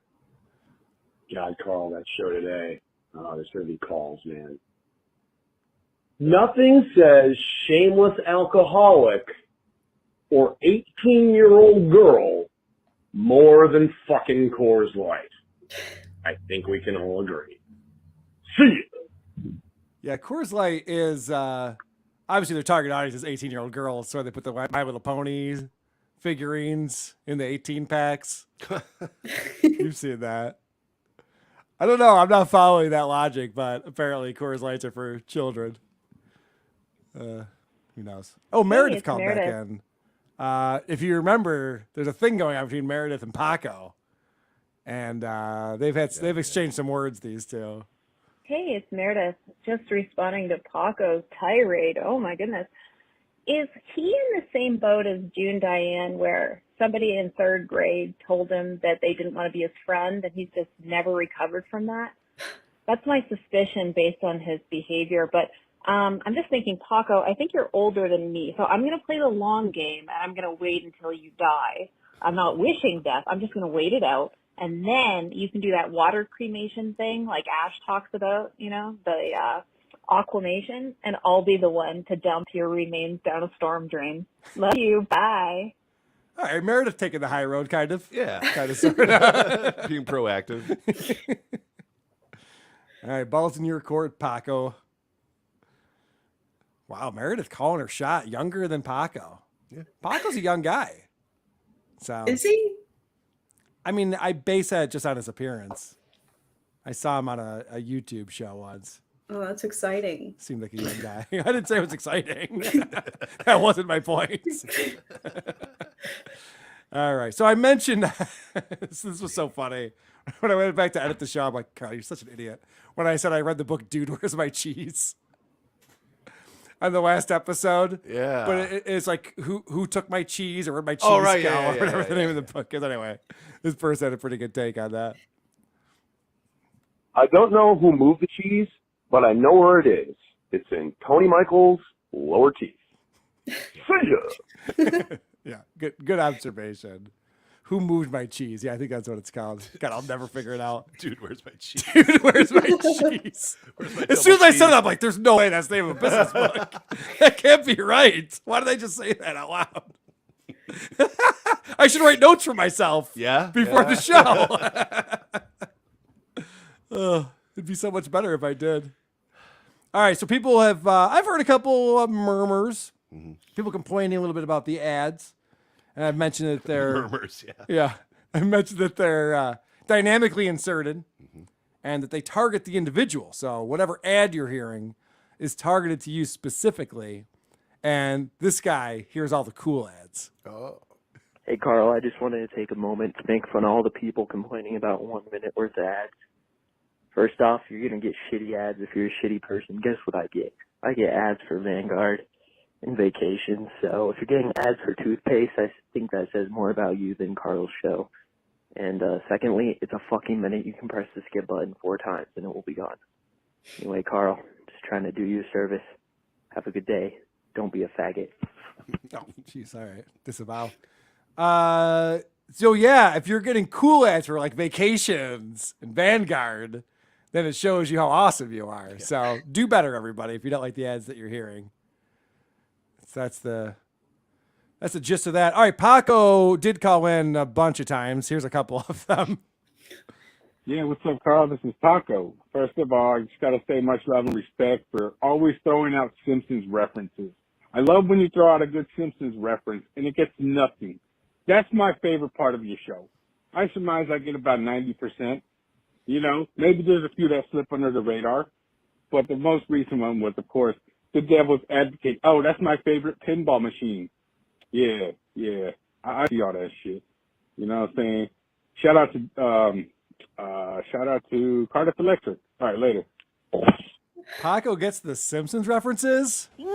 God, Carl, that show today. Oh, there's going to be calls, man. Nothing says shameless alcoholic or 18-year-old girl more than fucking Coors Light. I think we can all agree. See ya. Yeah, Coors Light is obviously their target audience is 18-year-old girls, so they put the My Little Ponies figurines in the 18 packs. You've seen that. I don't know. I'm not following that logic, but apparently Coors Lights are for children. Who knows? Oh, Meredith it's called Meredith. back in. If you remember, there's a thing going on between Meredith and Paco, and they've exchanged some words. These two. Hey, it's Meredith. Just responding to Paco's tirade. Oh my goodness. Is he in the same boat as June Diane where somebody in 3rd grade told him that they didn't want to be his friend and he's just never recovered from that? That's my suspicion based on his behavior. But I'm just thinking, Paco, I think you're older than me. So I'm going to play the long game and I'm going to wait until you die. I'm not wishing death. I'm just going to wait it out. And then you can do that water cremation thing like Ash talks about, you know, the aquamation, and I'll be the one to dump your remains down a storm drain. Love you. Bye. All right, Meredith taking the high road, kind of. Yeah. Kind of, sort of. Being proactive. All right, balls in your court, Paco. Wow, Meredith calling her shot. Younger than Paco. Yeah. Paco's a young guy. So Is he? I mean, I base that just on his appearance. I saw him on a YouTube show once. Oh, that's exciting. Seemed like a young guy. I didn't say it was exciting. That wasn't my point. All right. So I mentioned this was so funny. When I went back to edit the show, I'm like, God, you're such an idiot. When I said I read the book, Dude, Where's My Cheese? On the last episode. Yeah. But it's like, who took my cheese or where'd my cheese Oh, right, go? yeah, Or yeah, whatever yeah, the name of the book is. Anyway, this person had a pretty good take on that. I don't know who moved the cheese, but I know where it is. It's in Tony Michael's lower teeth. See ya. Yeah, good observation. Who moved my cheese? Yeah, I think that's what it's called. God, I'll never figure it out. Dude, where's my cheese? Dude, where's my cheese? Where's my As soon as double I said it, cheese? I'm like, there's no way that's the name of a business book. That can't be right. Why did I just say that out loud? I should write notes for myself. Yeah, Before yeah. the show. It'd be so much better if I did. All right, so people have, I've heard a couple of murmurs. Mm-hmm. People complaining a little bit about the ads. And I've mentioned that they're Murmurs, yeah. Yeah, I mentioned that they're dynamically inserted, and that they target the individual. So whatever ad you're hearing is targeted to you specifically. And this guy hears all the cool ads. Oh. Hey, Carl, I just wanted to take a moment to make fun of all the people complaining about 1 minute worth of ads. First off, you're going to get shitty ads if you're a shitty person. Guess what I get? I get ads for Vanguard and vacations. So if you're getting ads for toothpaste, I think that says more about you than Carl's show. And secondly, it's a fucking minute. You can press the skip button 4 times and it will be gone. Anyway, Carl, just trying to do you a service. Have a good day. Don't be a faggot. Oh, jeez. All right. Disavow. So yeah, if you're getting cool ads for like vacations and Vanguard, then it shows you how awesome you are. Yeah. So do better, everybody, if you don't like the ads that you're hearing. So that's the gist of that. All right, Paco did call in a bunch of times. Here's a couple of them. Yeah, what's up, Carl? This is Paco. First of all, I just got to say much love and respect for always throwing out Simpsons references. I love when you throw out a good Simpsons reference and it gets nothing. That's my favorite part of your show. I surmise I get about 90%. You know, maybe there's a few that slip under the radar, but the most recent one was, of course, the Devil's Advocate. Oh, that's my favorite pinball machine. Yeah. I see all that shit. You know what I'm saying? Shout out to Cardiff Electric. All right, later. Paco gets the Simpsons references? Nerd!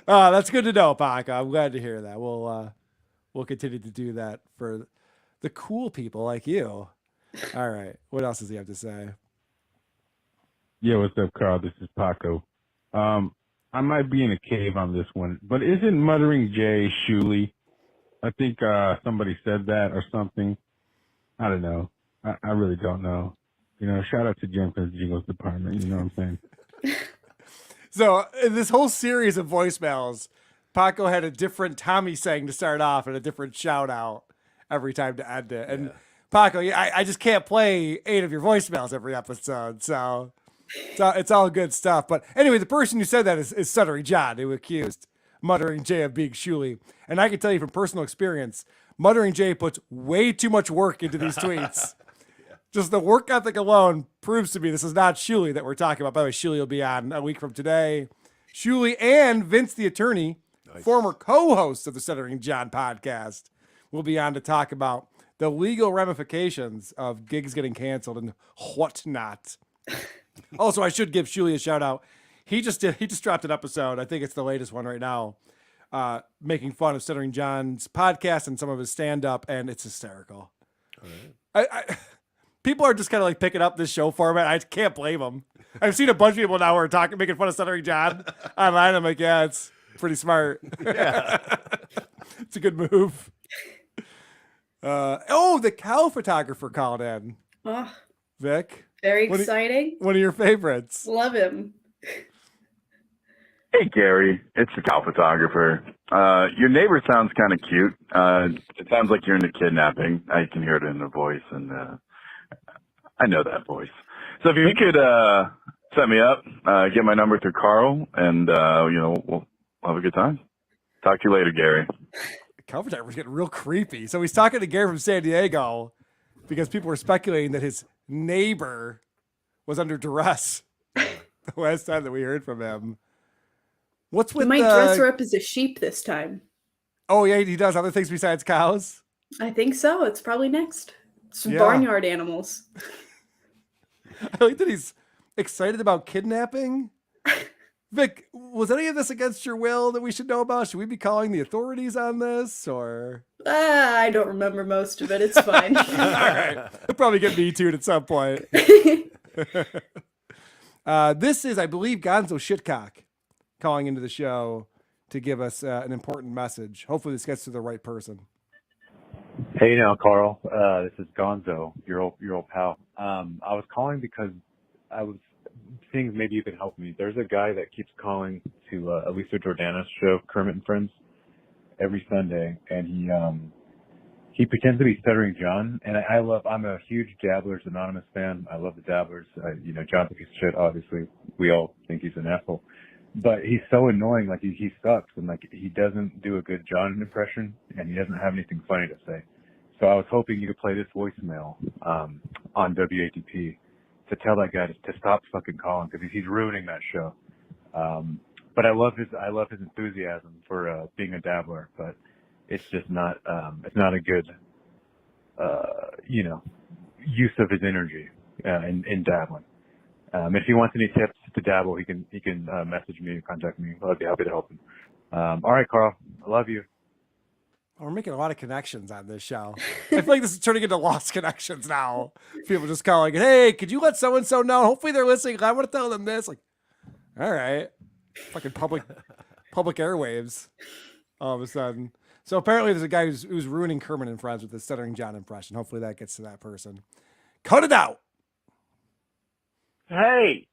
Oh, that's good to know, Paco. I'm glad to hear that. We'll continue to do that for the cool people like you. All right. What else does he have to say? Yeah, what's up, Carl? This is Paco. I might be in a cave on this one, but isn't Muttering Jay Shuley? I think somebody said that or something. I don't know. I really don't know. You know, shout out to Jenkins Jingles Department. You know what I'm saying? So in this whole series of voicemails, Paco had a different Tommy saying to start off and a different shout out every time to end it. And Paco, I just can't play 8 of your voicemails every episode. So it's all good stuff. But anyway, the person who said that is Stuttering John, who accused Muttering Jay of being Shuley. And I can tell you from personal experience, Muttering Jay puts way too much work into these tweets. Just the work ethic alone proves to me this is not Shuley that we're talking about. By the way, Shuley will be on a week from today. Shuley and Vince the Attorney, former co-host of the Stuttering John podcast, will be on to talk about the legal ramifications of gigs getting canceled and whatnot. Also, I should give Shuley a shout out. He just dropped an episode. I think it's the latest one right now, making fun of Stuttering John's podcast and some of his stand-up, and it's hysterical. All right. People are just kind of like picking up this show format. I can't blame them. I've seen a bunch of people now who are making fun of Stuttering John online. I'm like, yeah, it's pretty smart. Yeah. It's a good move. The cow photographer called in. Oh, Vic. very exciting. One of your favorites. Love him. Hey, Gary. It's the cow photographer. Your neighbor sounds kind of cute. It sounds like you're into kidnapping. I can hear it in the voice, and I know that voice. So if you could set me up, get my number through Carl, and we'll have a good time. Talk to you later, Gary. Cow photographer's getting real creepy. So he's talking to Gary from San Diego because people were speculating that his neighbor was under duress the last time that we heard from him. What's with He might dress her up as a sheep this time. Oh, yeah, he does other things besides cows? I think so. It's probably next. Some Yeah. barnyard animals. I like that he's excited about kidnapping. Vic, was any of this against your will that we should know about? Should we be calling the authorities on this, or? I don't remember most of it. It's fine. All right. We'll probably get me too at some point. This is, I believe, Gonzo Shitcock calling into the show to give us an important message. Hopefully this gets to the right person. Hey now, Carl. This is Gonzo, your old pal. I was calling because I was seeing if maybe you could help me. There's a guy that keeps calling to Elisa Jordana's show, Kermit and Friends, every Sunday, and he pretends to be Stuttering John. And I'm a huge Dabblers Anonymous fan. I love the Dabblers. John's a piece of shit. Obviously, we all think he's an asshole. But he's so annoying, like he sucks, and like he doesn't do a good John impression, and he doesn't have anything funny to say. So I was hoping you could play this voicemail on WATP to tell that guy to stop fucking calling because he's ruining that show. But I love his enthusiasm for being a dabbler, but it's just not it's not a good use of his energy in dabbling. If he wants any tips to dabble, he can message me, contact me. I'd be happy to help him. All right, Carl, I love you. We're making a lot of connections on this show. I feel like this is turning into lost connections now. People just calling, hey, could you let so-and-so know? Hopefully they're listening. I want to tell them this. Like, all right. Fucking public airwaves all of a sudden. So apparently there's a guy who's ruining Kermit and Friends with his Stuttering John impression. Hopefully that gets to that person. Cut it out. Hey,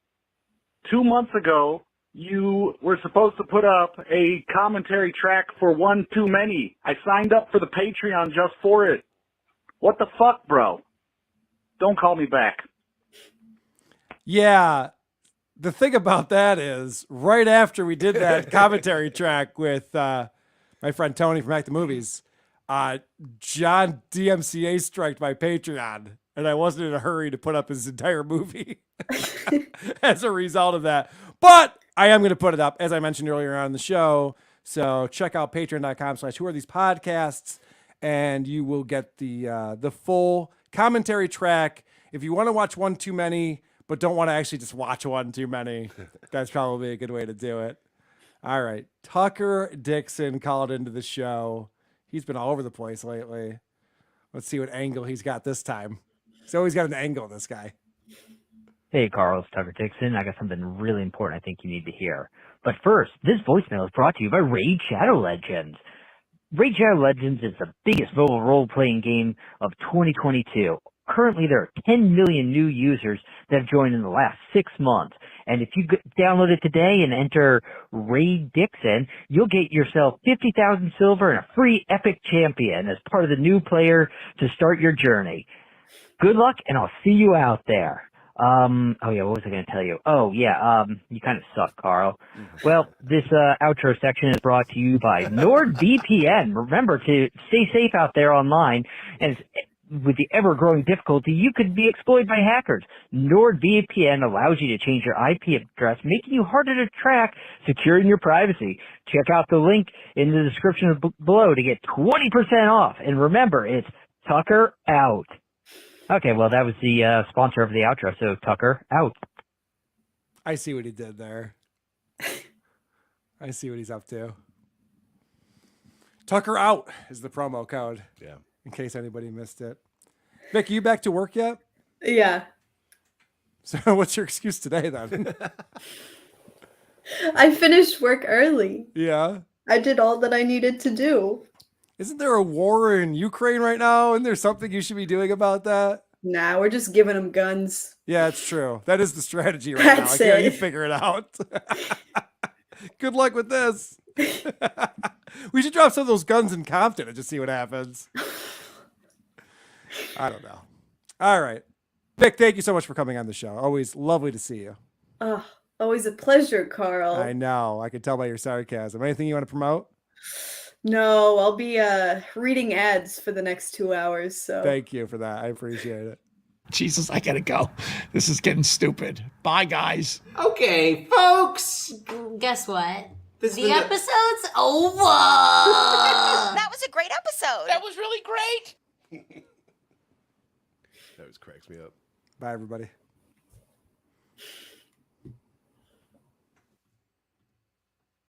2 months ago, you were supposed to put up a commentary track for One Too Many. I signed up for the Patreon just for it. What the fuck, bro? Don't call me back. Yeah. The thing about that is, right after we did that commentary track with my friend Tony from Act the Movies, John DMCA striked my Patreon, and I wasn't in a hurry to put up his entire movie as a result of that. But I am going to put it up, as I mentioned earlier on the show. So check out patreon.com/whoarethespodcasts, and you will get the full commentary track. If you want to watch One Too Many, but don't want to actually just watch One Too Many, that's probably a good way to do it. All right. Tucker Dixon called into the show. He's been all over the place lately. Let's see what angle he's got this time. He's always got an angle, this guy. Hey, Carl, it's Tucker Dixon. I got something really important I think you need to hear. But first, this voicemail is brought to you by Raid Shadow Legends. Raid Shadow Legends is the biggest mobile role-playing game of 2022. Currently, there are 10 million new users that have joined in the last 6 months. And if you download it today and enter Raid Dixon, you'll get yourself 50,000 silver and a free epic champion as part of the new player to start your journey. Good luck, and I'll see you out there. Oh yeah, what was I going to tell you? Oh yeah, you kind of suck, Carl. Well, this outro section is brought to you by NordVPN. Remember to stay safe out there online, and with the ever-growing difficulty, you could be exploited by hackers. NordVPN allows you to change your IP address, making you harder to track, securing your privacy. Check out the link in the description below to get 20% off. And remember, it's Tucker out. Okay, well, that was the sponsor of the outro, so Tucker out. I see what he did there. I see what he's up to. Tucker out is the promo code. Yeah. In case anybody missed it. Vic, you back to work yet? Yeah. So what's your excuse today then? I finished work early. Yeah. I did all that I needed to do. Isn't there a war in Ukraine right now? Isn't there something you should be doing about that? Nah, we're just giving them guns. Yeah, it's true. That is the strategy right That's now. Like, yeah, it. you figure it out. Good luck with this. We should drop some of those guns in Compton and just see what happens. I don't know. All right. Vic, thank you so much for coming on the show. Always lovely to see you. Oh, always a pleasure, Carl. I know. I can tell by your sarcasm. Anything you want to promote? No, I'll be reading ads for the next 2 hours. So Thank you for that. I appreciate it. Jesus, I gotta go. This is getting stupid. Bye, guys. Okay, folks. Guess what? This The episode's over. That was a great episode. That was really great. That always cracks me up. Bye, everybody.